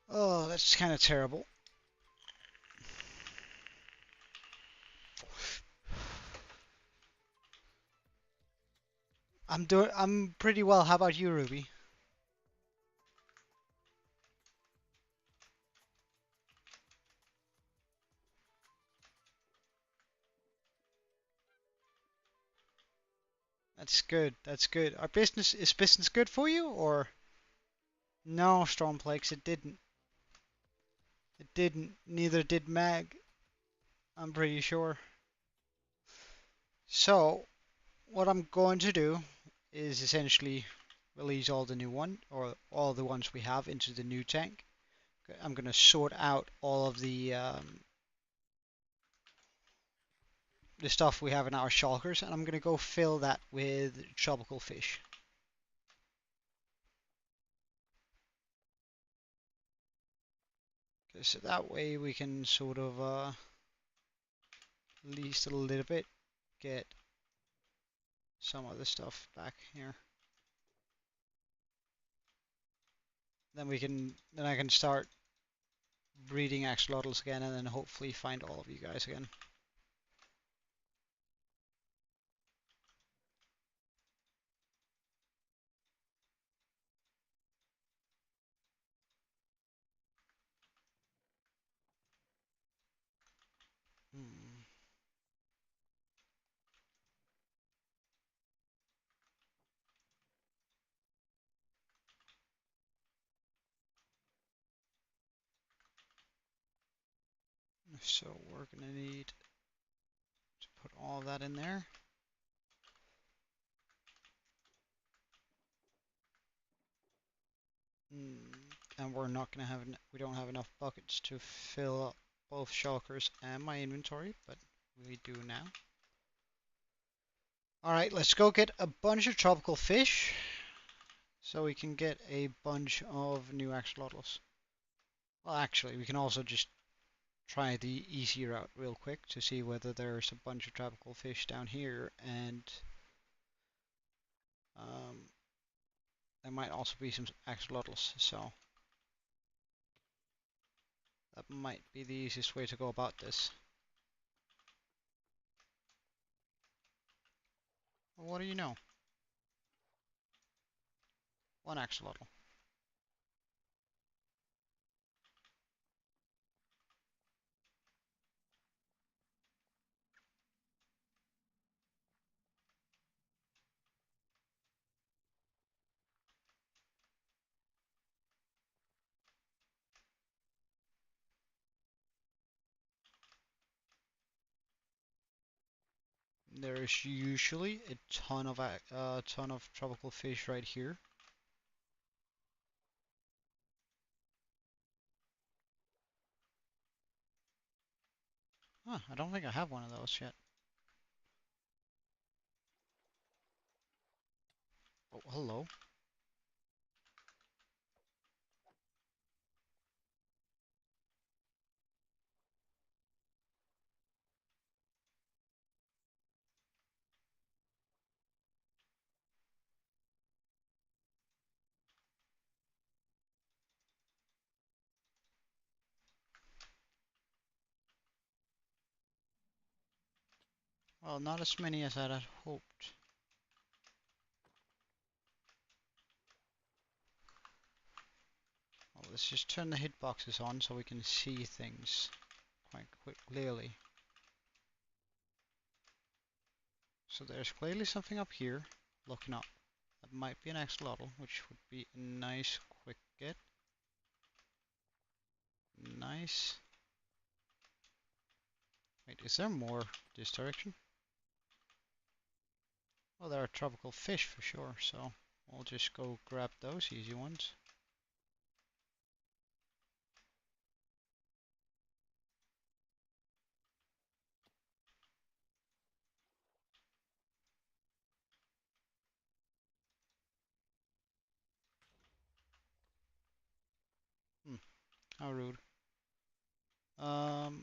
Oh, that's kind of terrible. I'm pretty well. How about you, Ruby? That's good. That's good. Is business good for you or no, Stormplagues, it didn't. It didn't. Neither did Mag. I'm pretty sure. So, what I'm going to do is essentially release all the new one, or all the ones we have, into the new tank. I'm going to sort out all of the stuff we have in our shulkers, and I'm going to go fill that with tropical fish. Okay, so that way we can sort of, at least a little bit, get some of the stuff back here. Then I can start breeding axolotls again, and then hopefully find all of you guys again. Hmm. So we're gonna need to put all of that in there. And we're not gonna have, we don't have enough buckets to fill up both shulkers and my inventory, but we do now. Alright, let's go get a bunch of tropical fish so we can get a bunch of new axolotls. Well, actually, we can also just try the easy route real quick to see whether there's a bunch of tropical fish down here, and um, there might also be some axolotls, so that might be the easiest way to go about this. Well, what do you know? One axolotl. There is usually a ton of tropical fish right here. Huh, I don't think I have one of those yet. Oh, hello. Well, not as many as I'd had hoped. Well, let's just turn the hitboxes on so we can see things quite clearly. So there's clearly something up here looking up. That might be an axolotl, which would be a nice quick get. Nice. Wait, is there more this direction? Well, there are tropical fish for sure, so we'll just go grab those easy ones. Hmm, how rude. Um,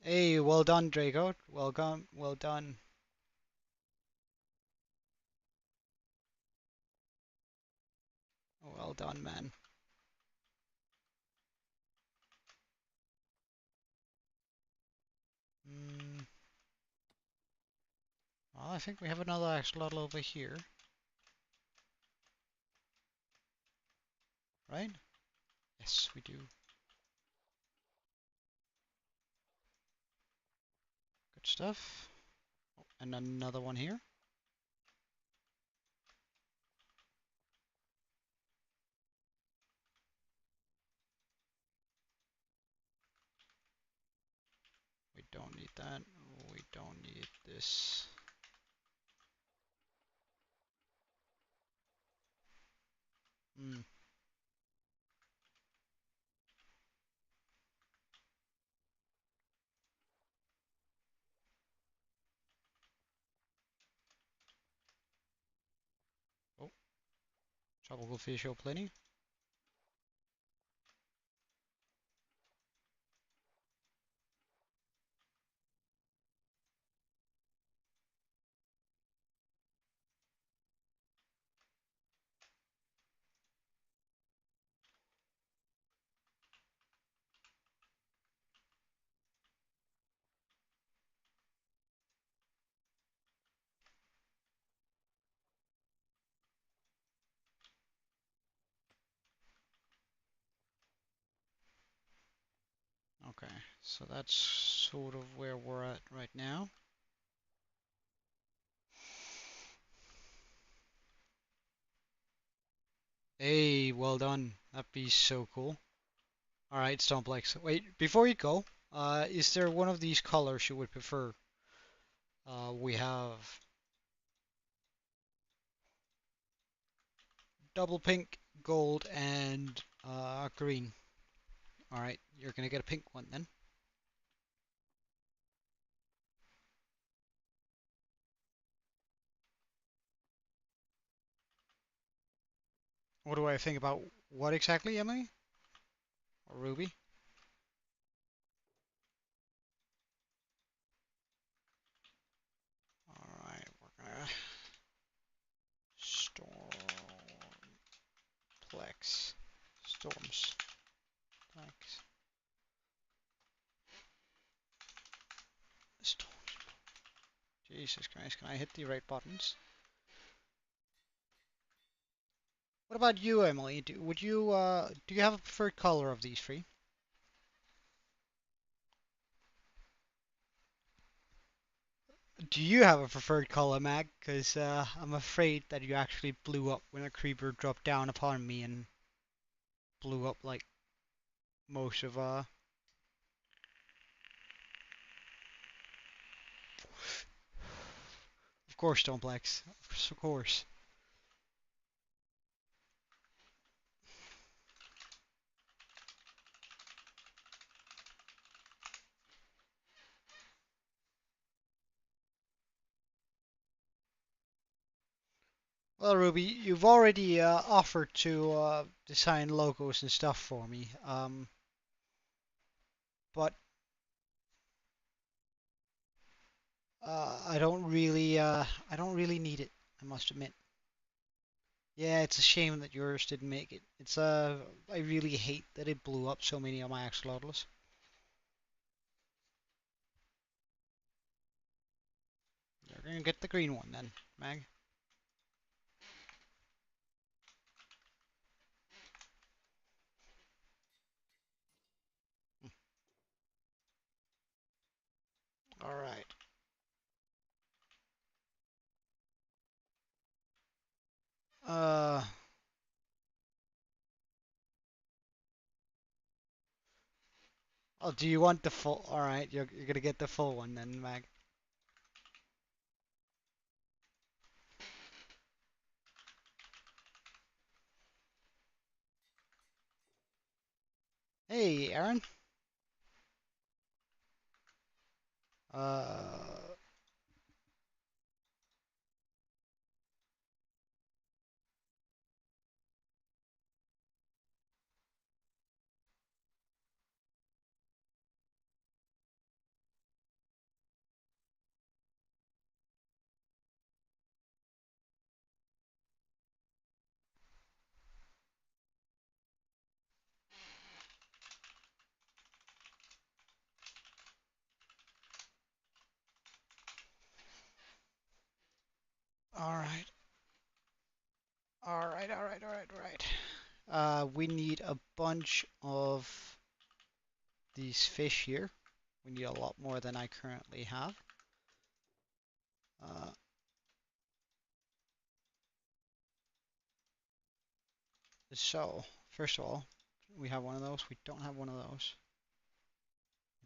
hey, well done, Draco. Well done, well done. Well done, man. Mm, well, I think we have another axolotl over here. Right? Yes, we do. Good stuff. Oh, and another one here. don't need that. We don't need this. Hmm. Oh, tropical fish show plenty. Okay, so that's sort of where we're at right now. Hey, well done. That'd be so cool. Alright, Stomplex. Wait, before you go, is there one of these colors you would prefer? We have double pink, gold, and green. Alright, you're gonna get a pink one then. What do I think about what exactly, Emily? Or Ruby? Alright, we're gonna Stormplex. Storms. Plex. Storms. Jesus Christ, can I hit the right buttons? What about you, Emily? Do you have a preferred color of these three? Do you have a preferred color, Mag? Because I'm afraid that you actually blew up when a creeper dropped down upon me and blew up like most of Of course, Stomplex. Of course. Well, Ruby, you've already offered to design logos and stuff for me, but I don't really need it. I must admit. Yeah, it's a shame that yours didn't make it. I really hate that it blew up so many of my axolotls. You're gonna get the green one then, Mag. All right. Uh, oh, do you want the full? All right, you're gonna get the full one then, Mag. Hey, Aaron. Uh, all right, all right. We need a bunch of these fish here. We need a lot more than I currently have. Uh, so, first of all, we have one of those. We don't have one of those.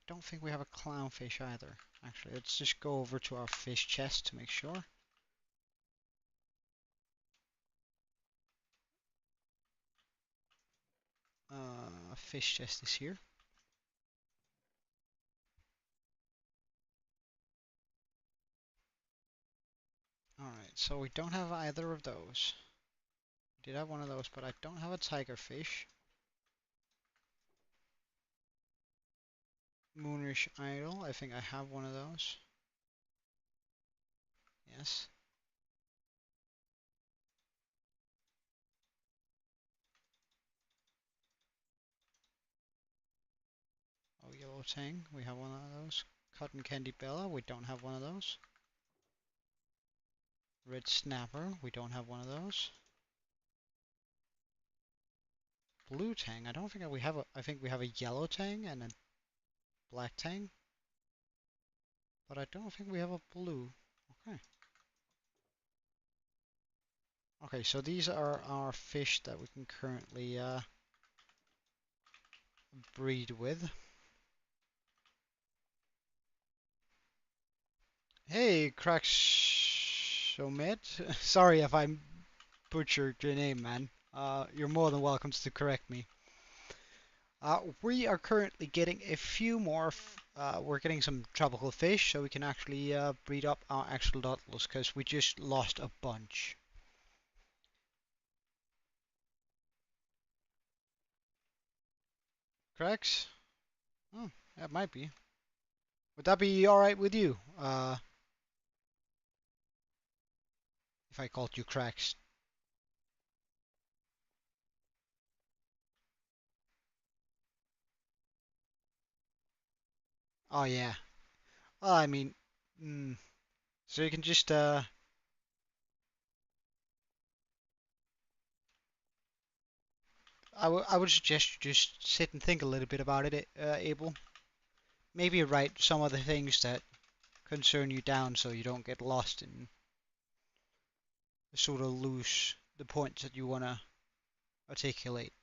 don't think we have a clownfish either. Actually, let's just go over to our fish chest to make sure. Fish chest is here. Alright, so we don't have either of those. We did have one of those, but I don't have a tigerfish. Moonish idol, I think I have one of those. Yes. Oh, yellow tang, we have one of those. Cotton candy bella, we don't have one of those. Red snapper, we don't have one of those. Blue tang, I don't think we have a, I think we have a yellow tang and a black tang. But I don't think we have a blue. Okay. Okay, so these are our fish that we can currently breed with. Hey, Crackshomet. Sorry if I butchered your name, man. You're more than welcome to correct me. We are currently getting a few more. We're getting some tropical fish, so we can actually breed up our axolotls because we just lost a bunch. Cracks? Oh, that might be. Would that be alright with you? If I called you Cracks. Oh yeah. Well, I mean, so you can just I would suggest you just sit and think a little bit about it, Abel. Maybe write some of the things that concern you down so you don't get lost and sort of lose the points that you want to articulate.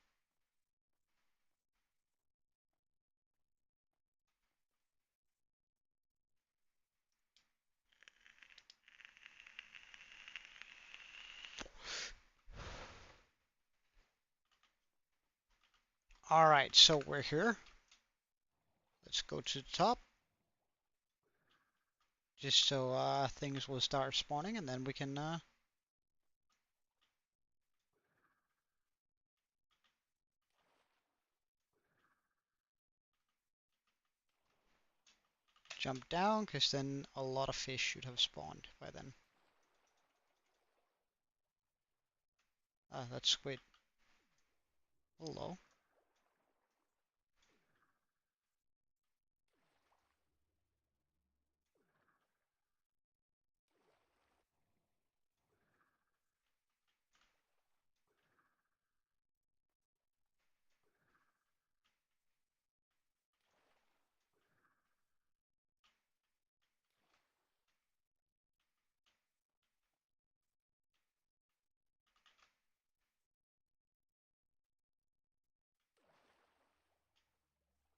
Alright, so we're here. Let's go to the top. Just so things will start spawning and then we can jump down, because then a lot of fish should have spawned by then. Ah, that's squid. Hello.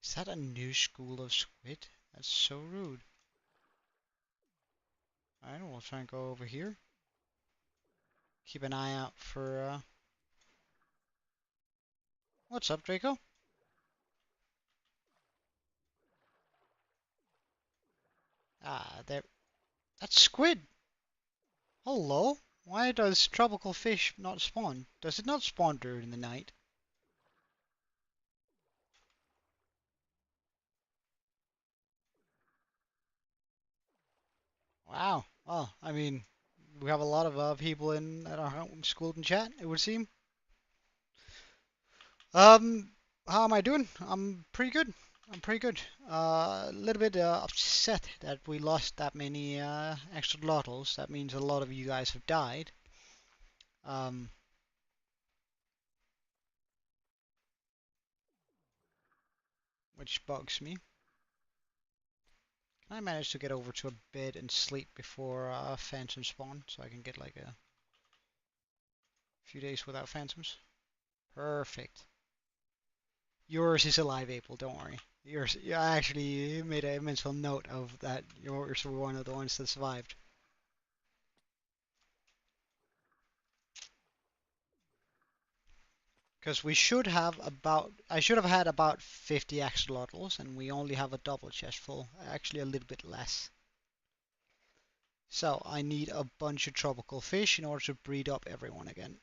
Is that a new school of squid? That's so rude. Alright, we'll try and go over here. Keep an eye out for, what's up, Draco? Ah, there. That's squid! Hello? Why does tropical fish not spawn? Does it not spawn during the night? Wow. Well, I mean, we have a lot of people in at our school and chat, it would seem. How am I doing? I'm pretty good. I'm pretty good. A little bit upset that we lost that many axolotls. That means a lot of you guys have died. Um, which bugs me. Can I manage to get over to a bed and sleep before phantoms spawn, so I can get like a few days without phantoms? Perfect. Yours is alive, April. Don't worry. You actually made a mental note of that. You're one of the ones that survived. Because I should have had about 50 axolotls, and we only have a double chest full. Actually, a little bit less. So I need a bunch of tropical fish in order to breed up everyone again.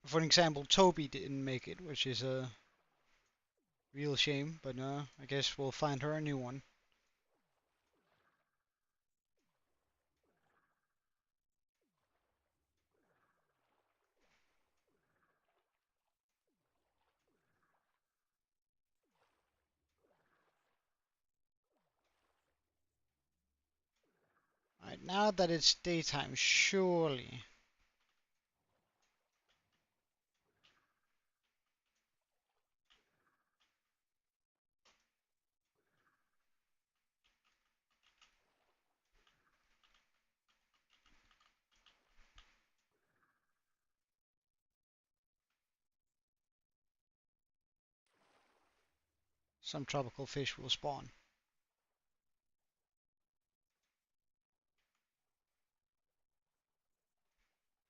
For example, Toby didn't make it, which is a real shame, but I guess we'll find her a new one. Alright, now that it's daytime, surely. Some tropical fish will spawn.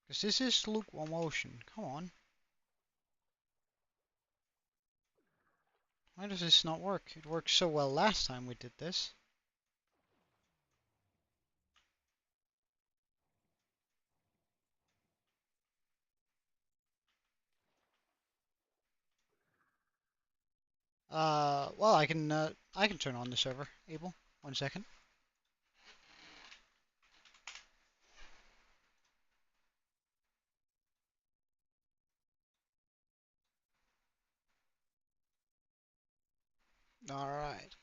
Because this is lukewarm ocean. Come on. Why does this not work? It worked so well last time we did this. Well, I can turn on the server, Abel. 1 second. Alright.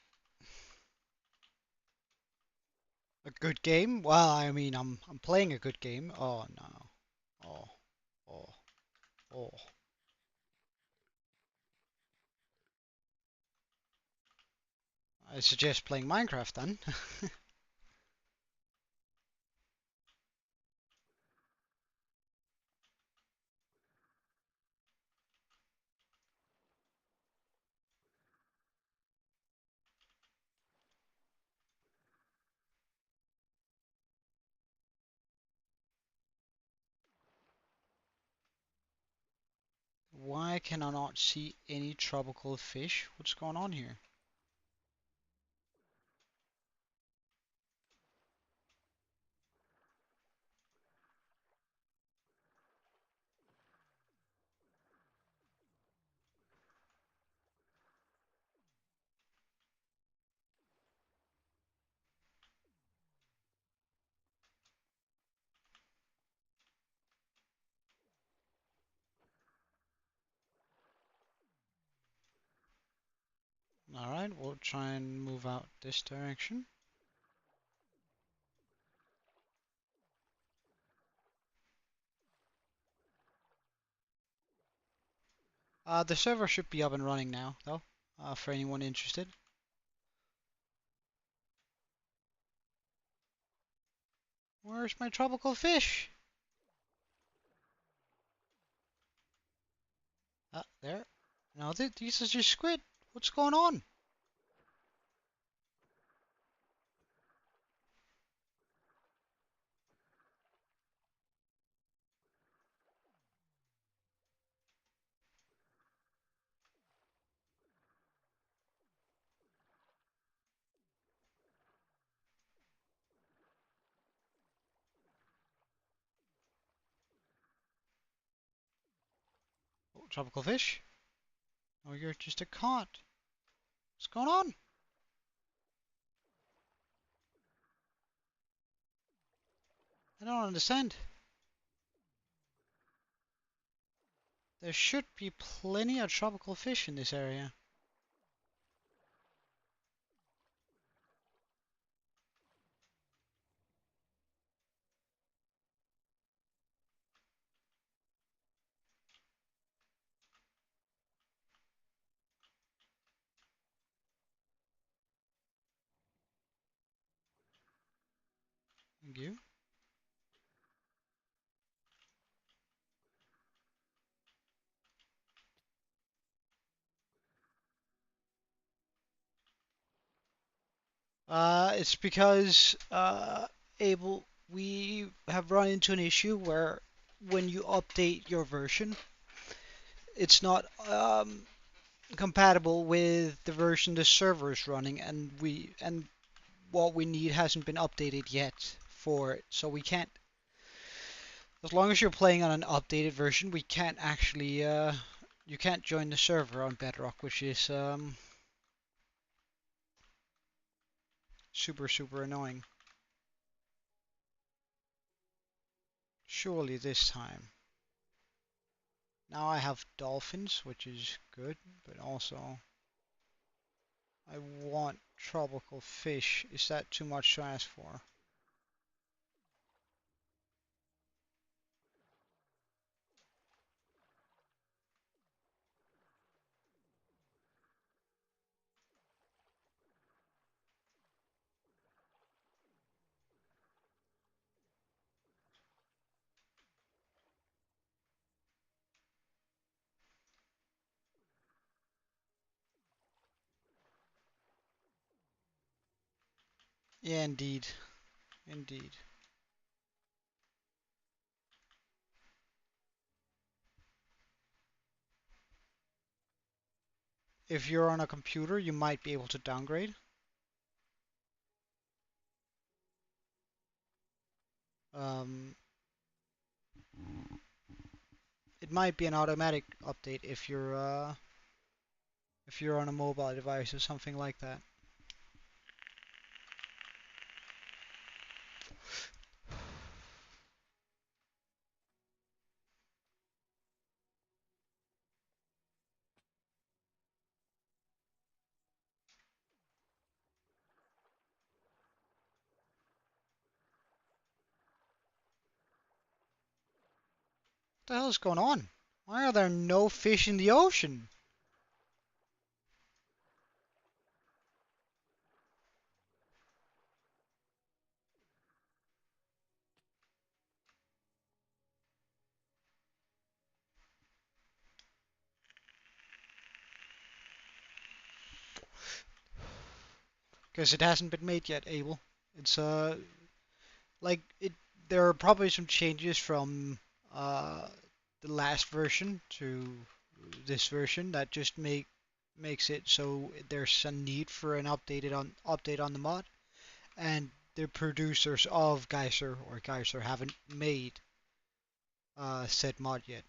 A good game? Well, I mean, I'm playing a good game. Oh, no. Oh, oh, oh. I suggest playing Minecraft then. Why can I not see any tropical fish? What's going on here? Alright, we'll try and move out this direction. The server should be up and running now, though, for anyone interested. Where's my tropical fish? There. No, these are just squid. What's going on? Oh, tropical fish? Oh, you're just a cod. What's going on? I don't understand. There should be plenty of tropical fish in this area. Thank you. It's because Abel, we have run into an issue where when you update your version, it's not compatible with the version the server is running, and what we need hasn't been updated yet for it. So we can't, as long as you're playing on an updated version, we can't actually you can't join the server on Bedrock, which is super annoying. Surely this time. Now I have dolphins, which is good, but also I want tropical fish. Is that too much to ask for? Yeah, indeed. Indeed. If you're on a computer, you might be able to downgrade. Um, it might be an automatic update if you're on a mobile device or something like that. What the hell is going on? Why are there no fish in the ocean? Because it hasn't been made yet, Abel. It's like it. There are probably some changes from uh the last version to this version that just makes it so there's a need for an update on the mod, and the producers of Geyser haven't made said mod yet.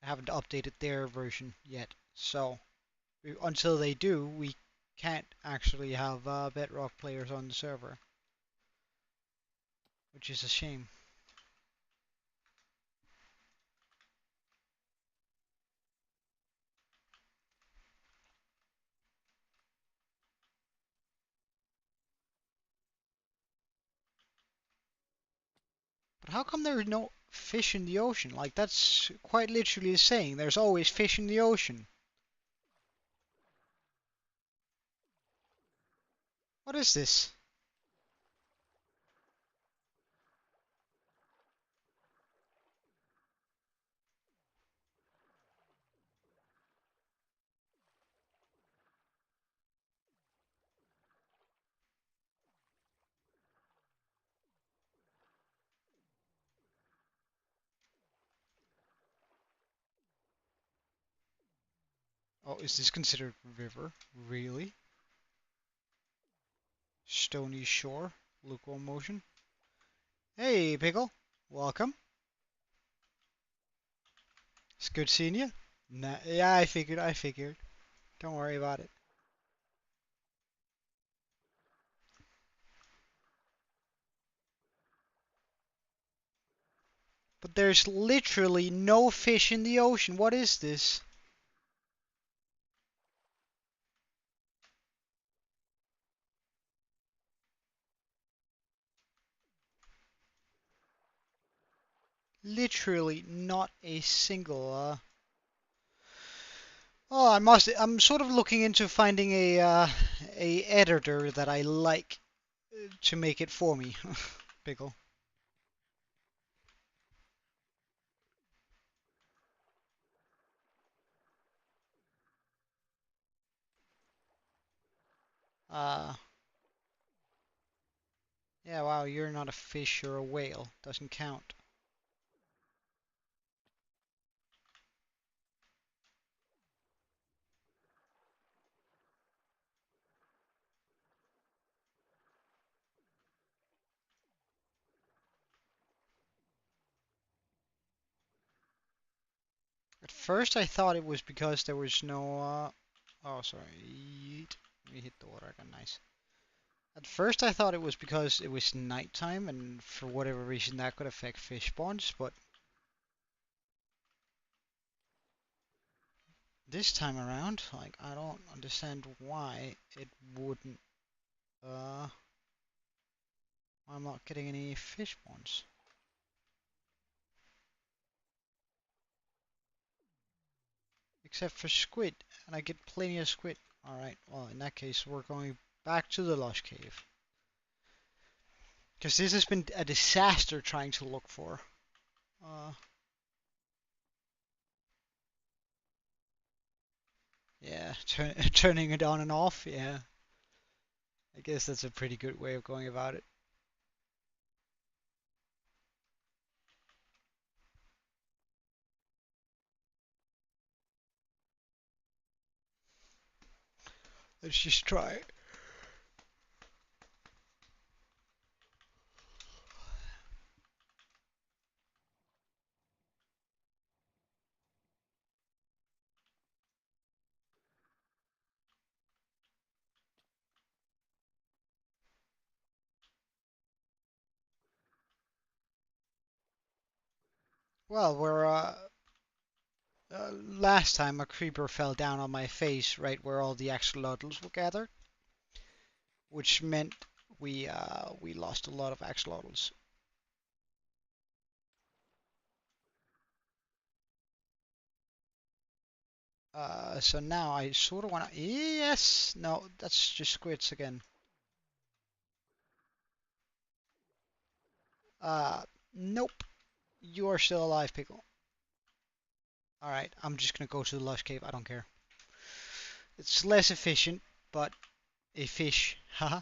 Haven't updated their version yet. So until they do, we can't actually have Bedrock players on the server, which is a shame. But how come there are no fish in the ocean? Like, that's quite literally saying there's always fish in the ocean. What is this? Oh, is this considered river? Really? Stony shore? Lukewarm motion? Hey, Pickle. Welcome. It's good seeing you. Nah, yeah, I figured. Don't worry about it. But there's literally no fish in the ocean. What is this? Literally not a single Oh, I'm sort of looking into finding a editor that I like to make it for me. Pickle. Uh, yeah, wow, you're not a fish, you're a whale. Doesn't count. At first I thought it was because there was no, oh, sorry. Yeet. Let me hit the water again, nice. At first I thought it was because it was nighttime and for whatever reason that could affect fish spawns, but this time around, like, I don't understand why it wouldn't, uh, I'm not getting any fish spawns. Except for squid, and I get plenty of squid. Alright, well, in that case, we're going back to the lush cave. Because this has been a disaster trying to look for. Uh, yeah, turning it on and off, yeah. I guess that's a pretty good way of going about it. Let's just try it. Well, last time a creeper fell down on my face right where all the axolotls were gathered, which meant we lost a lot of axolotls. So now I sort of want to. Yes, no, that's just squids again. Uh, nope. You are still alive, Pickle. All right, I'm just gonna go to the lush cave. I don't care. It's less efficient, but a fish. Haha.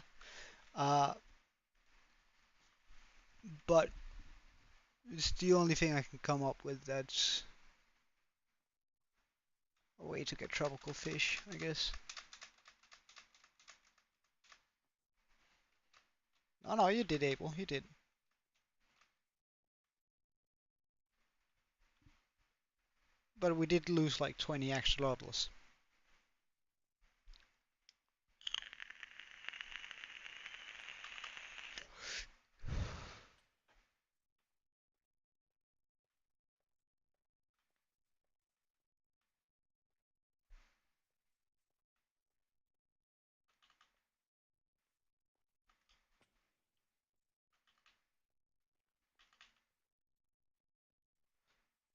uh, but it's the only thing I can come up with that's a way to get tropical fish, I guess. Oh no, you did, Abel. You did. But we did lose like 20 axolotls.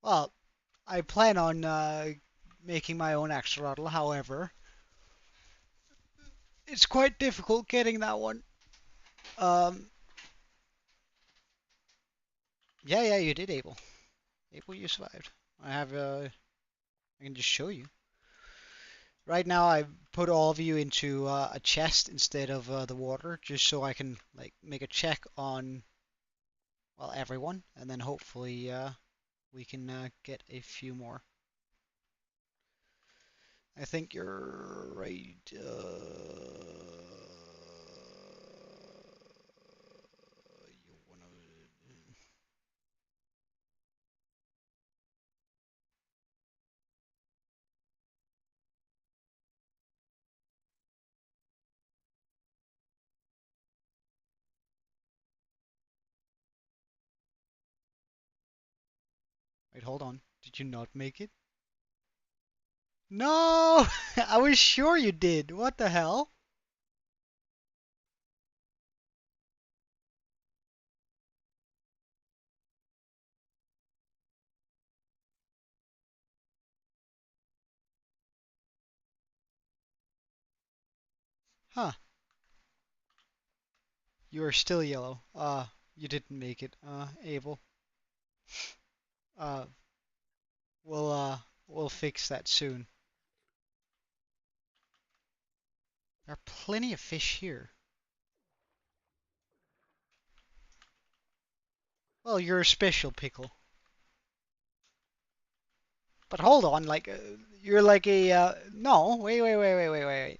Well, I plan on making my own axolotl. However, it's quite difficult getting that one. Um, yeah, yeah, you did, Abel. Abel, you survived. I have I can just show you. Right now, I put all of you into a chest instead of the water, just so I can like make a check on well everyone, and then hopefully we can get a few more. I think you're right. You wanna... Wait, hold on. Did you not make it? No! I was sure you did. What the hell? Huh. You are still yellow. You didn't make it. Abel. Uh, we'll fix that soon. There are plenty of fish here. Well, you're a special pickle. But hold on, like, you're like a, no, wait.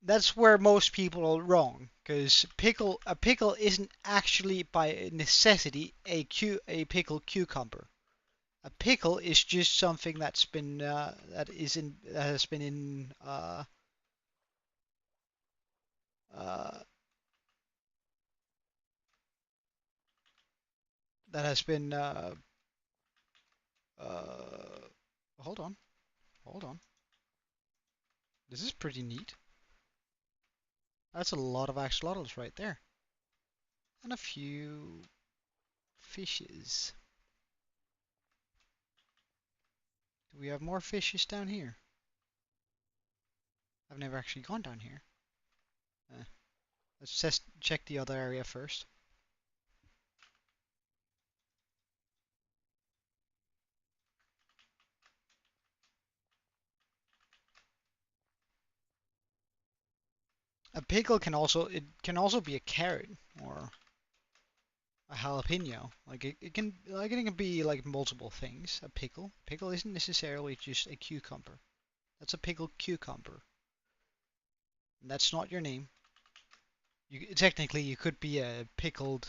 That's where most people are wrong, because a pickle isn't actually by necessity a pickled cucumber. A pickle is just something that has been in uh, that has been uh, hold on, hold on. This is pretty neat. That's a lot of axolotls right there, and a few fishes. Do we have more fishes down here? I've never actually gone down here. Uh, let's just check the other area first. A pickle can also be a carrot or a jalapeno. It can be like multiple things. A pickle isn't necessarily just a cucumber. That's a pickled cucumber. And that's not your name. Technically you could be a pickled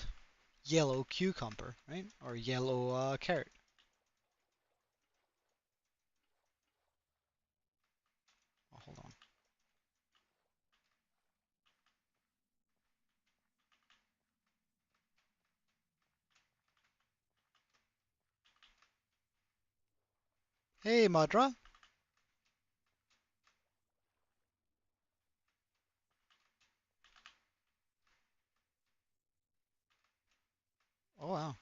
yellow cucumber, right? Or yellow carrot. Oh, hold on. Hey, Madra. Oh wow.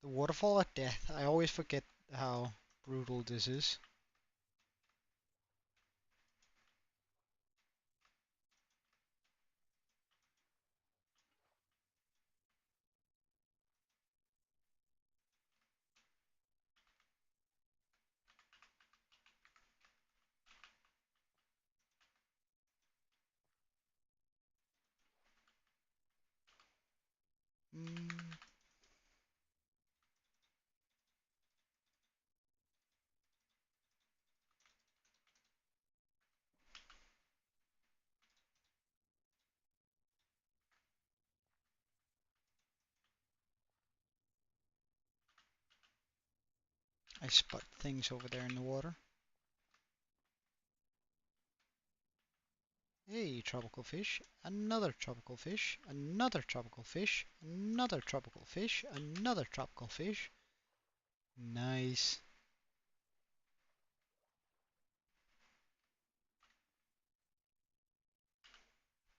The waterfall of death. I always forget how brutal this is. Mm, I spot things over there in the water. Hey, tropical fish. Another tropical fish. Another tropical fish. Another tropical fish. Another tropical fish. Nice.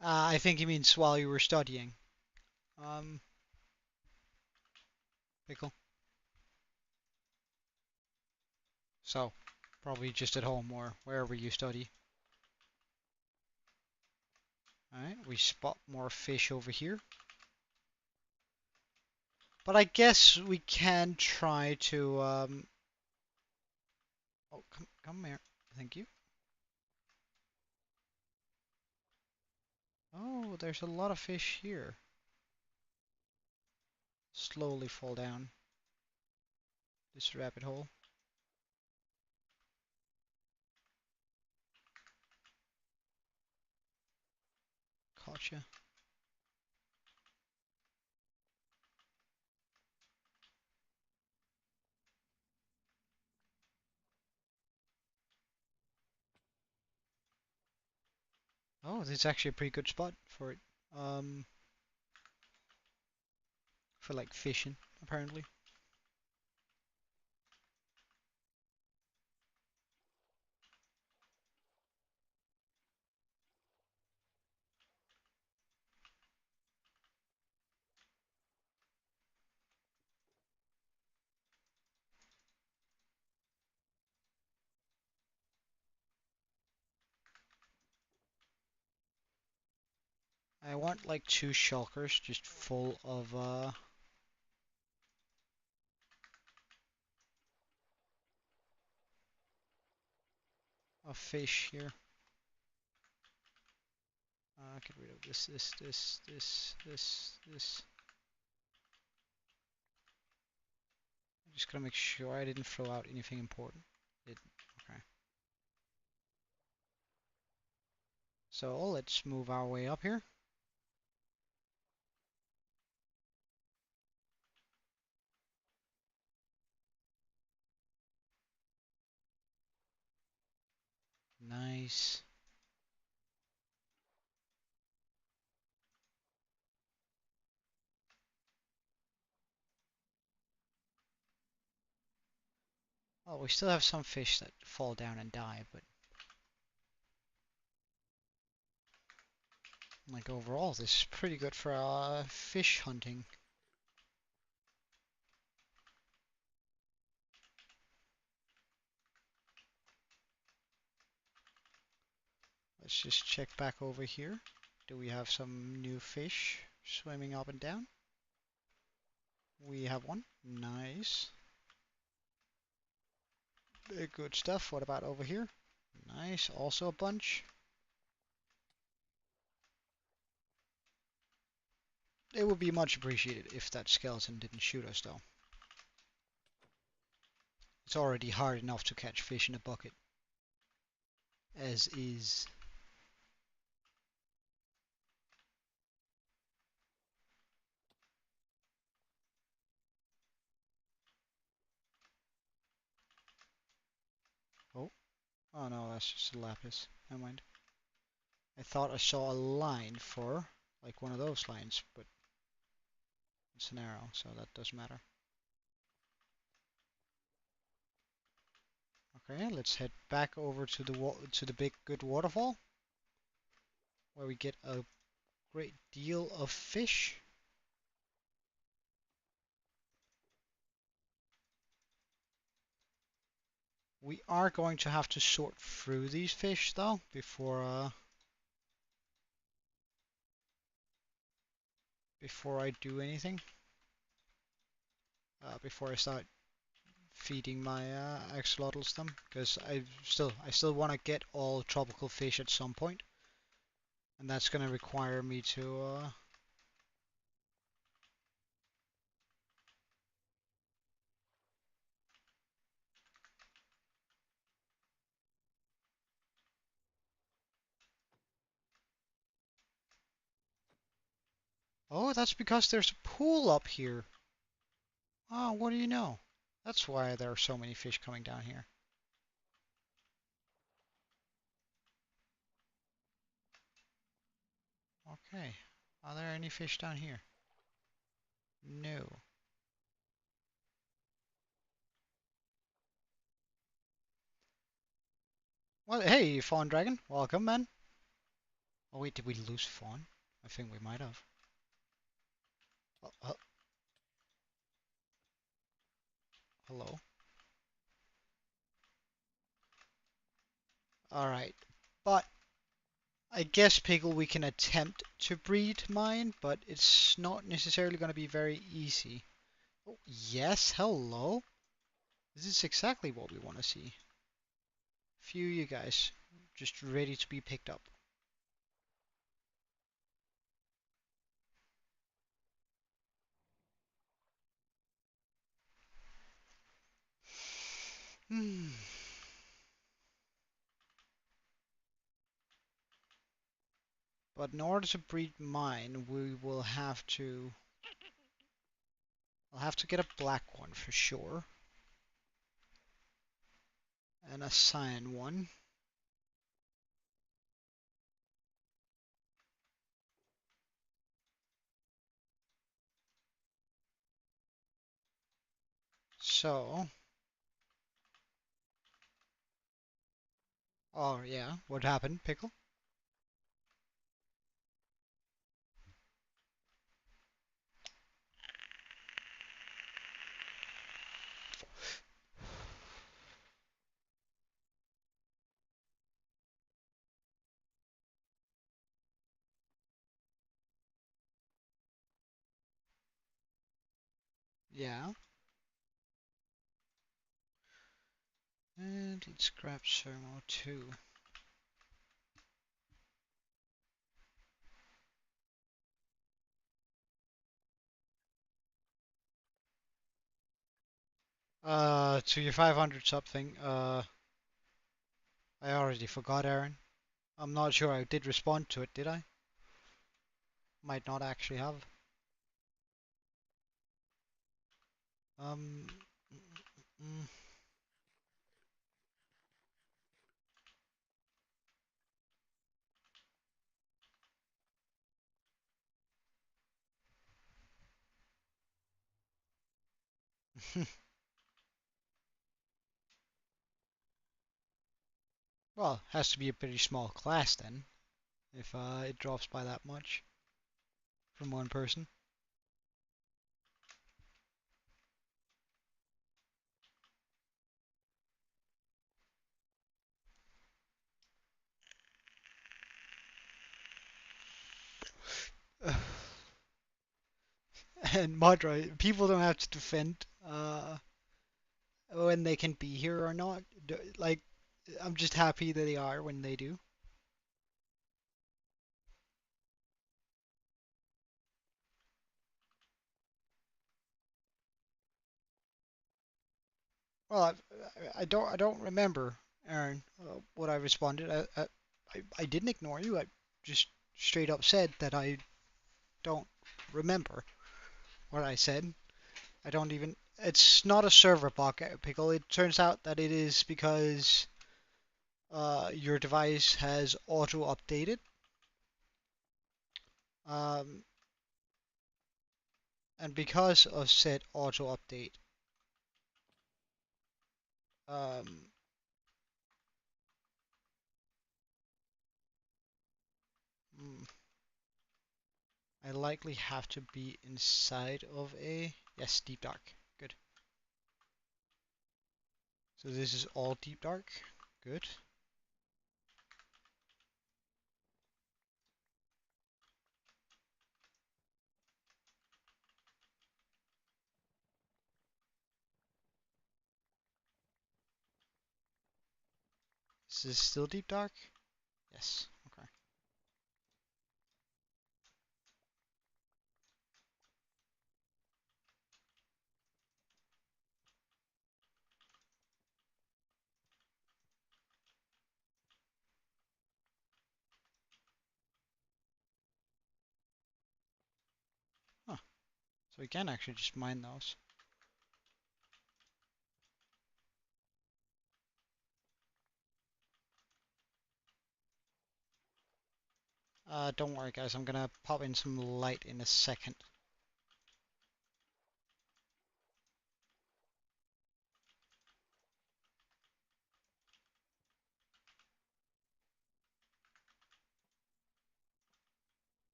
I think he means while you were studying. Um, Pickle. So, probably just at home or wherever you study. Alright, we spot more fish over here. But I guess we can try to, oh, come here. Thank you. Oh, there's a lot of fish here. Slowly fall down this rabbit hole. Gotcha. Oh, this is actually a pretty good spot for it. Um, for like fishing, apparently. I want like two shulkers just full of fish here. Get rid of this. I'm just gonna make sure I didn't throw out anything important. Didn't. Okay. So let's move our way up here. Nice. Well, we still have some fish that fall down and die, but like overall, this is pretty good for fish hunting. Let's just check back over here. Do we have some new fish swimming up and down? We have one. Nice. Good stuff. What about over here? Nice. Also a bunch. It would be much appreciated if that skeleton didn't shoot us, though. It's already hard enough to catch fish in a bucket. As is. Oh. Oh no, that's just a lapis. Never mind. I thought I saw a line for, like one of those lines, but it's an arrow, so that doesn't matter. Okay, let's head back over to the big good waterfall, where we get a great deal of fish. We are going to have to sort through these fish though before I do anything. Before I start feeding my axolotls them, because I still want to get all tropical fish at some point, and that's going to require me to. Oh, that's because there's a pool up here. Oh, what do you know? That's why there are so many fish coming down here. Okay. Are there any fish down here? No. Well, hey, Fawn Dragon. Welcome, man. Oh, wait, did we lose Fawn? I think we might have. Uh, hello. Alright. But I guess, Pickle, we can attempt to breed mine, but it's not necessarily going to be very easy. Oh, yes, hello. This is exactly what we want to see. Few you guys just ready to be picked up. Hmm. But in order to breed mine, I'll have to get a black one for sure. And a cyan one. So, oh yeah, what happened, Pickle? Yeah. And let's grab Sermo too. To your 500 sub thing, I already forgot, Aaron. I'm not sure I did respond to it, did I? Might not actually have. Um, mm, well, has to be a pretty small class then, if it drops by that much from one person. And Modra, people don't have to defend when they can be here or not. Like, I'm just happy that they are when they do. Well, I don't remember, Aaron, what I responded. I didn't ignore you. I just straight up said that I don't remember what I said. I don't even. It's not a server bug, Pickle. It turns out that it is because your device has auto updated. Um, and because of said auto update, um, mm, I likely have to be inside of a yes deep dark. Good. So this is all deep dark. Good. Is this still deep dark? Yes. Okay. Huh. So we can actually just mine those. Don't worry guys, I'm gonna pop in some light in a second.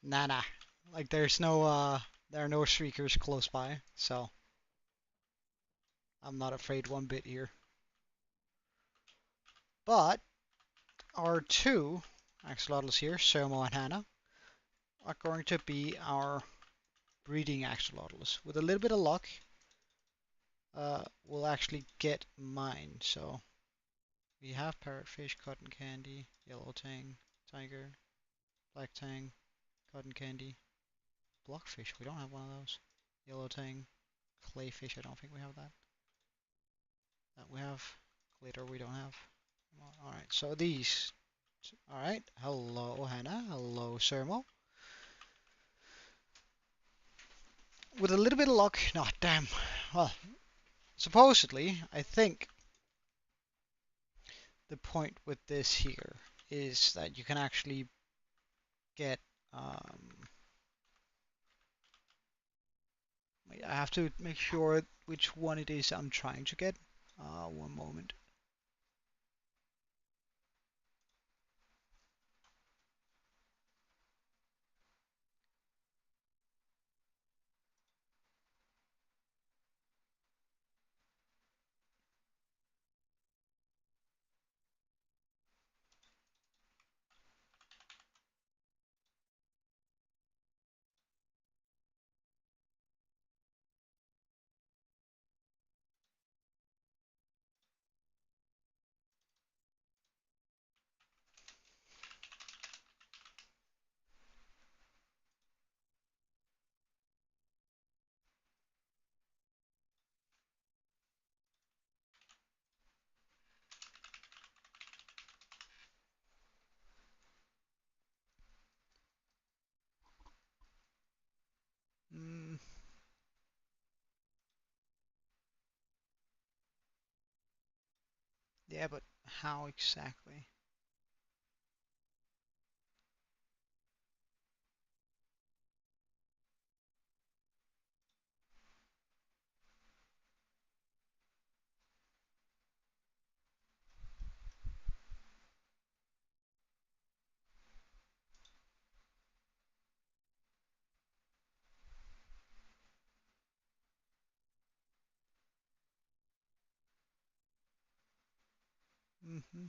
Nah. Like there are no shriekers close by, so I'm not afraid one bit here. But our two axolotls here, Sermo and Hannah, are going to be our breeding axolotls. With a little bit of luck, we'll actually get mine. So we have parrotfish, cotton candy, yellow tang, tiger, black tang, cotton candy, blockfish. We don't have one of those. Yellow tang, clayfish. I don't think we have that. That we have. Glitter we don't have. Alright, so these. Alright, hello Hannah, hello Sermo. With a little bit of luck, no, damn. Well, supposedly, I think the point with this here is that you can actually get. I have to make sure which one it is I'm trying to get. One moment. Yeah, but how exactly? Mm-hmm.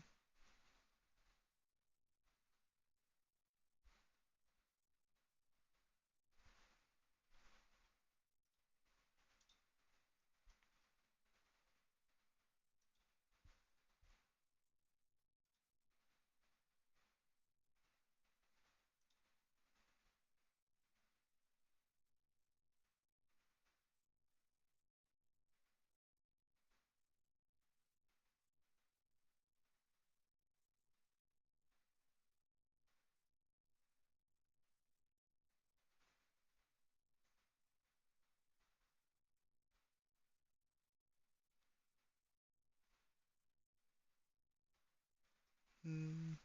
Mm,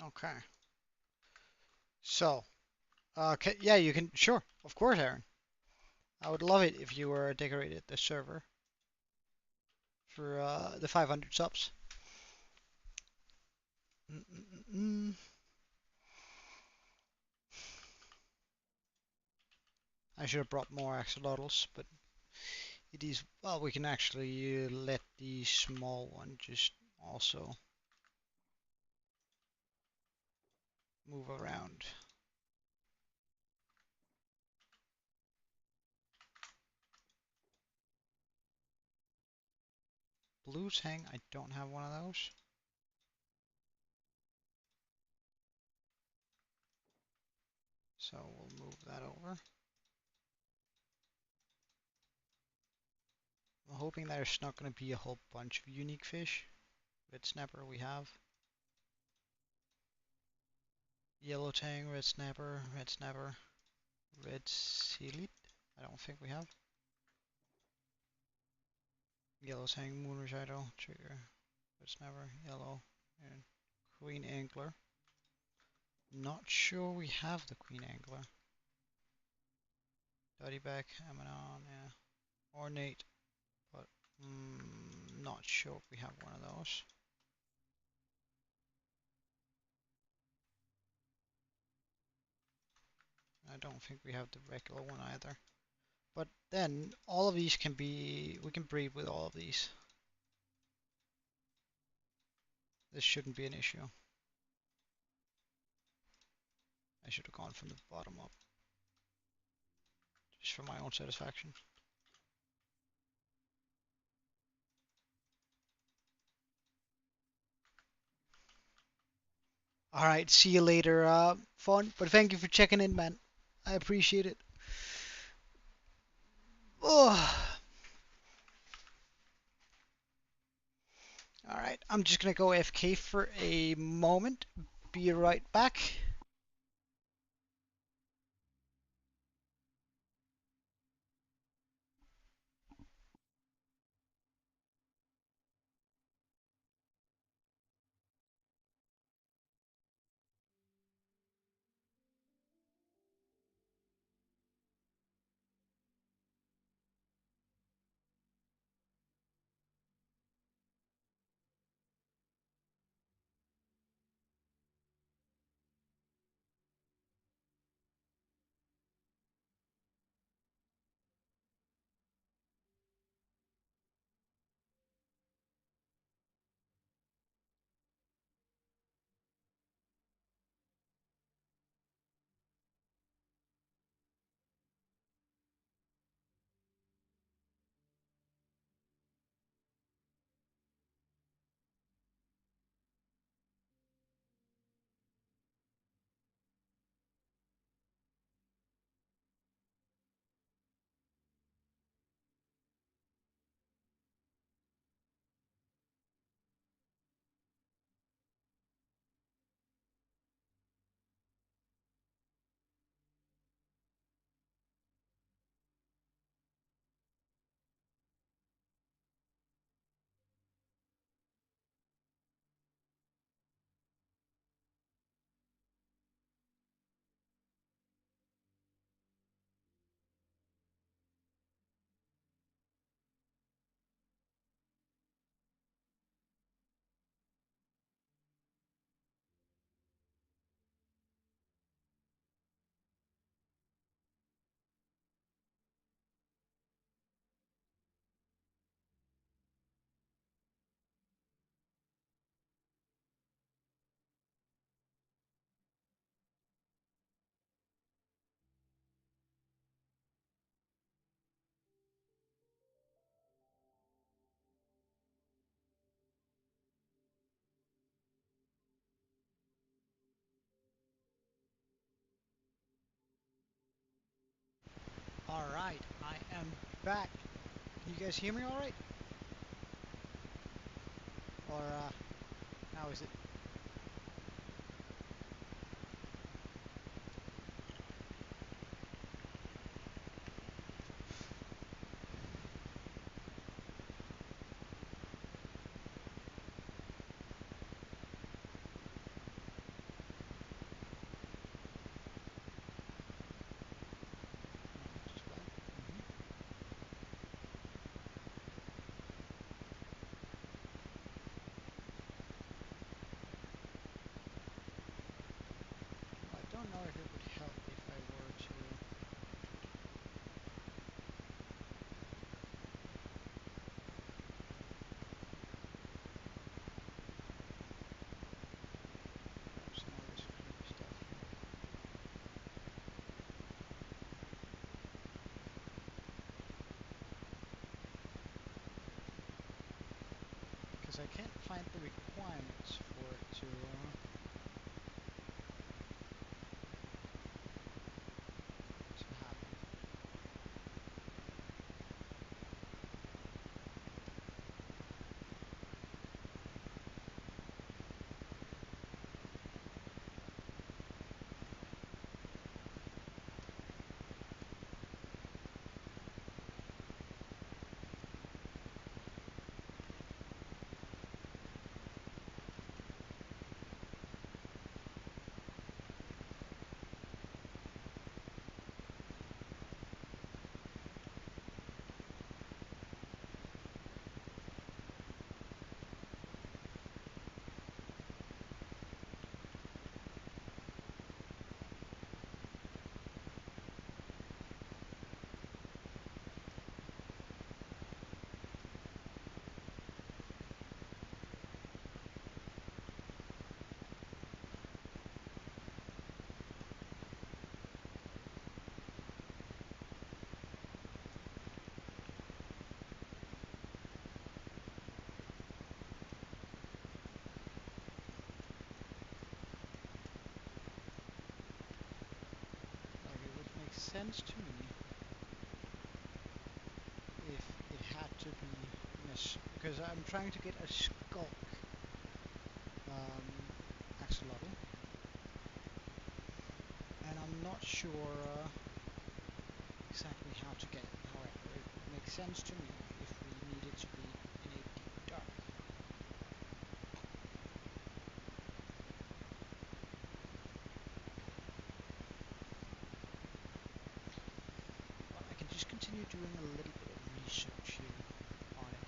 okay. So, yeah, you can. Sure, of course, Aaron. I would love it if you were decorated the server for the 500 subs. Mm -mm -mm. mm. I should have brought more axolotls, but it is, well, we can actually let the small one just also move around. Blue tang, I don't have one of those. So we'll move that over. I'm hoping there's not going to be a whole bunch of unique fish. Red snapper we have. Yellow tang, red snapper, red seaweed. I don't think we have. Yellow tang, moon recital, trigger, red snapper, yellow, and queen angler. Not sure we have the queen angler. Dotty back, Amanon, yeah. Ornate, but not sure if we have one of those. I don't think we have the regular one either. But then all of these can be, we can breed with all of these. This shouldn't be an issue. I should have gone from the bottom up, just for my own satisfaction. Alright, see you later, Fawn. But thank you for checking in, man. I appreciate it. Oh. Alright, I'm just gonna go AFK for a moment. Be right back. Alright, I am back. Can you guys hear me alright? Or, how is it? Just fine. I don't know if it would help if I were to some of this creepy stuff here. Because I can't find the requirements for it to happen. Like, it would make sense to me if it had to be in a because I'm trying to get a skulk axolotl, and I'm not sure exactly how to get it. However, it would make sense to me if we need it to be in a deep dark. But I can just continue doing a little bit of research here on it.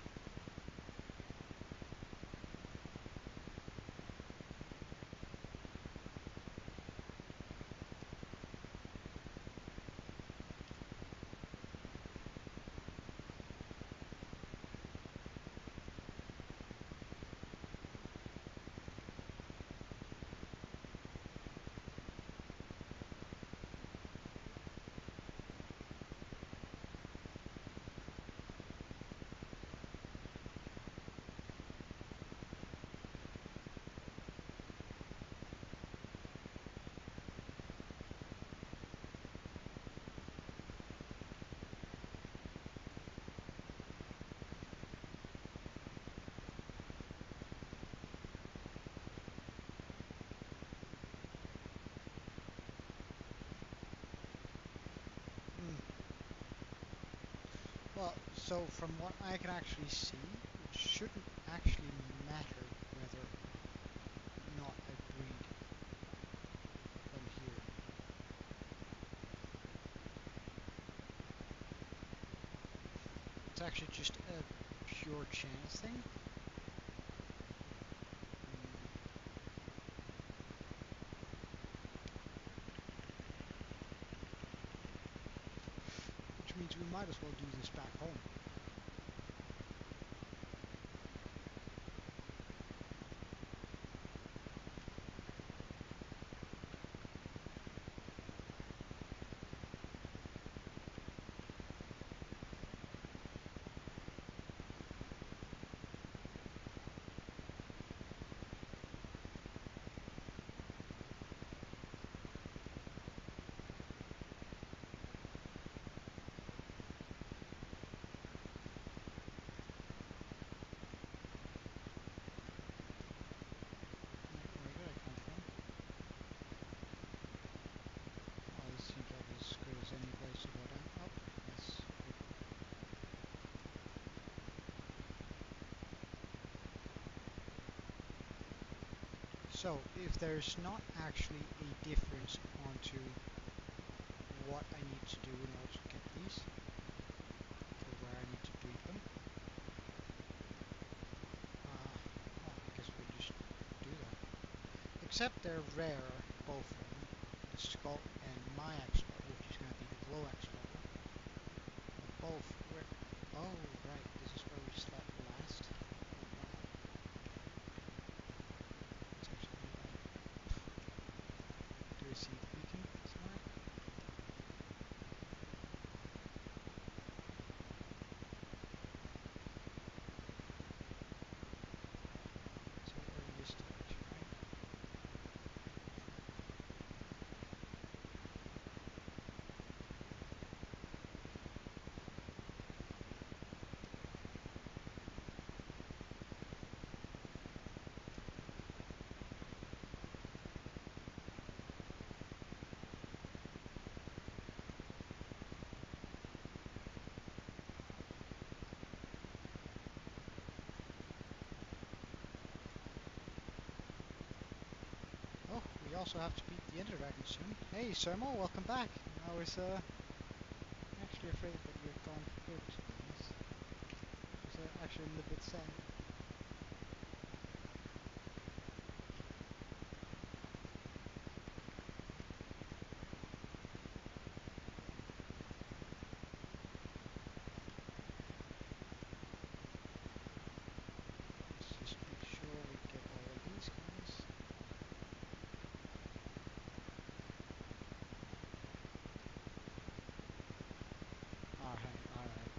Well, so from what I can actually see, it shouldn't actually matter whether or not I breed them here. It's actually just a pure chance thing. Which means we might as well do this back home. So, if there's not actually a difference onto what I need to do in order to get these, or where I need to breed them, well, I guess we'll just do that. Except they're rare, both of them. The skull and my axolotl, which is going to be the glow axolotl. Both were. Oh, right, this is where we slept last. It's actually not bad. Do we see the beacon somewhere? So we're in this direction, right? Oh, we also have to beat the Ender Dragon soon. Hey, Sermo, welcome back. I was actually afraid that you had gone for good, to be honest. I was actually a little bit sad. Let's just make sure we get all of these guys. Alright, alright.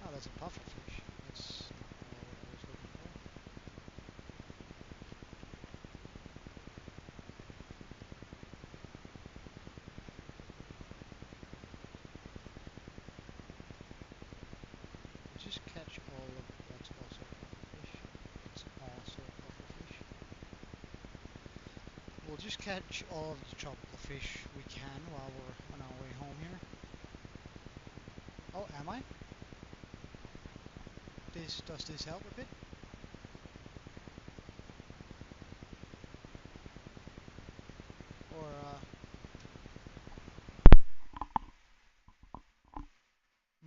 Oh, that's a pufferfish. That's not what I was looking for. Just catch all of that's also a pufferfish. It's also a pufferfish. We'll just catch all of the tropical fish we can while we're on our way home here. Oh, am I? Does this help a bit?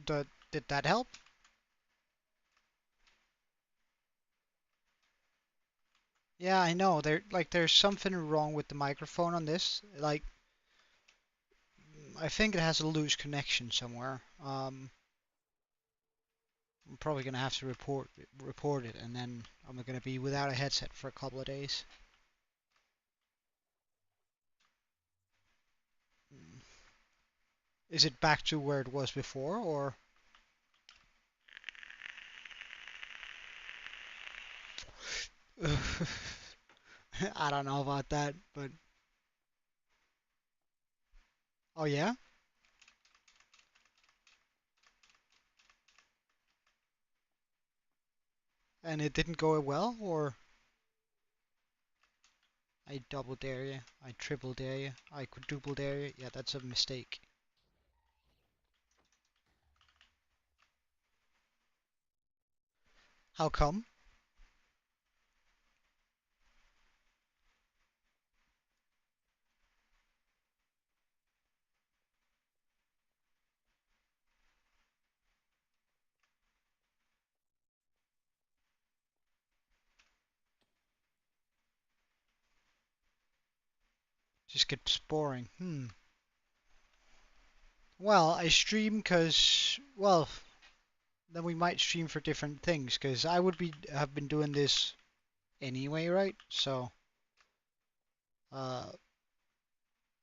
Or did that help? Yeah, I know. There's something wrong with the microphone on this. Like I think it has a loose connection somewhere. I'm probably gonna have to report it, and then I'm gonna be without a headset for a couple of days. Is it back to where it was before, or? I don't know about that, but oh yeah, and it didn't go well, or I double dare you, I triple dare you, I quadruple dare you. Yeah, that's a mistake. How come? Just gets boring. Well, I stream 'cause well, then we might stream for different things 'cause I would be have been doing this anyway, right? So, uh,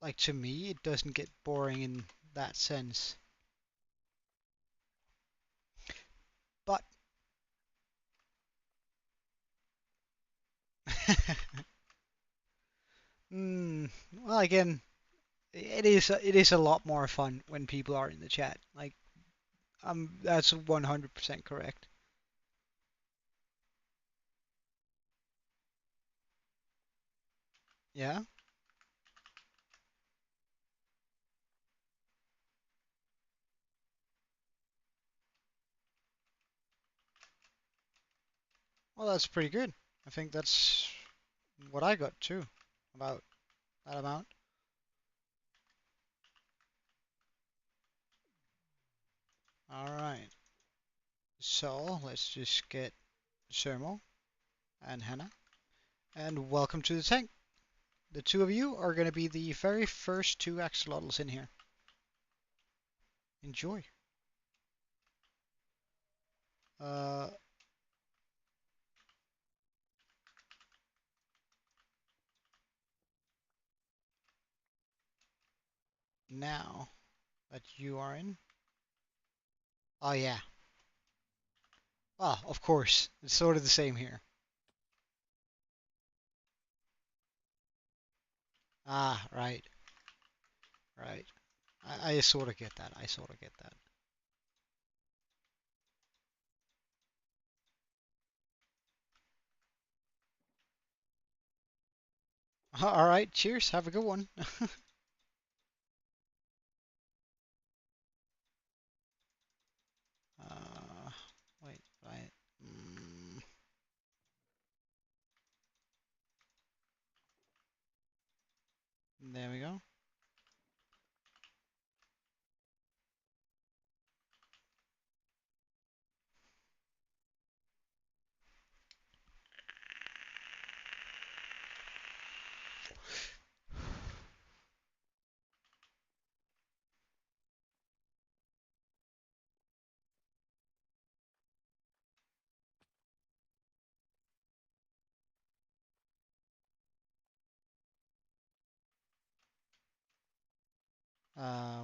like to me, it doesn't get boring in that sense. But, well, again, it is a lot more fun when people are in the chat. Like, that's 100% correct. Yeah. Well, that's pretty good. I think that's what I got too, about that amount. Alright, so let's just get Sermo and Hannah, and welcome to the tank. The two of you are going to be the very first two axolotls in here. Enjoy. Uh, Now that you are in. Oh yeah. Ah, of course. It's sort of the same here. Ah, right. Right. I sort of get that. I sort of get that. All right. Cheers. Have a good one. uh, Wait. Right. Mm, there we go.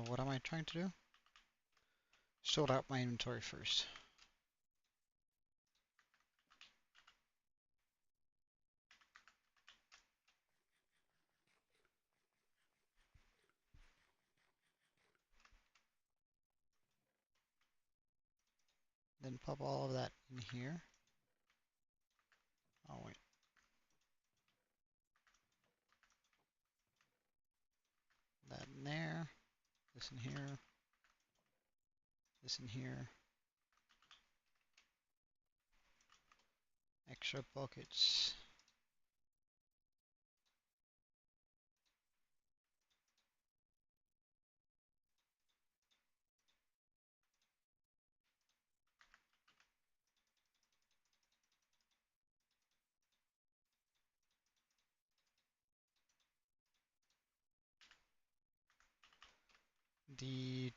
What am I trying to do? Sort out my inventory first. Then pop all of that in here. Oh wait. That in there. This in here. This in here. Extra buckets. The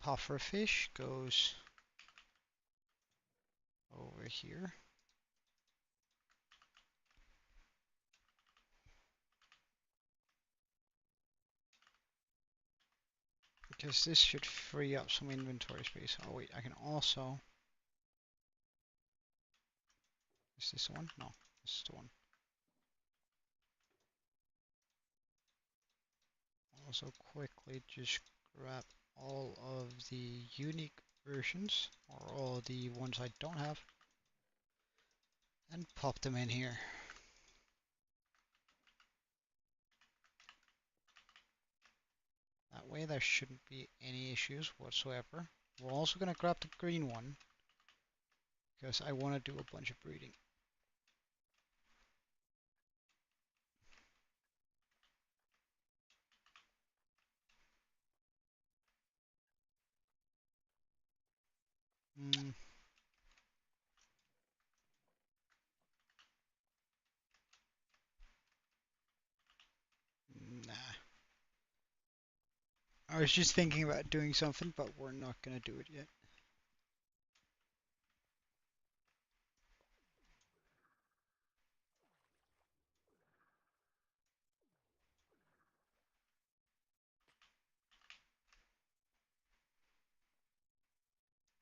puffer fish goes over here. Because this should free up some inventory space. Oh wait, I can also... Is this the one? No, this is the one. Also quickly just grab all of the unique versions, or all the ones I don't have, and pop them in here. That way there shouldn't be any issues whatsoever. We're also going to grab the green one, because I want to do a bunch of breeding. Mm, nah. I was just thinking about doing something, but we're not going to do it yet.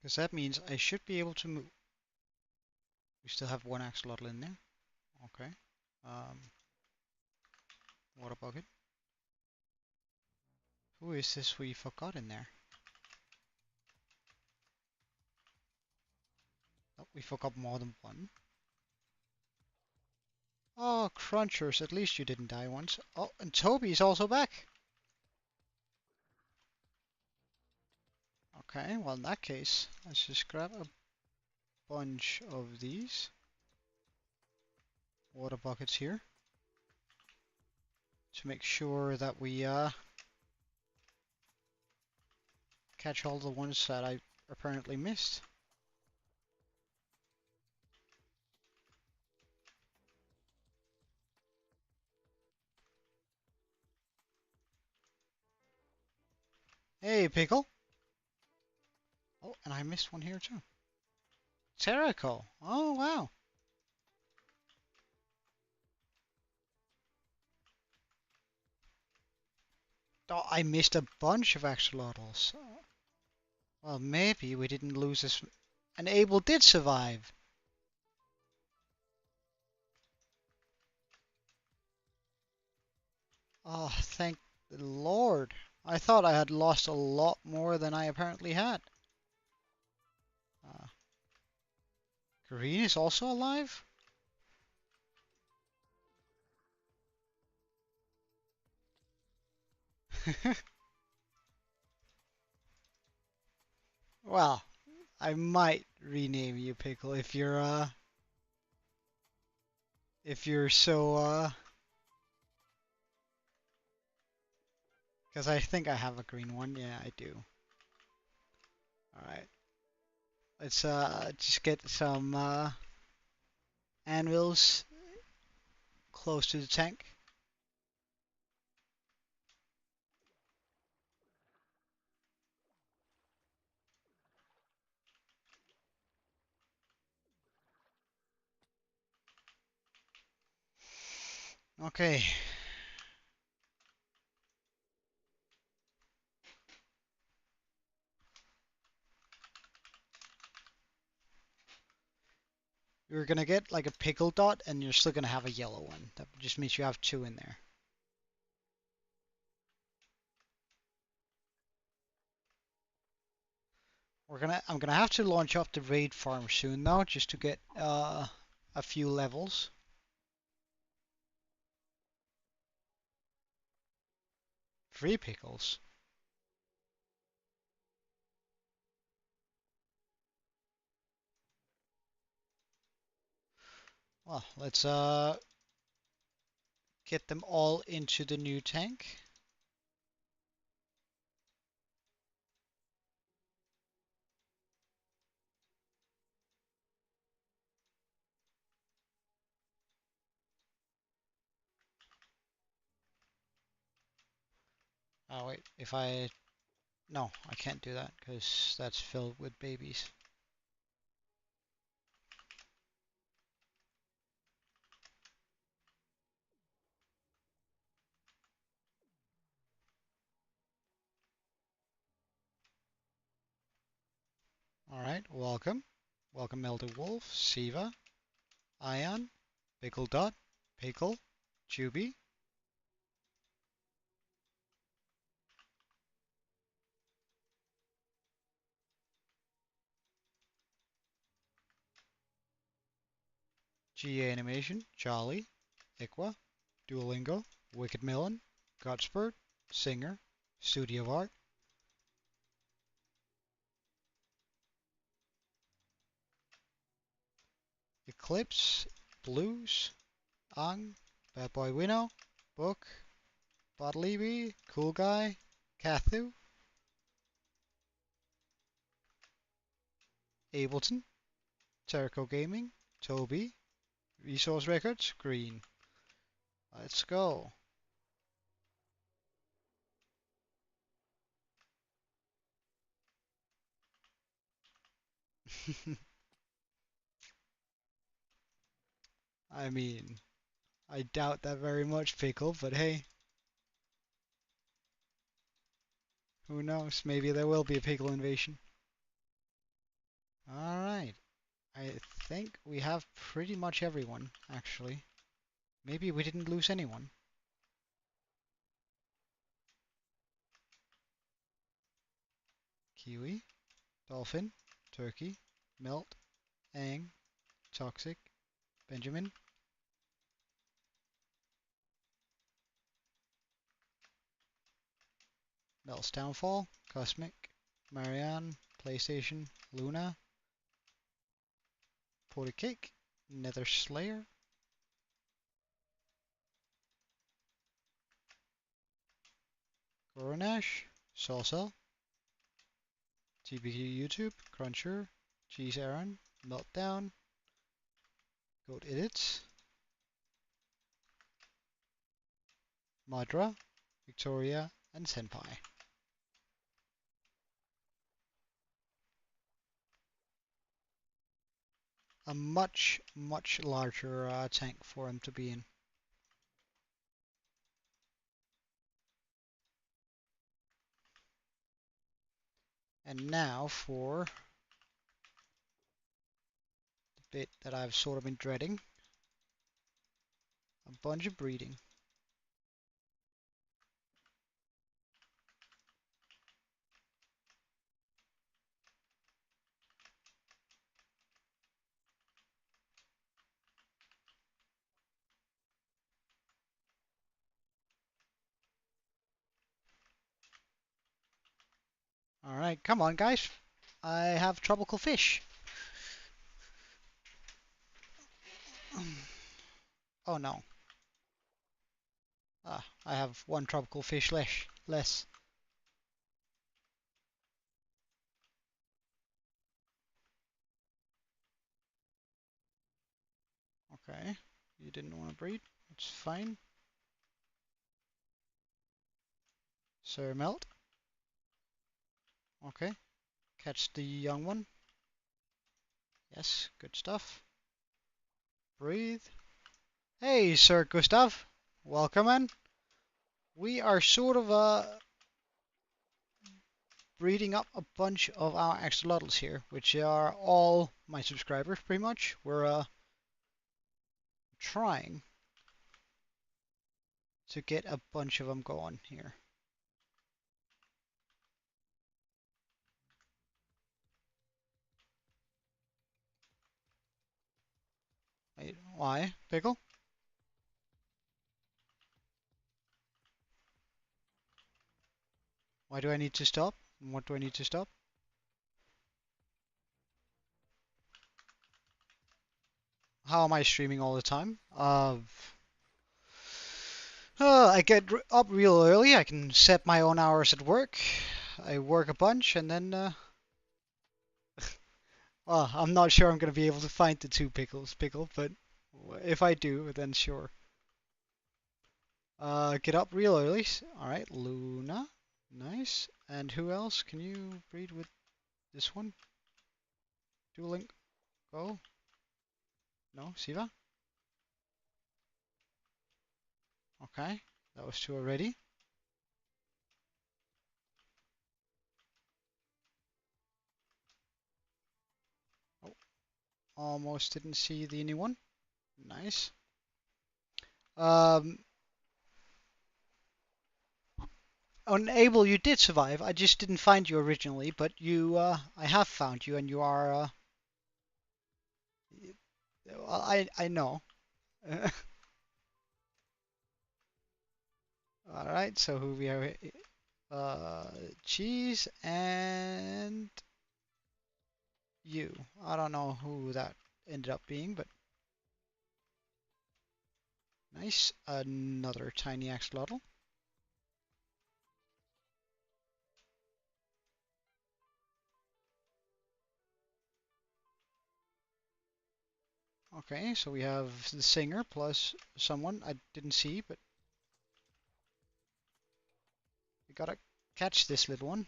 Because that means I should be able to move. We still have one axolotl in there. Okay. Water bucket. Who is this we forgot in there? Oh, we forgot more than one. Oh, Crunchers, at least you didn't die once. Oh, and Toby's also back. Okay, well in that case, let's just grab a bunch of these. water buckets here to make sure that we catch all the ones that I apparently missed. Hey, Pickle! Oh, and I missed one here too. Terrico! Oh, wow! Oh, I missed a bunch of axolotls. Well, maybe we didn't lose this. And Abel did survive! Oh, thank the Lord. I thought I had lost a lot more than I apparently had. Uh, Green is also alive? Well, I might rename you Pickle if you're so because I think I have a green one. Yeah, I do. All right. Let's just get some anvils close to the tank. Okay. You're gonna get like a pickle dot and you're still gonna have a yellow one. That just means you have two in there. I'm gonna have to launch off the raid farm soon though, just to get a few levels. Free pickles. Well, let's get them all into the new tank. Oh wait, if I no, I can't do that because that's filled with babies. Alright, welcome. Welcome Elder Wolf, Siva, Ion, Pickle Dot, Pickle, Juby. GA Animation, Jolly, Iqua, Duolingo, Wicked Melon, Godspurt, Singer, Studio of Art, Eclipse, Blues, Ang, Bad Boy Winnow, Book, Bodleby, Cool Guy, Kathu, Ableton, Terrico Gaming, Toby, Resource Records, Green. Let's go. I mean, I doubt that very much, Pickle, but hey, who knows? Maybe there will be a Pickle invasion. Alright, I think we have pretty much everyone, actually. Maybe we didn't lose anyone. Kiwi, Dolphin, Turkey, Melt, Aang, Toxic, Benjamin, Melt's Downfall, Cosmic, Marianne, PlayStation, Luna, Potty Cake, Nether Slayer, Coronash, Salsa, TBQ YouTube, Cruncher, Cheese Aaron, Meltdown, Goat Edits, Madra, Victoria, and Senpai. A much, much larger tank for him to be in. And now for the bit that I've sort of been dreading. A bunch of breeding. Alright, come on guys. I have tropical fish. Oh no. Ah, I have one tropical fish less. Okay, you didn't want to breed. It's fine. Sir Melt. Okay, catch the young one. Yes, good stuff. Breathe. Hey, Sir Gustav. Welcome in. We are sort of breeding up a bunch of our axolotls here, which are all my subscribers pretty much. We're trying to get a bunch of them going here. Wait, why? Pickle? Why do I need to stop? And what do I need to stop? How am I streaming all the time? I get up real early. I can set my own hours at work. I work a bunch and then, well, I'm not sure I'm going to be able to find the two pickle, but if I do, then sure. Get up real early. Alright, Luna. Nice. And who else? Can you breed with this one? Dueling. Go. No, Siva? Okay, that was two already. Oh, almost didn't see the new one. Nice. On Abel, you did survive. I just didn't find you originally, but I have found you, and you are, I know. All right, so who we have? Cheese and you. I don't know who that ended up being, but nice. Another tiny axolotl. Okay, so we have the singer plus someone I didn't see, but we gotta catch this little one.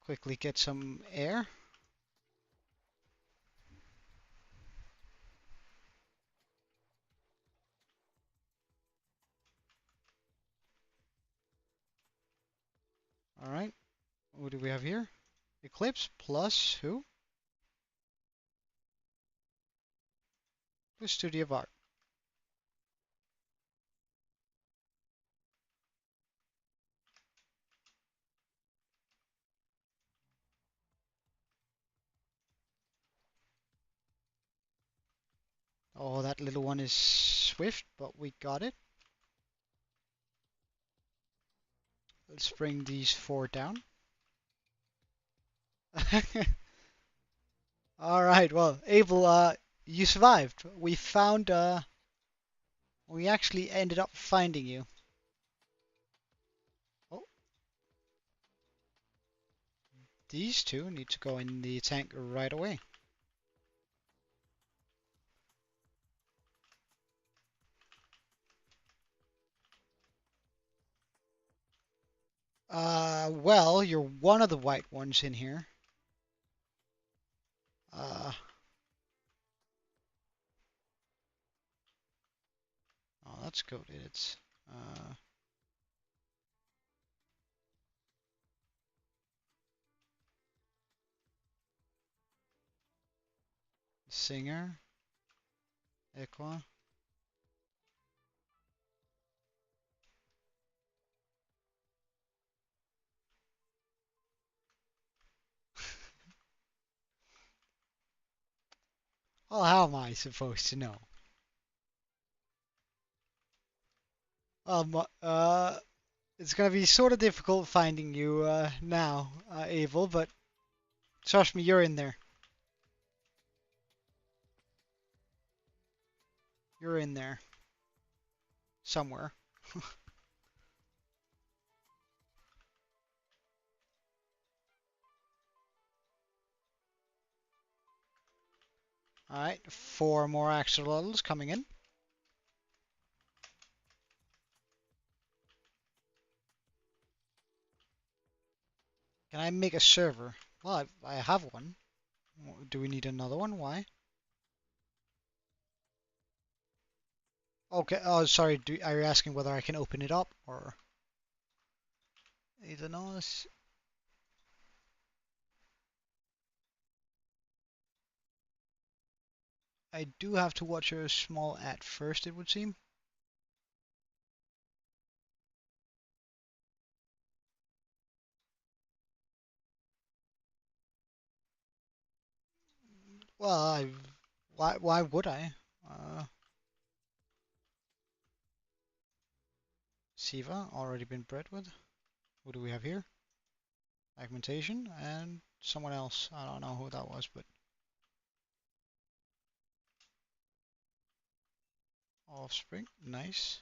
Quickly get some air. All right, what do we have here? Eclipse plus who? Plus Studio of Art. Oh, that little one is swift, but we got it. Let's bring these four down. All right, well, Abel, you survived. We found, we actually ended up finding you. these two need to go in the tank right away. Well, you're one of the white ones in here. Oh, that's goated. It's, Singer, Equa. Well, how am I supposed to know? It's gonna be sort of difficult finding you now, Abel, but trust me, you're in there. You're in there. Somewhere. Alright, 4 more Axolotls coming in. Can I make a server? Well, I have one. Do we need another one? Why? Okay, oh, sorry, are you asking whether I can open it up, or... I don't know. I do have to watch a small ad first, it would seem. Well, why would I? Siva, already been bred with. What do we have here? Augmentation and someone else. I don't know who that was, but offspring. Nice.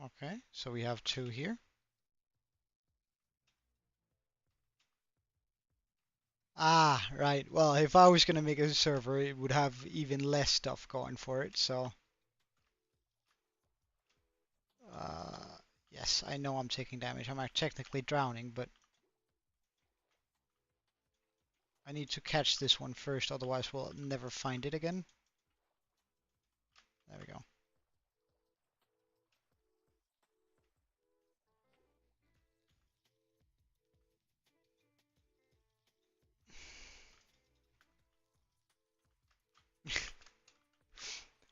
Okay, so we have 2 here. Ah, right. Well, if I was gonna make a server, it would have even less stuff going for it, so... Uh, yes, I know I'm taking damage. I'm technically drowning, but I need to catch this one first, otherwise we'll never find it again. There we go.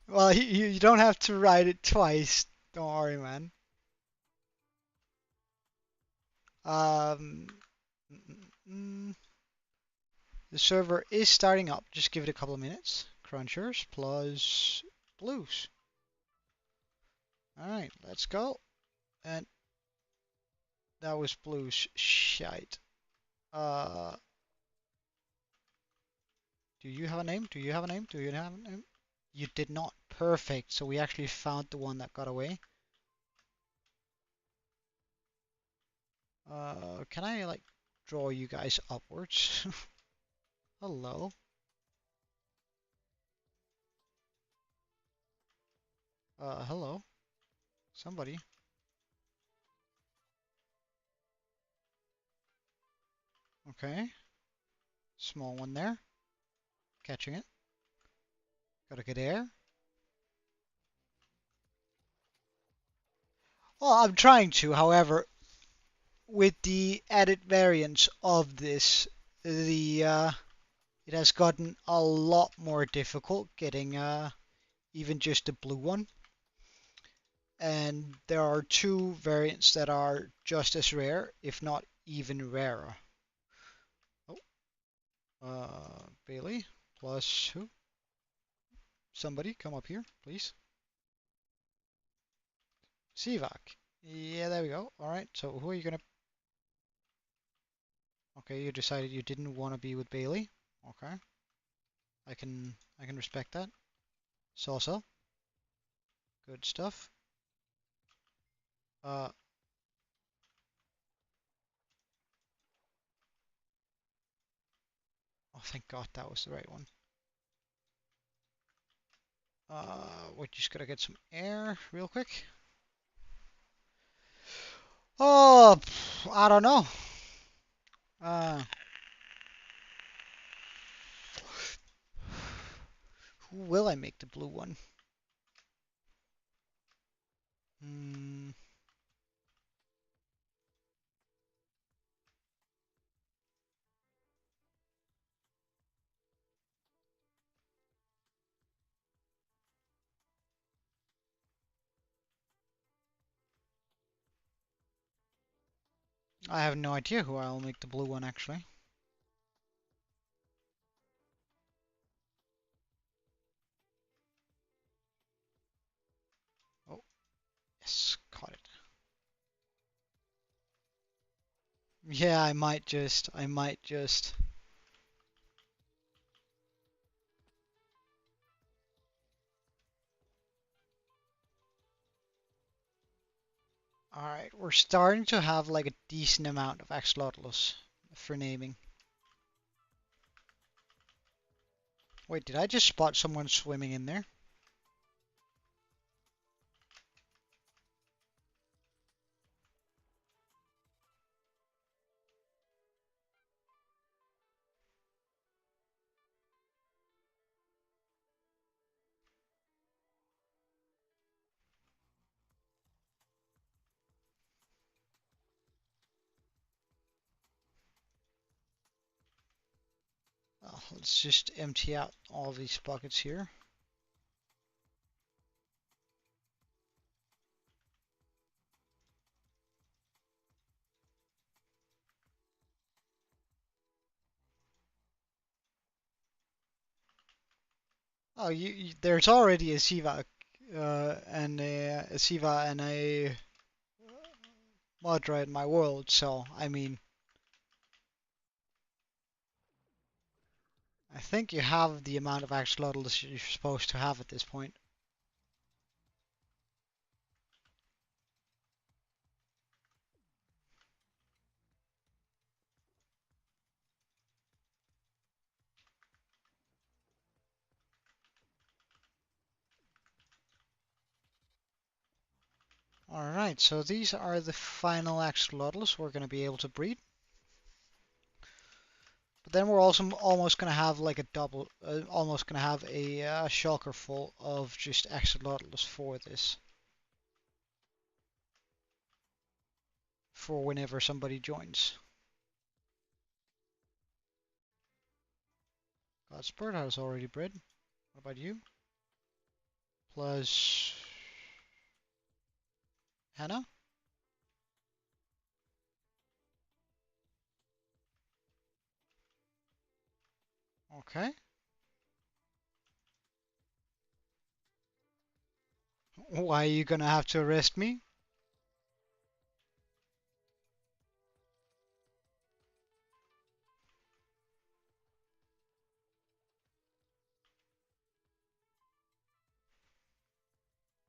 Well, you don't have to write it twice. Don't worry, man. Um, mm, mm, mm. The server is starting up. Just give it a couple of minutes. Crunchers plus blues. Alright, let's go. And that was blues shite. Uh, do you have a name? Do you have a name? Do you have a name? You did not. Perfect. So we actually found the one that got away. Can I like draw you guys upwards? Hello. Hello. Somebody. Okay. Small one there. Catching it. Gotta get air. Well, I'm trying to, however, with the added variants of this, it has gotten a lot more difficult getting even just a blue one. And there are 2 variants that are just as rare, if not even rarer. Oh, Bailey plus who? Somebody come up here, please. Sivak. Yeah, there we go. All right. So who are you gonna? Okay, you decided you didn't want to be with Bailey. Okay, I can respect that. Salsa, good stuff. Uh, oh, thank God that was the right one. We're just gonna get some air real quick. Oh, I don't know. Uh, who will I make the blue one? Hmm. I have no idea who I'll make the blue one actually. Oh, yes, caught it. Yeah, I might just. Alright, we're starting to have like a decent amount of axolotls for naming. Wait, did I just spot someone swimming in there? Oh, let's just empty out all these buckets here. Oh, there's already a Siva and a Modra in my world, so I mean, I think you have the amount of axolotls you're supposed to have at this point. Alright, so these are the final axolotls we're going to be able to breed. But then we're also almost going to have like a double, almost going to have a shulker full of just axolotls for this. For whenever somebody joins. Godspurt has already bred. What about you? Plus Hannah? Okay. Why are you gonna have to arrest me?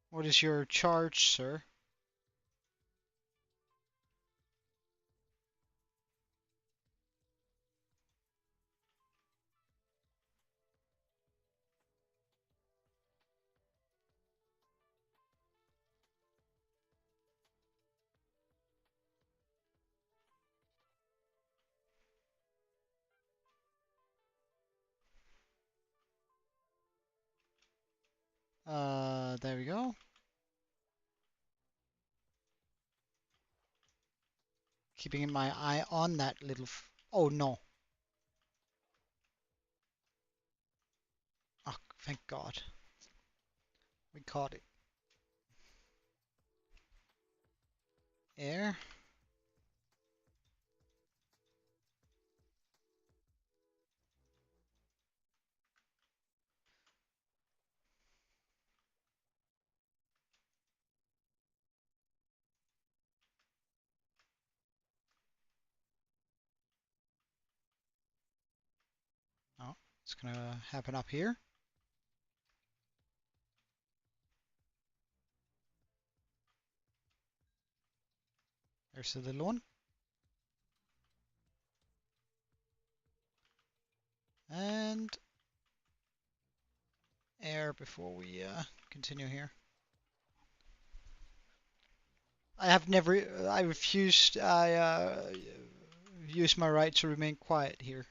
What is your charge, sir? There we go. Keeping my eye on that little. Oh no. Oh, thank God. We caught it. Air. It's gonna happen up here. There's the little one. And air before we continue here. I refused, I used my right to remain quiet here.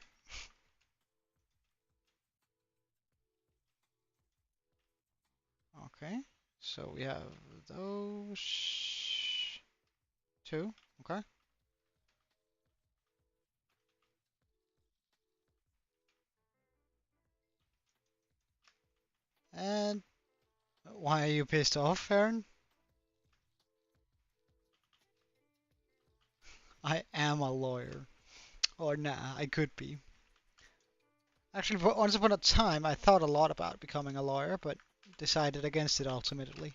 Okay, so we have those two, okay. And why are you pissed off, Aaron? I am a lawyer. Or nah, I could be. Actually, once upon a time, I thought a lot about becoming a lawyer, but decided against it ultimately.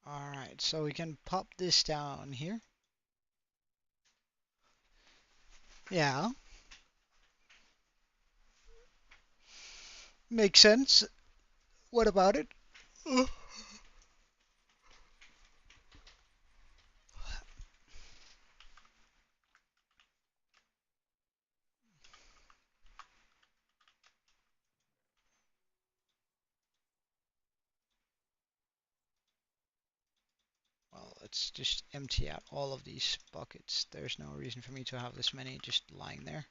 Alright, so we can pop this down here. Yeah. Makes sense. What about it? Well, let's just empty out all of these buckets. There's no reason for me to have this many just lying there.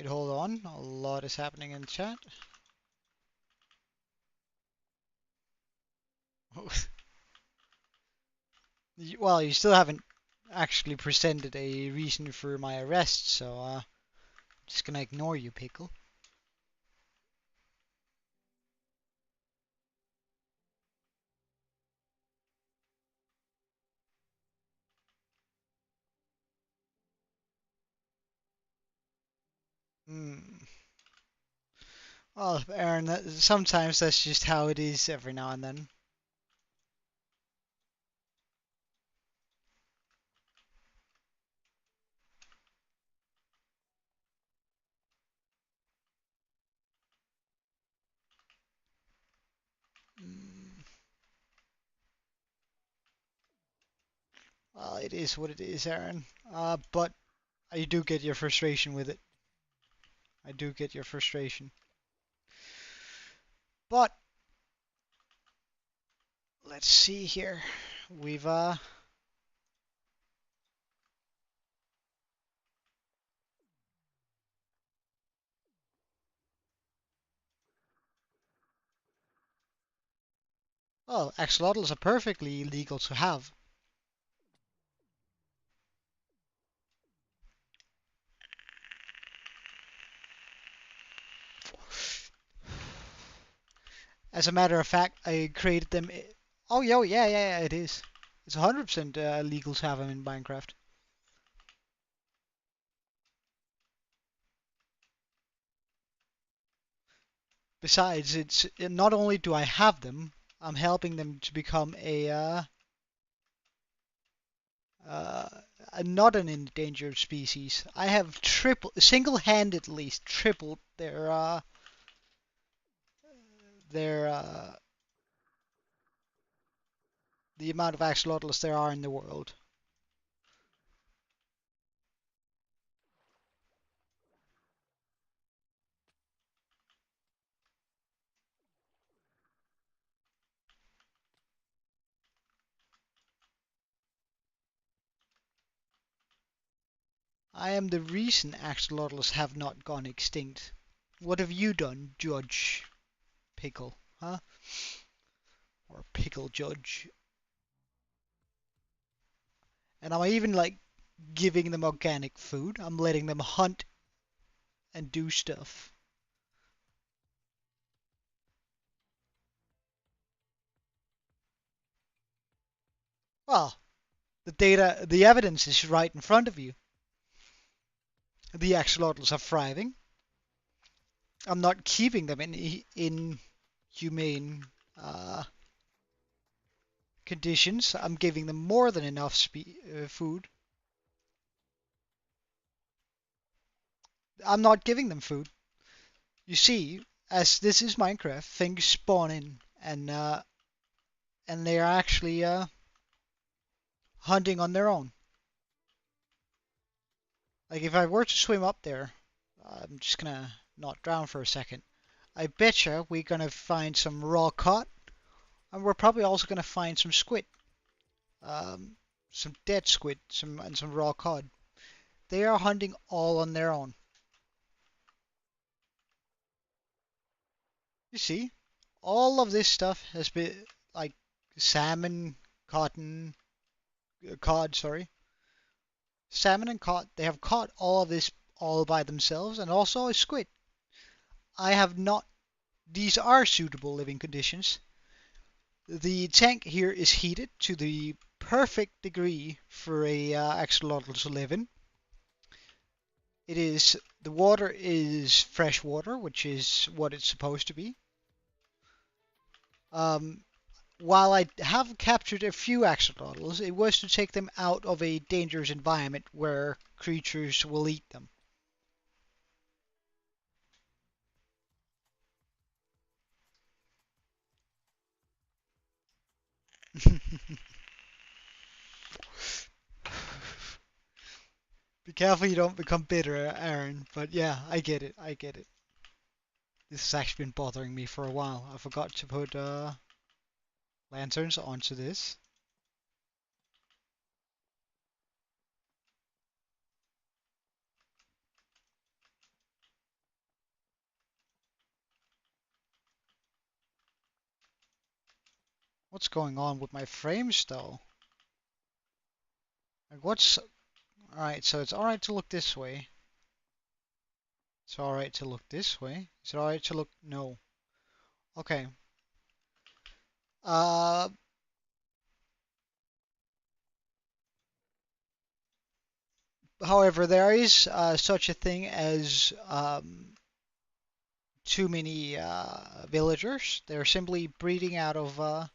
Wait, hold on. A lot is happening in chat. Well, you still haven't actually presented a reason for my arrest, so I'm just gonna ignore you, Pickle. Hmm. Well, Aaron, sometimes that's just how it is every now and then. Mm. Well, it is what it is, Aaron. But I do get your frustration with it. I do get your frustration. But let's see here. We've well, axolotls are perfectly legal to have. As a matter of fact, I created them. Oh, yeah, it is. It's 100% legal to have them in Minecraft. Besides, it's not only do I have them, I'm helping them to become uh, not an endangered species. I have single-handedly tripled their the amount of axolotls there are in the world. I am the reason axolotls have not gone extinct. What have you done, Judge Pickle? Huh? or pickle judge. And I'm even like giving them organic food. I'm letting them hunt and do stuff. Well, the evidence is right in front of you. The axolotls are thriving. I'm not keeping them in humane uh, conditions. I'm giving them more than enough food. I'm not giving them food. You see, as this is Minecraft, things spawn in, and they are actually hunting on their own. Like if I were to swim up there, I'm just gonna not drown for a second. I betcha we're gonna find some raw cod, and we're probably also gonna find some squid, um, some dead squid, some raw cod. They are hunting all on their own. You see, all of this stuff has been like salmon, cotton, cod, sorry, salmon and cod. They have caught all of this all by themselves, and also a squid. I have not. These are suitable living conditions. The tank here is heated to the perfect degree for a axolotl to live in. The water is fresh water, which is what it's supposed to be. Um, while I have captured a few axolotls, it was to take them out of a dangerous environment where creatures will eat them. Be careful you don't become bitter, Aaron. But yeah, I get it. I get it. This has actually been bothering me for a while. I forgot to put lanterns onto this. What's going on with my frames though? Like what's alright, so it's alright to look this way. It's alright to look this way. Is it alright to look no. Okay. Uh However, there is such a thing as too many villagers. They're simply breeding out of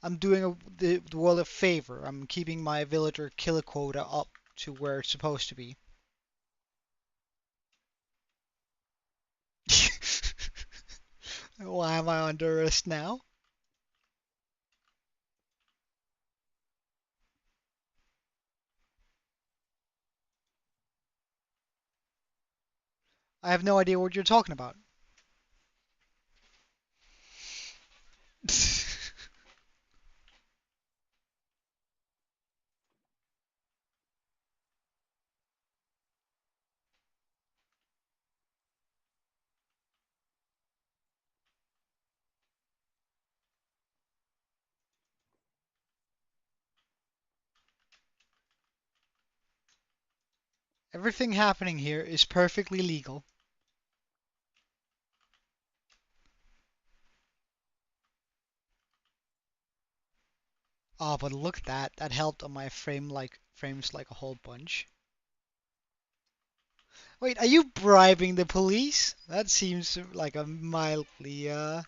I'm doing the world a favor. I'm keeping my villager kill quota up to where it's supposed to be. Why am I under arrest now? I have no idea what you're talking about. Everything happening here is perfectly legal. Oh, but look at that. That helped on my frames like a whole bunch. Wait, are you bribing the police? That seems like a mildly uh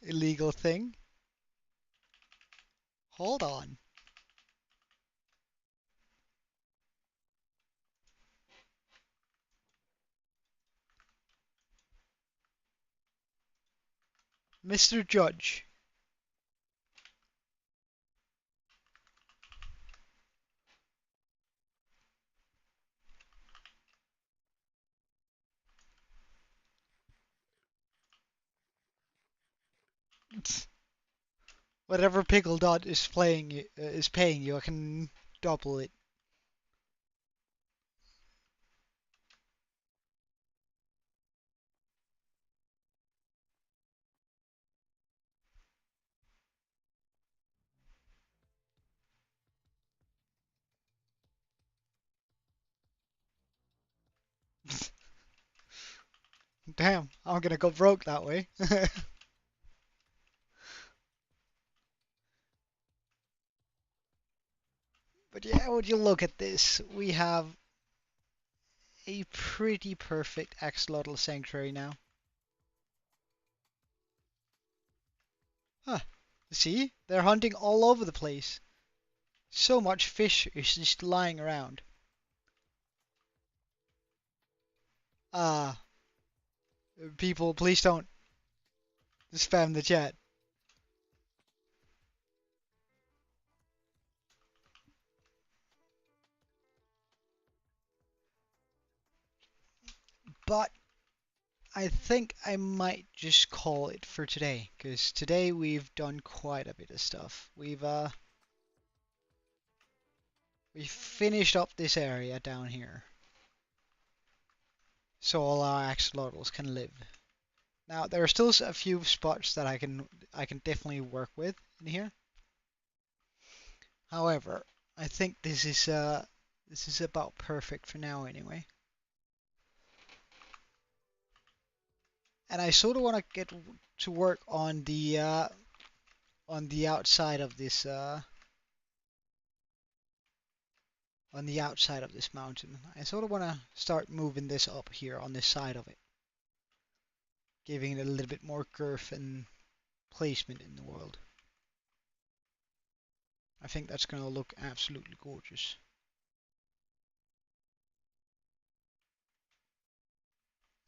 illegal thing. Hold on. Mr. Judge. Whatever Pickle Dot is paying you, I can double it. Damn, I'm gonna go broke that way. But yeah, would you look at this? We have a pretty perfect axolotl sanctuary now. Huh. See? They're hunting all over the place. So much fish is just lying around. Ah, people, please don't spam the chat. But I think I might just call it for today, because today we've done quite a bit of stuff. We finished up this area down here, so all our axolotls can live. Now there are still a few spots that I can definitely work with in here. However, I think this is about perfect for now anyway. And I sort of want to get to work on the outside of this mountain. I sort of want to start moving this up here on this side of it, giving it a little bit more girth and placement in the world. I think that's going to look absolutely gorgeous.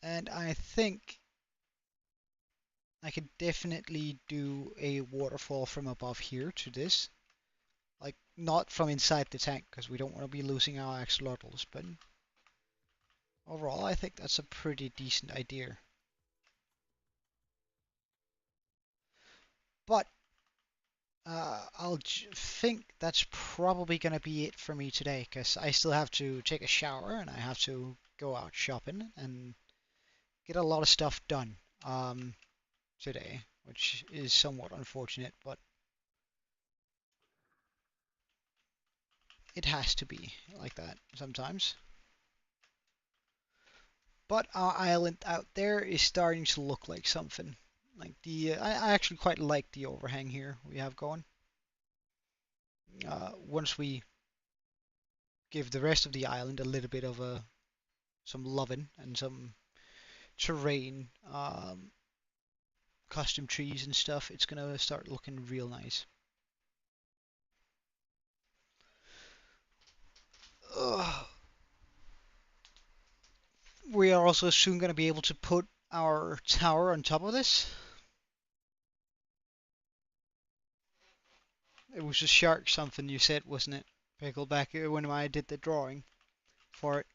And I think I could definitely do a waterfall from above here to this. Like, not from inside the tank, because we don't want to be losing our axolotls, but overall I think that's a pretty decent idea. But I'll think that's probably going to be it for me today, because I still have to take a shower and I have to go out shopping and get a lot of stuff done today, which is somewhat unfortunate, but it has to be like that sometimes. But our island out there is starting to look like something. Like I actually quite like the overhang here we have going. Once we give the rest of the island a little bit of some loving and some terrain, custom trees and stuff, it's gonna start looking real nice. Ugh. We are also soon gonna be able to put our tower on top of this. It was a shark something you said, wasn't it? Pickle back when I did the drawing for it.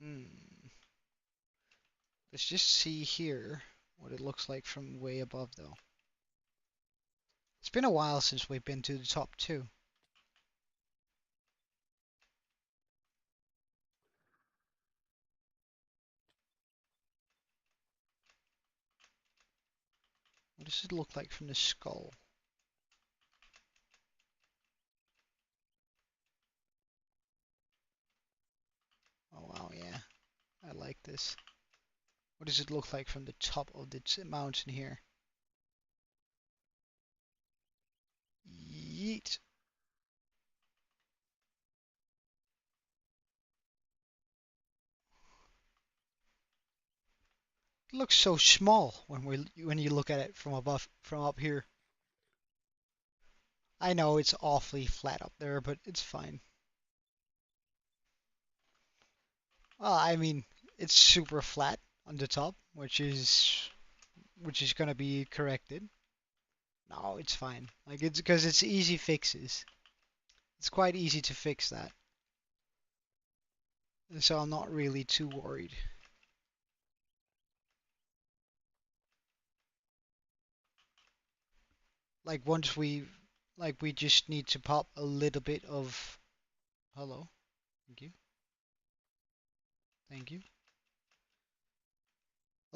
Hmm. Let's just see here what it looks like from way above though. It's been a while since we've been to the top too. What does it look like from the skull? Oh wow, yeah. I like this. What does it look like from the top of the mountain here? Yeet. It looks so small when you look at it from above, from up here. I know it's awfully flat up there, but it's fine. Well, I mean, it's super flat on the top, which is gonna be corrected. No, it's fine. Like it's because it's easy fixes. It's quite easy to fix that. And so I'm not really too worried. Like once we just need to pop a little bit of hello. Thank you. Thank you.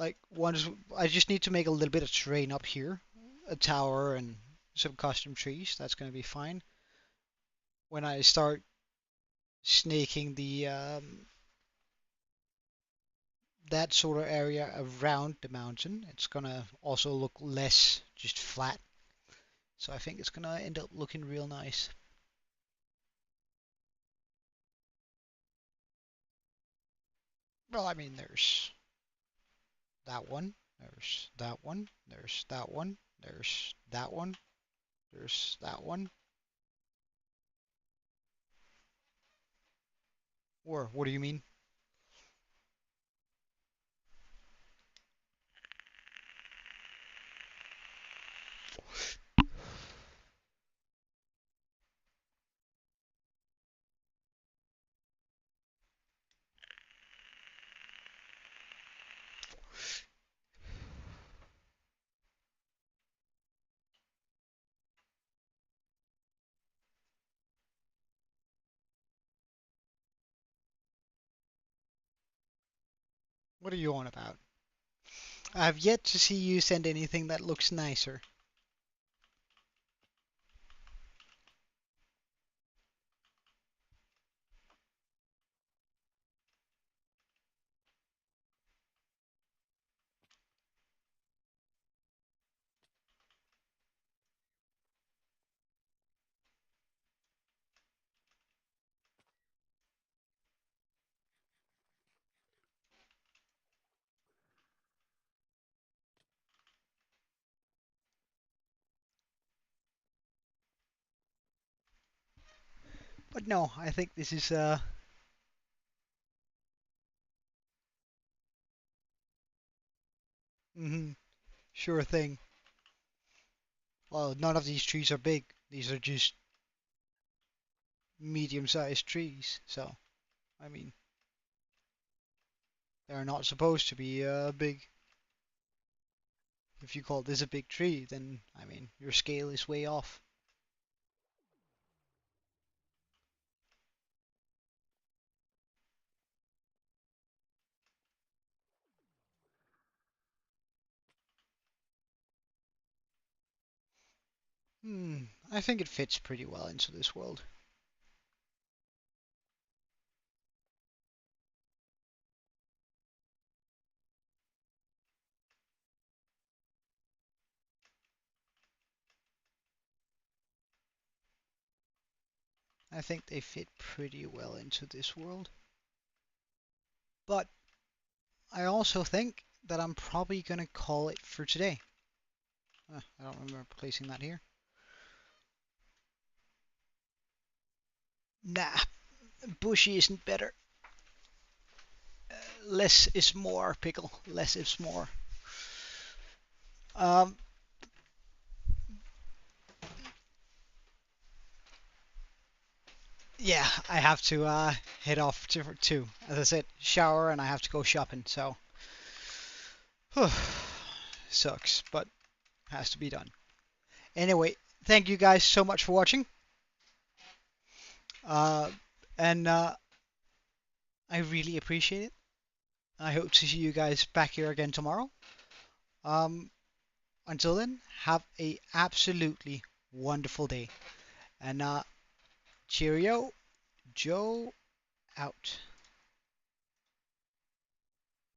Like once I just need to make a little bit of terrain up here, a tower and some custom trees. That's gonna be fine. When I start snaking the that sort of area around the mountain, it's gonna also look less just flat. So I think it's gonna end up looking real nice. Well, I mean, there's that one, there's that one, there's that one, there's that one, there's that one. Or what do you mean? What are you on about? I've yet to see you send anything that looks nicer. But no, I think this is mhm, sure thing. Well, none of these trees are big. These are just medium-sized trees. So, I mean, they're not supposed to be big. If you call this a big tree, then I mean, your scale is way off. Hmm, I think it fits pretty well into this world. I think they fit pretty well into this world. But I also think that I'm probably gonna call it for today. I don't remember placing that here. Nah, bushy isn't better. Less is more, pickle. Less is more. Um, yeah, I have to head off to, as I said, shower, and I have to go shopping. So, sucks, but has to be done. Anyway, thank you guys so much for watching. Uh, and I really appreciate it. I hope to see you guys back here again tomorrow. Um, until then, have a absolutely wonderful day. And cheerio, Joe out.